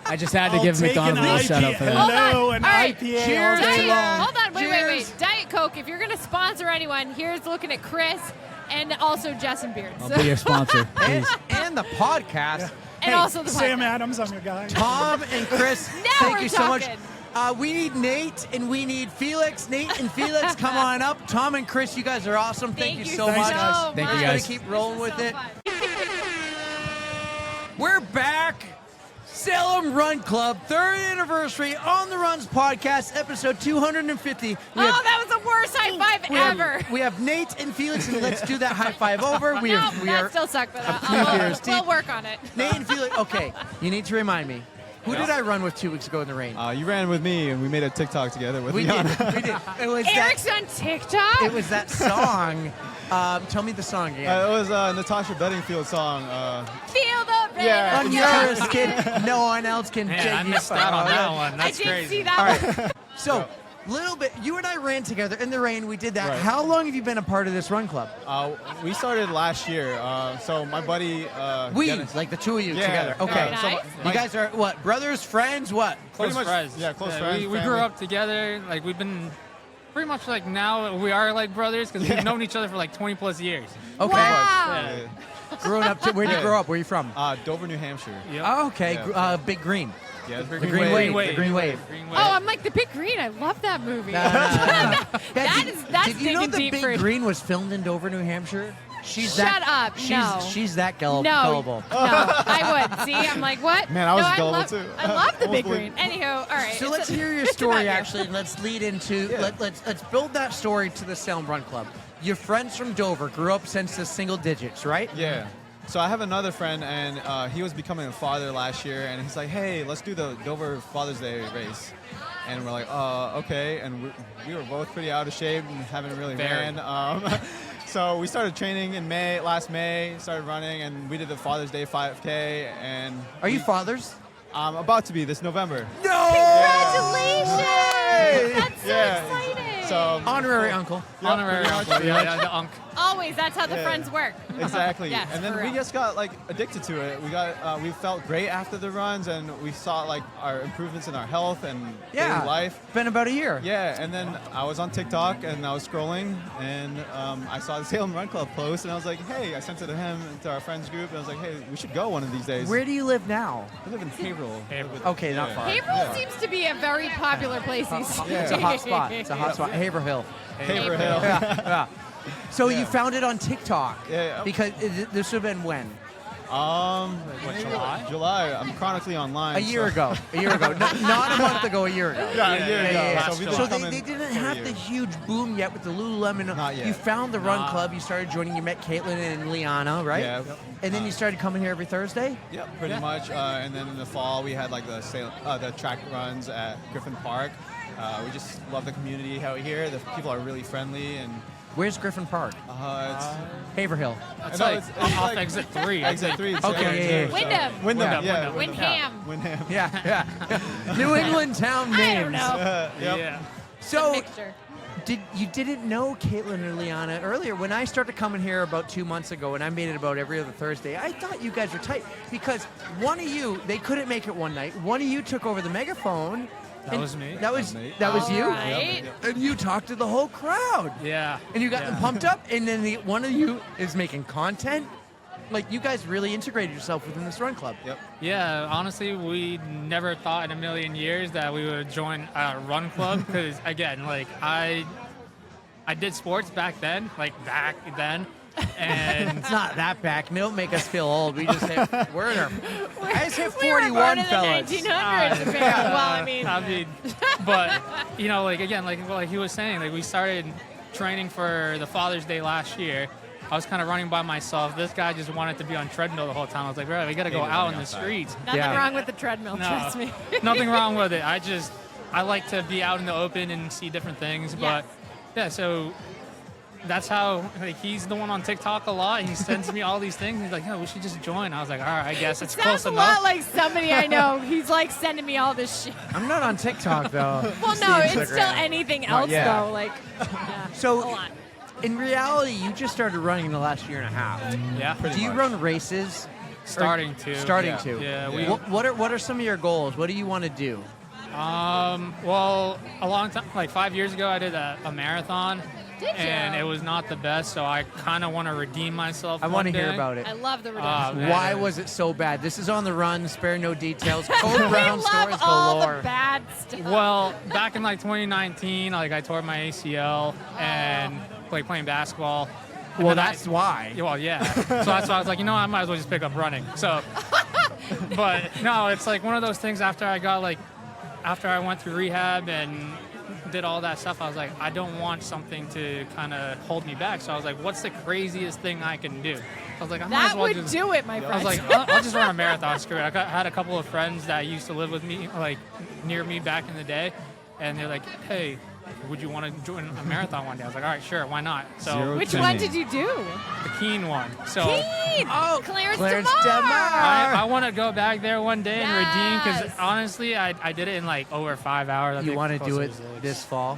I just had to I'll give take McDonald's a an little shout out for that. Hello, an All right, IPA cheers. all day long. Hold on, wait. Diet Coke, if you're going to sponsor anyone, here's looking at Chris and also Jess and Beards. I'll be your sponsor, please. And the podcast. And also the Sam podcast. Adams, I'm your guy. Thom and Chris, Now thank we're you so much. talking. We need Nate and we need Felix. Nate and Felix, come on up. Thom and Chris, you guys are awesome. Thank you so much. Thank you, We're guys. gonna keep rolling with it. We're back. Salem Run Club, 3rd anniversary on the Runs podcast, episode 250. That was the worst high five ever. We have Nate and Felix, and let's do that high five over. We are still suck, but a few years deep. we'll work on it. Nate and Felix, okay, you need to remind me. Who did I run with 2 weeks ago in the rain? You ran with me, and we made a TikTok together with We Liana. did. We did. It was Eric's on TikTok? It was that song. Tell me the song again. It was Natasha Bedingfield's song. Feel the rain. Yeah. On yours, kid. No one else can Man, take I you missed out on far. that one. That's I did crazy. see that All one. right. So, little bit. You and I ran together in the rain. We did that. Right. How long have you been a part of this run club? We started last year. So my buddy. Dennis, like the two of you Yeah. together. Okay. Nice. So you guys are what? Brothers, friends, what? Pretty Close much- friends. yeah, close friends, We grew family. up together. Like we've been pretty much like now we are like brothers because we've known each other for like 20 plus years. Okay. Wow. Yeah. Growing up, where'd you Yeah. grow up? Where are you from? Dover, New Hampshire. Yep. Oh, okay. Yeah. Big Green. Yeah, The Green Wave. The Green Wave. Green Oh, Wave. I'm like the Big Green. I love that movie. That's That's Did you know digging the deep Big for Green was filmed in Dover, New Hampshire? Shut up. No. She's that gullible. No, I would. See, I'm like, what? Man, I was no, gullible love, too. I love the Almost Big believe- Green. Anywho, all right. So let's hear your it's about story, you. actually, and let's lead into let's build that story to the Salem Run Club. Your friends from Dover grew up since the single digits, right? Yeah. So I have another friend, and he was becoming a father last year, and he's like, "Hey, let's do the Dover Father's Day race." And we're like, okay. And we were both pretty out of shape and haven't really Very. ran. So we started training in last May, started running, and we did the Father's Day 5K. And Are you fathers? I'm about to be this November. No! Congratulations! That's so Yeah. exciting. So Honorary uncle. Yep, Honorary pretty uncle. much. Yeah, the unk. Always, that's how the Yeah. friends work. Exactly. Yes, and then for we real. just got like addicted to it. We felt great after the runs, and we saw like our improvements in our health and daily life. It's been about a year. Yeah, and then I was on TikTok and I was scrolling, and I saw the Salem Run Club post, and I was like, hey, I sent it to him and to our friends group, and I was like, hey, we should go one of these days. Where do you live now? I live in Haverhill. Okay, not far. Haverhill seems to be a very popular place these days. It's a hot spot. It's a hot spot. Haverhill. Haverhill. Yeah. So you found it on TikTok. Yeah. Because this would have been when? Maybe July. I'm chronically online. A year ago. A year ago. Not a month ago, a year ago. Yeah, a year ago. So, So we've been coming they didn't for a have year. the huge boom yet with the Lululemon. Not yet. You found the run club. You started joining. You met Kaitlyn and Liana, right? Yeah. And then you started coming here every Thursday? Yep, pretty much. And then in the fall, we had like the track runs at Griffin Park. We just love the community out here. The people are really friendly. And where's Griffin Park? It's Haverhill. That's No, like it's off like- exit 3. Exit 3. Okay, yeah. Wyndham. Yeah, Windham. Windham. Yeah. New England town names. I don't know. Yep. Yeah. So, Mixture. you didn't know Kaitlyn or Liana earlier. When I started coming here about 2 months ago, and I made it about every other Thursday, I thought you guys were tight because one of you, they couldn't make it one night. One of you took over the megaphone. That was me. That was me. you. Right. And you talked to the whole crowd. Yeah. And you got them pumped up. And then one of you is making content. Like you guys really integrated yourself within this run club. Yep. Yeah, honestly, we never thought in a million years that we would join a run club because, again, like I did sports back then, and It's not that back. Don't make us feel old. We just hit, we're in our, I just hit We were 41, born in the fellas. 1900s, apparently. Well, I mean, but you know, like again, like he was saying, like we started training for the Father's Day last year. I was kind of running by myself. This guy just wanted to be on treadmill the whole time. I was like, bro, we got to go out in the streets. nothing wrong with the treadmill, No, trust me. nothing wrong with it. I like to be out in the open and see different things. But yeah, so that's how he's the one on TikTok a lot. He sends me all these things. He's like, "Oh, we should just join." I was like, "All right, I guess it's close Sounds a enough." lot like somebody I know. He's like sending me all this shit. I'm not on TikTok though. Well, Just no, the it's still Instagram. anything else yeah. though. Like, yeah, So, a lot. in reality, you just started running in the last year and a half. Yeah, Do you run races? Starting to. Starting Yeah. to. Yeah, What are some of your goals? What do you want to do? Well, a long time, like 5 years ago, I did a marathon. Did you? And it was not the best, so I kind of want to redeem myself. I want to one hear day. about it. I love the redemption. Why was it so bad? This is on the run. Spare no details. Code We Brown love stories all galore. the bad stuff. Well, back in like 2019, like I tore my ACL and like playing basketball. And Well, then that's why. Yeah, well, yeah. So that's why I was like, I might as well just pick up running. So, but no, it's like one of those things. After I went through rehab and did all that stuff, I was like, I don't want something to kind of hold me back. So I was like, what's the craziest thing I can do? I was like, I might as That well would just do it, my I friend. was like, I'll just run a marathon. Screw it. I had a couple of friends that used to live with me, like near me back in the day, and they're like, hey, would you want to join a marathon one day? I was like, all right, sure, why not? So Which one did you do? the Keene one. So Keene! Oh, Clarence Clarence DeMar! DeMar. I want to go back there one day and redeem, Yes. because honestly, I did it in like over 5 hours. I You think want to close do to it 6. this fall?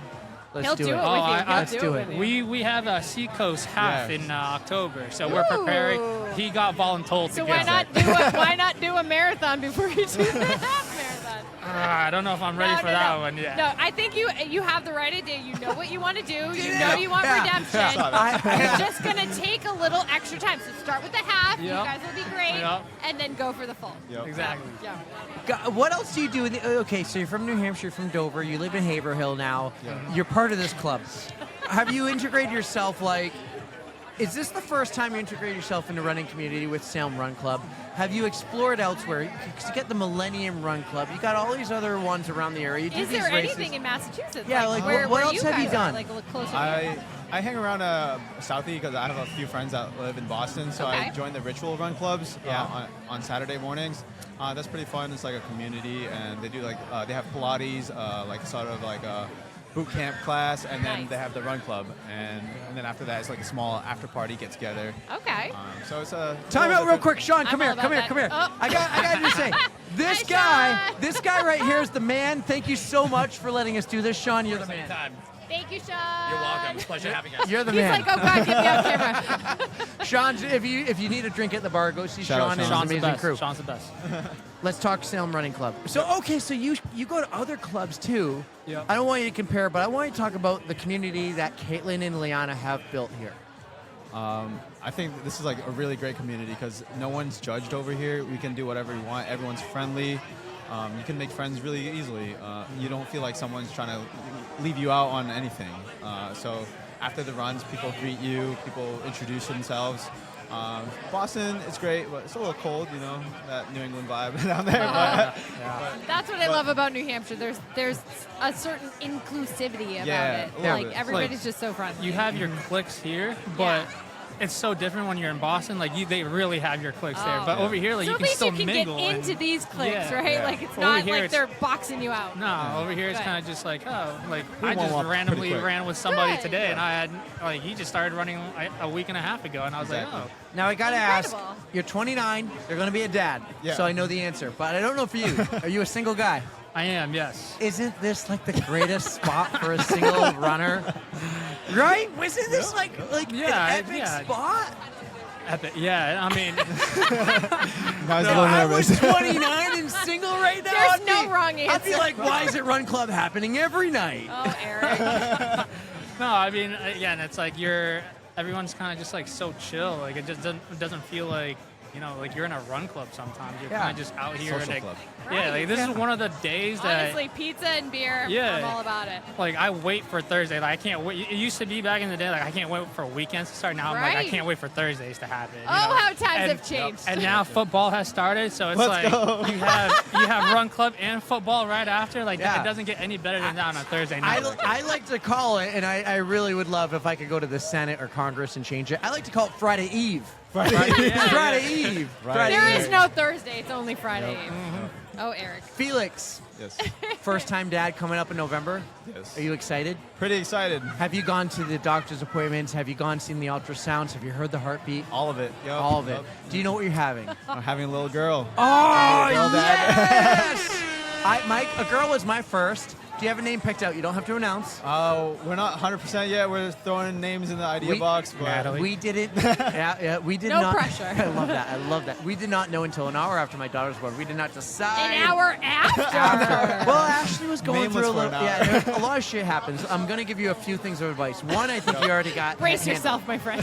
Let's He'll do do it. it with you. Let's He'll do do it. it with you. We have a Seacoast half Yes. in October, so we're preparing. He got voluntold So to why get not do a marathon before you do the half marathon? I don't know if I'm ready for that one yet. No, I think you have the right idea. You know what you want to do. You know you want redemption. Yeah. You're just gonna take a little extra time. So start with the half. You Yep. guys will be great, Yep. and then go for the full. Exactly. Yeah. What else do you do? Okay, so you're from New Hampshire, you're from Dover, you live in Haverhill now. You're part of this club. Have you integrated yourself is this the first time you integrate yourself in the running community with Salem Run Club? Have you explored elsewhere? Because you get the Millennium Run Club, you got all these other ones around the area. You do Is these there races. anything in Massachusetts? Yeah, what else have you guys done? Are, like a little closer to you? I hang around Southie because I have a few friends that live in Boston, so Okay. I joined the Ritual Run Clubs on Saturday mornings. That's pretty fun. It's like a community, and they do they have Pilates, like sort of like a boot camp class, and then they have the run club, and then after that it's like a small after party get together. Okay. So it's a Time out real quick, Sean. Come I'm here, all come here, about come here. that. Oh. I got to say, this guy right here is the man. Thank you so much for letting us do this, Sean. You're the man. Thank you, Sean. You're welcome. It's a pleasure having us. You're the He's man. like, oh God, get me on camera. Sean, if you need a drink at the bar, go see Shout out Sean and his Sean's the amazing best. crew. Sean's the best. Let's talk Salem Running Club. So so you go to other clubs too. Yep. I don't want you to compare, but I want you to talk about the community that Kaitlyn and Liana have built here. I think this is like a really great community because no one's judged over here. We can do whatever we want. Everyone's friendly. You can make friends really easily. You don't feel like someone's trying to leave you out on anything. So after the runs, people greet you. People introduce themselves. Boston, it's great, but it's a little cold, that New England vibe down there. That's what I love about New Hampshire. There's a certain inclusivity about it. Yeah. Like everybody's just so friendly. You have your cliques here, but it's so different when you're in Boston. Like they really have your cliques there, but over here, like so you at can least still you can mingle. get into these cliques, Yeah. right? Yeah. Like it's Over not here like it's- they're boxing you out. No, over here it's Good. kind of just like, like We I warm just up pretty randomly quick. ran with somebody Good. today, and I had he just started running a week and a half ago, and I was Exactly. like, Now I gotta ask, Incredible. you're 29, you're gonna be a dad, Yeah. so I know the answer, but I don't know for you. Are you a single guy? I am, yes. Isn't this like the greatest spot for a single runner? Right? Isn't this like Yeah, an epic yeah. spot? Epic. Yeah, I mean, I was a No, little I nervous. was 29 and single right now. There's I'd no be- wrong I'd be answer. like, why is it Run Club happening every night? Oh, Eric. no, I mean, again, it's like everyone's kind of just like so chill. Like it just doesn't feel like, like you're in a run club sometimes. You're Yeah. kind of just out here. Social like, club. Yeah, like this is one of the days that. Honestly, pizza and beer. Yeah. I'm all about it. Like I wait for Thursday. Like I can't wait. It used to be back in the day. Like I can't wait for weekends to start. Now I'm like I Right. can't wait for Thursdays to happen. Oh, how times And- have changed. And now football has started, so it's Let's go. you have run club and football right after. Like Yeah. it doesn't get any better than that on a Thursday night. I like to call it, and I really would love if I could go to the Senate or Congress and change it. I like to call it Friday Eve. Friday. Friday Eve. Right. There is no Thursday. It's only Friday Eve. Oh, Eric. Felix, Yes. First-time dad coming up in November. Yes. Are you excited? Pretty excited. Have you gone to the doctor's appointments? Have you seen the ultrasounds? Have you heard the heartbeat? All of it. Yep. All of it. Yep. Do you know what you're having? I'm having a little girl. Oh, Little dad. yes! A girl was my first. Do you have a name picked out? You don't have to announce. We're not 100% yet. We're throwing names in the idea box. But We didn't. We did No not. pressure. I love that. We did not know until an hour after my daughter was born. We did not decide. An hour after. Well, Ashley was going Nameless through a for little. an hour. Yeah, a lot of shit happens. I'm going to give you a few things of advice. One, I think you already got. Brace handled. yourself, my friend.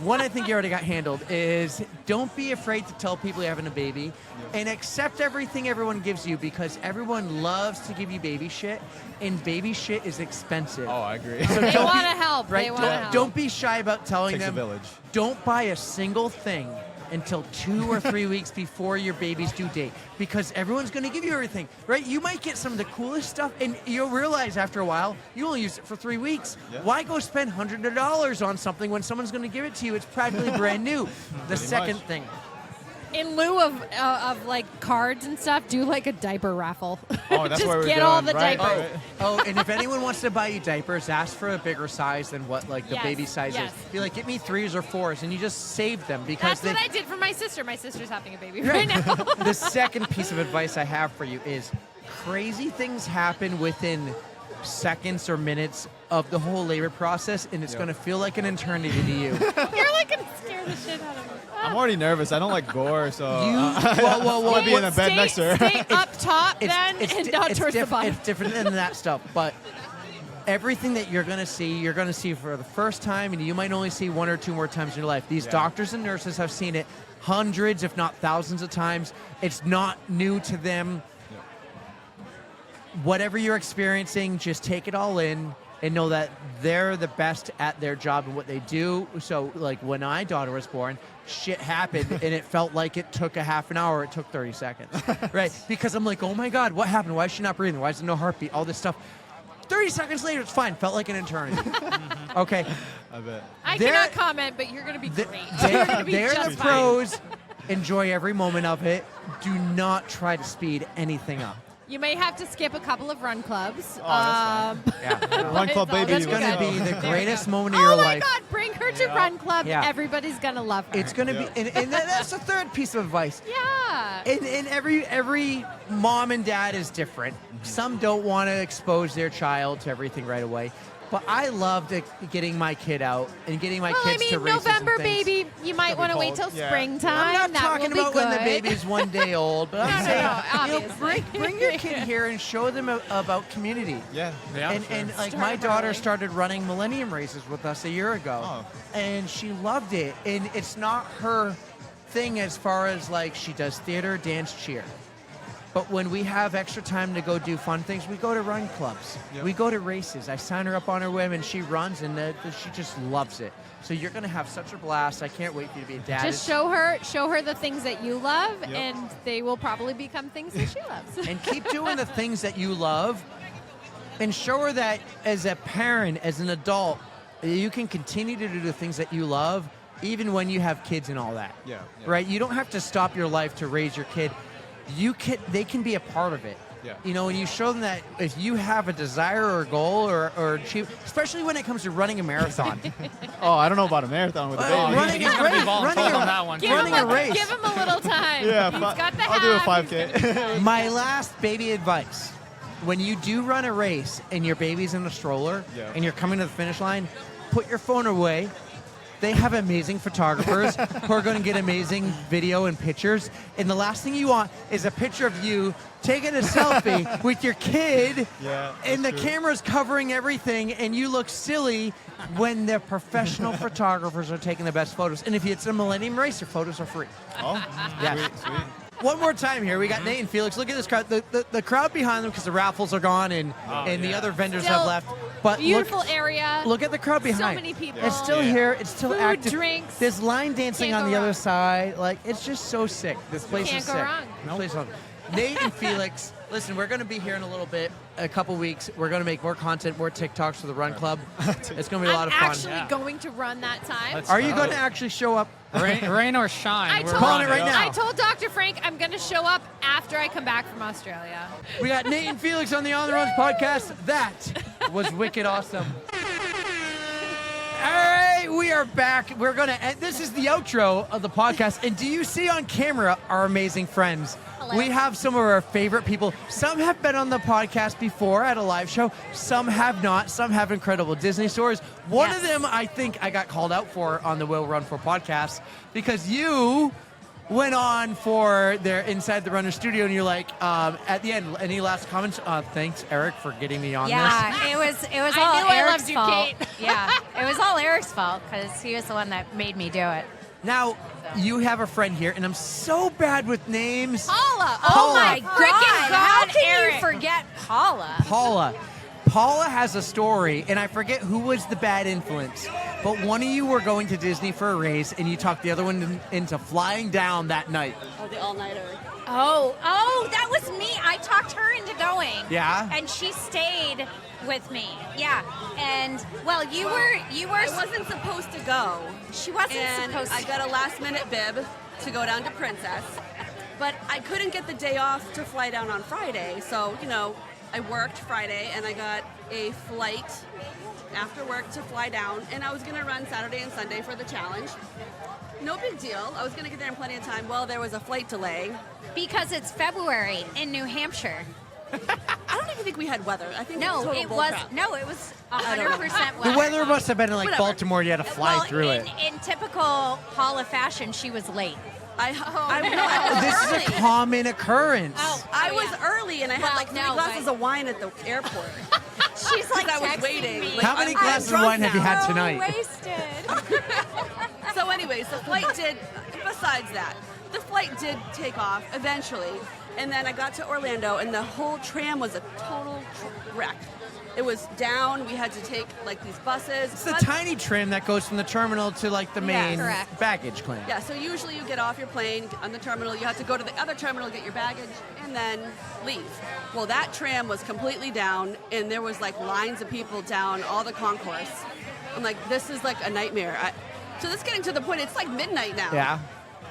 One, I think you already got handled is don't be afraid to tell people you're having a baby and accept everything everyone gives you because everyone loves to give you baby shit and baby shit is expensive. Oh, I agree. So They don't want be- to help. Right? They want to help. Don't be shy about telling Takes a them. village. Don't buy a single thing until 2 or 3 weeks before your baby's due date because everyone's going to give you everything, right? You might get some of the coolest stuff and you'll realize after a while you only use it for 3 weeks. Yeah. Why go spend hundreds of dollars on something when someone's going to give it to you? It's practically brand new. The second thing. In lieu of like cards and stuff, do like a diaper raffle. Oh, that's Just what we're get all doing, the right? diapers. Oh, and if anyone wants to buy you diapers, ask for a bigger size than what like the Yes, baby size yes. is. Be like, get me 3s or 4s, and you just save them because That's what I did for my sister. My sister's having a baby right Right. now. The second piece of advice I have for you is crazy things happen within seconds or minutes of the whole labor process, and it's going to feel like an eternity to you. You're like gonna scare the shit out of me. I'm already nervous. I don't like gore, so Whoa. I want to be in a bed next to her. Stay up top then, and not towards the bottom. It's different than that stuff, but everything that you're going to see for the first time, and you might only see 1 or 2 more times in your life. These doctors and nurses have seen it hundreds, if not thousands of times. It's not new to them. Whatever you're experiencing, just take it all in and know that they're the best at their job and what they do. So, like, when my daughter was born, shit happened, and it felt like it took a half an hour. It took 30 seconds, right? Because I'm like, oh, my God, what happened? Why is she not breathing? Why is there no heartbeat? All this stuff. 30 seconds later, it's fine. Felt like an eternity. Okay. I bet. I They're- cannot comment, but you're gonna be great. They're, You're gonna be they're just the fine. pros. Enjoy every moment of it. Do not try to speed anything up. You may have to skip a couple of run clubs. Oh, Yeah. Run Club baby. It's going to let's be go. the greatest moment of your Oh my life. God! Bring her to Run Club. Yeah. Everybody's gonna love her. It's going to be, and that's the third piece of advice. Yeah. And every mom and dad is different. Some don't want to expose their child to everything right away. But I loved getting my kid out and getting my kids to races November and things. baby, you might want to wait till springtime. I'm not that talking will be about when the good. baby's 1 day old, but I'm No, saying, obviously. bring your kid here and show them about community. Yeah. And like Start my daughter early. started running Millennium races with us a year ago, and she loved it. And it's not her thing as far as like she does theater, dance, cheer. But when we have extra time to go do fun things, we go to run clubs. Yep. We go to races. I sign her up on her whim, and she runs, and she just loves it. So you're going to have such a blast. I can't wait for you to be a dad. Just show her the things that you love, Yep. and they will probably become things that she loves. And keep doing the things that you love, and show her that as a parent, as an adult, you can continue to do the things that you love, even when you have kids and all that. Yeah. Right? You don't have to stop your life to raise your kid. They can be a part of it. Yeah. You know, and you show them that if you have a desire or a goal or achieve, especially when it comes to running a marathon. Oh, I don't know about a marathon with a baby. Running He's gonna be voluntold on that one. Give him a race. Give him a little time. Yeah, He's got the I'll do a half. 5K. My last baby advice: when you do run a race and your baby's in a stroller and you're coming to the finish line, put your phone away. They have amazing photographers who are going to get amazing video and pictures. And the last thing you want is a picture of you taking a selfie with your kid, and the camera's covering everything, and you look silly when the professional photographers are taking the best photos. And if it's a Millennium Race, your photos are free. Oh, Yeah. sweet. One more time here. We got Nate and Felix. Look at this crowd. The crowd behind them, because the raffles are gone and the other vendors Still have left. But Beautiful area. Look at the crowd So behind. many people. It's still here. It's still Food, active. drinks. There's line dancing Can't on go the other wrong. side. Like, it's just so sick. This place Can't is go sick. wrong. Please hold. Nate and Felix, listen, we're going to be here in a little bit, a couple weeks. We're going to make more content, more TikToks for the Run Club. It's going to be a lot of fun. I'm actually going to run that time. Are you going to actually show up? Rain or shine. We're calling it right now. I told Dr. Frank I'm going to show up after I come back from Australia. We got Nate and Felix on the On the Runs podcast. That was wicked awesome. All right, we are back. We're going to end. This is the outro of the podcast. And do you see on camera our amazing friends? Hello. We have some of our favorite people. Some have been on the podcast before at a live show. Some have not. Some have incredible Disney stories. One of them, I think I got called out for on the Will Run For podcast because you went on for their Inside the Runner studio, and you're like, at the end, any last comments? Thanks, Eric, for getting me on this. Yeah, it was I all knew I Eric's loved you, fault. Kate. Yeah, it was all Eric's fault because he was the one that made me do it. Now, you have a friend here, and I'm so bad with names. Paula. Paula. Oh my Frickin' God! How God, can Eric. you forget Paula? Paula has a story, and I forget who was the bad influence, but one of you were going to Disney for a race, and you talked the other one into flying down that night. Oh, the all-nighter. Oh, that was me. I talked her into going. Yeah? And she stayed with me. Yeah. And well, you were. I wasn't supposed to go. She wasn't and supposed to. I got a last-minute bib to go down to Princess, but I couldn't get the day off to fly down on Friday. So I worked Friday, and I got a flight after work to fly down, and I was going to run Saturday and Sunday for the challenge. No big deal. I was going to get there in plenty of time. Well, there was a flight delay. Because it's February in New Hampshire. I don't even think we had weather. I think No, it was No, it was 100% weather. The weather must have been in like Whatever. Baltimore. You had to fly through it. In typical Paula fashion, she was late. I This is a common occurrence. I was early, and I had like 3 no, glasses but- of wine at the airport. She's like I was texting waiting. me. Like, How many I'm glasses of drunk wine have you now. had tonight? Wasted. So anyways, the flight did, besides that, the flight did take off eventually. And then I got to Orlando, and the whole tram was a total wreck. It was down. We had to take like these buses. It's the tiny tram that goes from the terminal to like the main correct. baggage claim. Yeah, so usually you get off your plane on the terminal, you have to go to the other terminal, get your baggage, and then leave. Well, that tram was completely down, and there was like lines of people down all the concourse. I'm like, this is like a nightmare. So this is getting to the point, it's like midnight now. Yeah.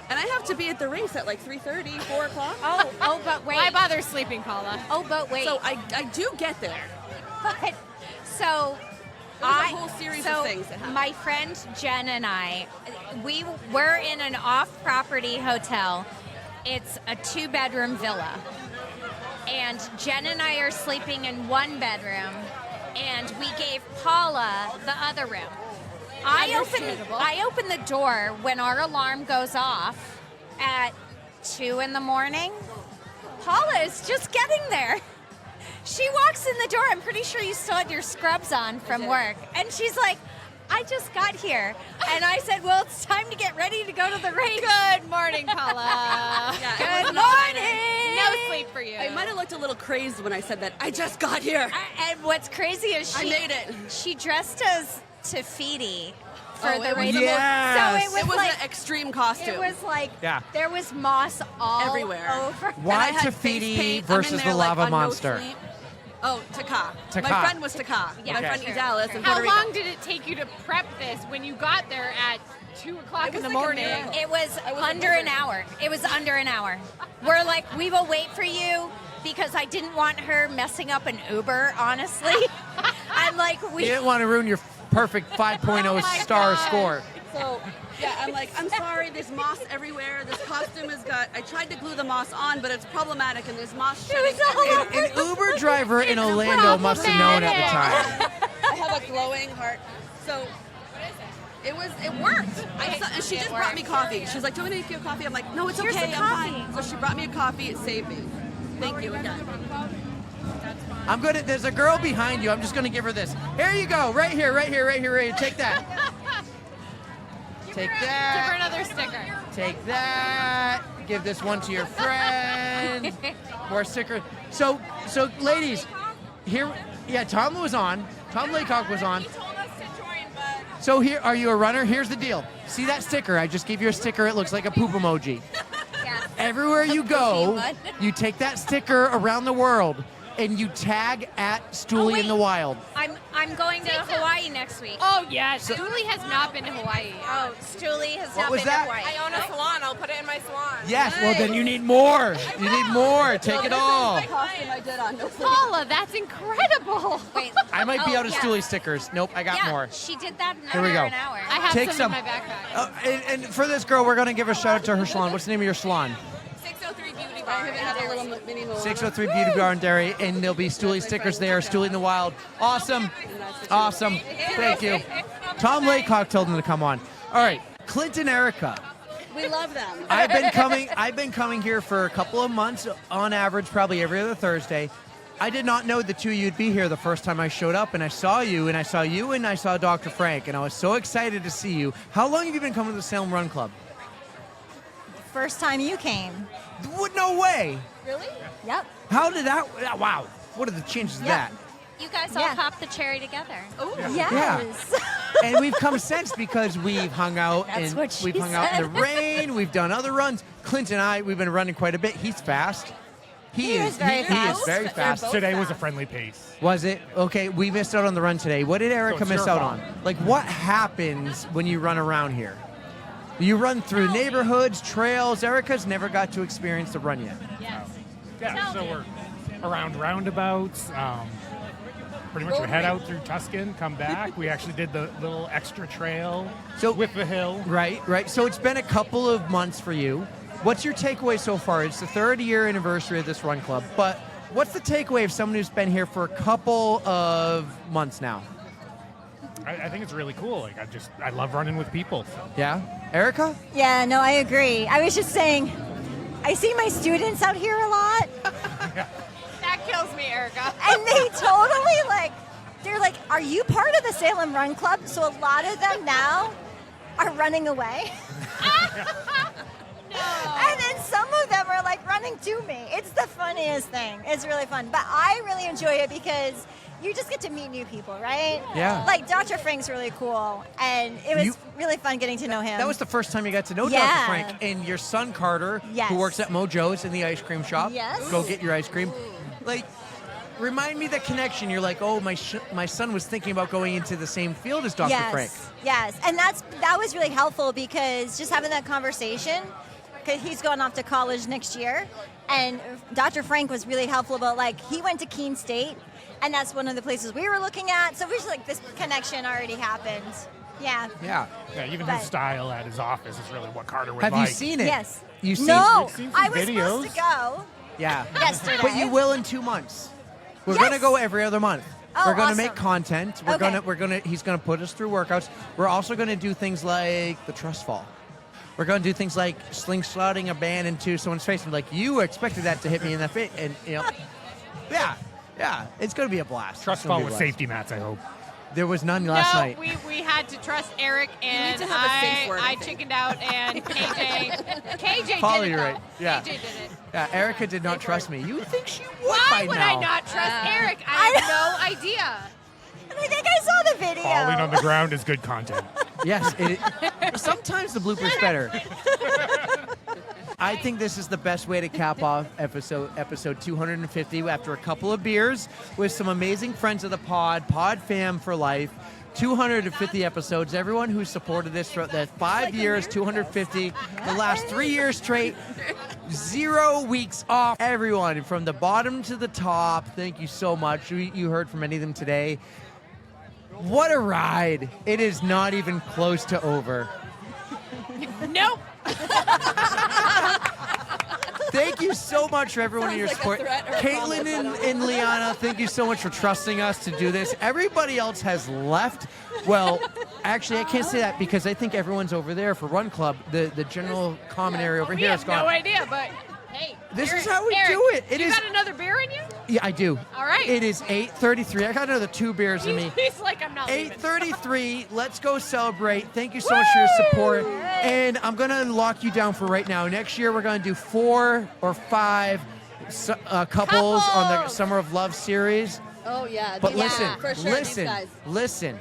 And I have to be at the race at like 3:30, 4 o'clock. Oh, but wait. Why bother sleeping, Paula? Oh, but wait. So I do get there. But so There was a whole series of things that happened. My friend Jen and I, we were in an off-property hotel. It's a 2-bedroom villa. And Jen and I are sleeping in 1 bedroom, and we gave Paula the other room. I open the door when our alarm goes off at 2 in the morning. Paula is just getting there. She walks in the door. I'm pretty sure you still had your scrubs on from work. And she's like, I just got here. And I said, well, it's time to get ready to go to the race. Good morning, Paula. Good morning. No sleep for you. I might have looked a little crazed when I said that. I just got here. And what's crazy is I made it. She dressed as Tafiti for Oh, the it was race. the most- So It was like an extreme costume. It was like Yeah. there was moss all Everywhere. over. Why And I had Tafiti face paint. versus I'm in the there, like, lava on no monster? sleep. Oh, Taka. Taka. My friend was Taka. Yeah, My Okay. friend Dallas in How Puerto Rico. long did it take you to prep this when you got there at 2 o'clock in the morning? It was under an hour. It was under an hour. We're like, we will wait for you because I didn't want her messing up an Uber, honestly. I'm like, You didn't want to ruin your perfect 5.0 star score. So, yeah, I'm like, I'm sorry, there's moss everywhere. This costume has got, I tried to glue the moss on, but it's problematic, and there's moss shedding everywhere. An Uber driver in Orlando must have known at the time. I have a glowing heart. So, it worked. And she just brought me coffee. She was like, do you want me to make you a coffee? I'm like, no, it's Here's okay, the I'm coffee. fine. So she brought me a coffee, it saved me. Thank you again. I'm gonna. There's a girl behind you. I'm just gonna give her this. Here you go. Right here. Right here. Right here. Right here. Take that. Take Give her that. another sticker. Take that. Give this one to your friend. More sticker. So, ladies, here. Yeah, Tom was on. Tom Laycock was on. So here, are you a runner? Here's the deal. See that sticker? I just gave you a sticker. It looks like a poop emoji. Yes. everywhere you go, you take that sticker around the world, and you tag at Stooley in the Wild. I'm going to Hawaii next week. Oh, yeah. Stooley has not been to Hawaii. Oh, Stooley has What not was been that? to Hawaii. I own a salon. I'll put it in my salon. Yes, well then you need more. You need more. Take it all. Costume I did on. No Paula, that's incredible. Wait, I might be out of yeah. Stooley stickers. Nope, I got Yeah, more. she did that in Here we under go. an hour. I have Take some some. in my backpack. And for this girl, we're going to give a shout out to her salon. What's the name of your salon? 603 Beauty Bar. I have a little mini Moana. 603 Beauty Bar and Dairy, and there'll be Stooley stickers there. Stooley in the Wild. Awesome. Awesome. Thank you. Tom Laycock told him to come on. All right, Clint and Erica. We love them. I've been coming here for a couple of months, on average, probably every other Thursday. I did not know the two of you'd be here the first time I showed up, and I saw you, and I saw you, and I saw Dr. Frank, and I was so excited to see you. How long have you been coming to the Salem Run Club? First time you came. No way. Really? Yep. How did that? Wow. What are the chances of that? You guys all popped the cherry together. Oh, Yeah. yes. And we've come since because we've hung out That's and what she we've hung out in the said. rain. We've done other runs. Clint and I, we've been running quite a bit. He's fast. He is very fast. Today was a friendly pace. Was it? Okay, we missed out on the run today. What did Erica it's miss your out fault. on? Like, what happens when you run around here? You run through neighborhoods, trails. Erica's never got to experience the run yet. Yeah, so we're around roundabouts. Pretty much we head out through Tuscan, come back. We actually did the little extra trail with the hill. Right. So it's been a couple of months for you. What's your takeaway so far? It's the 3rd-year anniversary of this run club, but what's the takeaway of someone who's been here for a couple of months now? I think it's really cool. Like I love running with people. So. Yeah, Erica? Yeah, no, I agree. I was just saying, I see my students out here a lot. That kills me, Erica. And they totally they're like, are you part of the Salem Run Club? So a lot of them now are running away. And then some of them are like running to me. It's the funniest thing. It's really fun. But I really enjoy it because you just get to meet new people, right? Yeah. Like Dr. Frank's really cool. And it was really fun getting to know him. That was the first time you got to know Yeah. Dr. Frank. And your son, Carter, Yes. who works at Mojo's in the ice cream shop. Yes. Go get your ice cream. Like, remind me the connection. You're like, oh, my son was thinking about going into the same field as Dr. Yes. Frank. Yes. And that was really helpful because just having that conversation, because he's going off to college next year. And Dr. Frank was really helpful about, he went to Keene State, and that's one of the places we were looking at. So we just, this connection already happened. Yeah. Yeah, even But- his style at his office is really what Carter would Have like. you seen it? Yes. You've seen No, You've seen some I was videos? supposed to go. Yeah. Yesterday. But you will in 2 months. We're Yes. gonna go every other month. Oh, we're gonna awesome. make content. He's gonna put us through workouts. We're also gonna do things like the trust fall. We're gonna do things like slingshotting a band into someone's face and like, you expected that to hit me in the face, and yeah, it's gonna be a blast. Trust It's gonna fall be a with blast. safety mats, I hope. There was none last night. we had to trust Eric, and to have a safe word, I I think. chickened out, and KJ Paula, did it. you're though. right. Yeah. KJ did it. Yeah, Erica did not trust me. You would think she would Why by would now. I not trust Eric? I have no idea. And I think I saw the video. Falling on the ground is good content. Yes, sometimes the blooper's better. I think this is the best way to cap off episode 250 after a couple of beers with some amazing friends of the pod fam for life. 250 episodes. Everyone who supported this throughout the 5 years, 250, the last 3 years straight, 0 weeks off. Everyone from the bottom to the top, thank you so much. You heard from many of them today. What a ride. It is not even close to over. Nope. Thank you so much for everyone in your Sounds support. like a threat or a Kaitlyn promise, and Liana, thank you so much for trusting us to do this. Everybody else has left. Well, actually, I can't say that because I think everyone's over there for Run Club. The general common area over We here is have gone. no idea, but hey. This Eric, is how we Eric, do it. It you is- got another beer in you? Yeah, I do. All right. It is 8:33. I got another 2 beers in me. He's like, I'm not leaving. 8:33. Let's go celebrate. Thank you so much for your support. And I'm going to lock you down for right now. Next year, we're going to do 4 or 5 couples on the Summer of Love series. Oh, yeah. But these- listen, for sure, these guys. listen.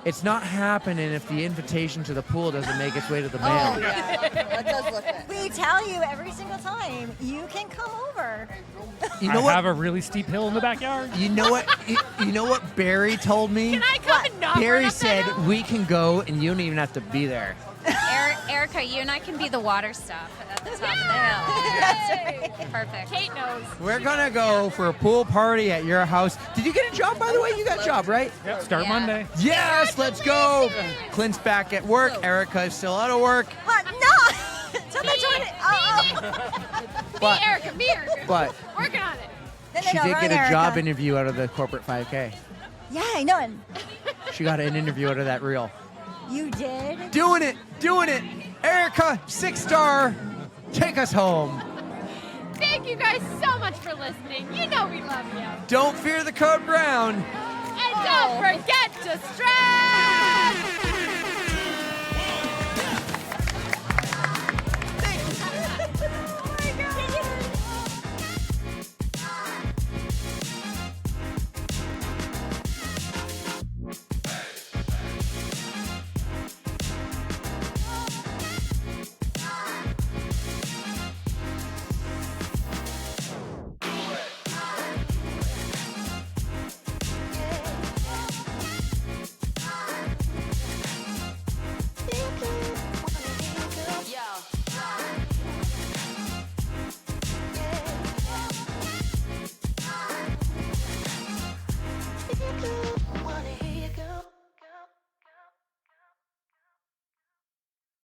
It's not happening if the invitation to the pool doesn't make its way to the mail. Oh, yeah. That does look it. We tell you every single time, you can come over. You know I what? have a really steep hill in the backyard. You know what? You know what Barry told me? Can I come and knock Barry one up said there? we can go and you don't even have to be there. Erica, you and I can be the water stop at the top of the hill. That's right. Perfect. Kate knows. We're gonna go for a pool party at your house. Did you get a job, by the way? You got a job, right? Yep, start Monday. Yes, let's go. Clint's back at work. Erica's still out of work. What? No! Tell me But- Me, Erica. But Working on it. Then she they don't did run get a Erica. job interview out of the corporate 5K. Yeah, I know. She got an interview out of that reel. You did? Doing it. Erica, 6-star. Take us home. Thank you guys so much for listening. You know we love you. Don't fear the code brown. And don't forget to strap.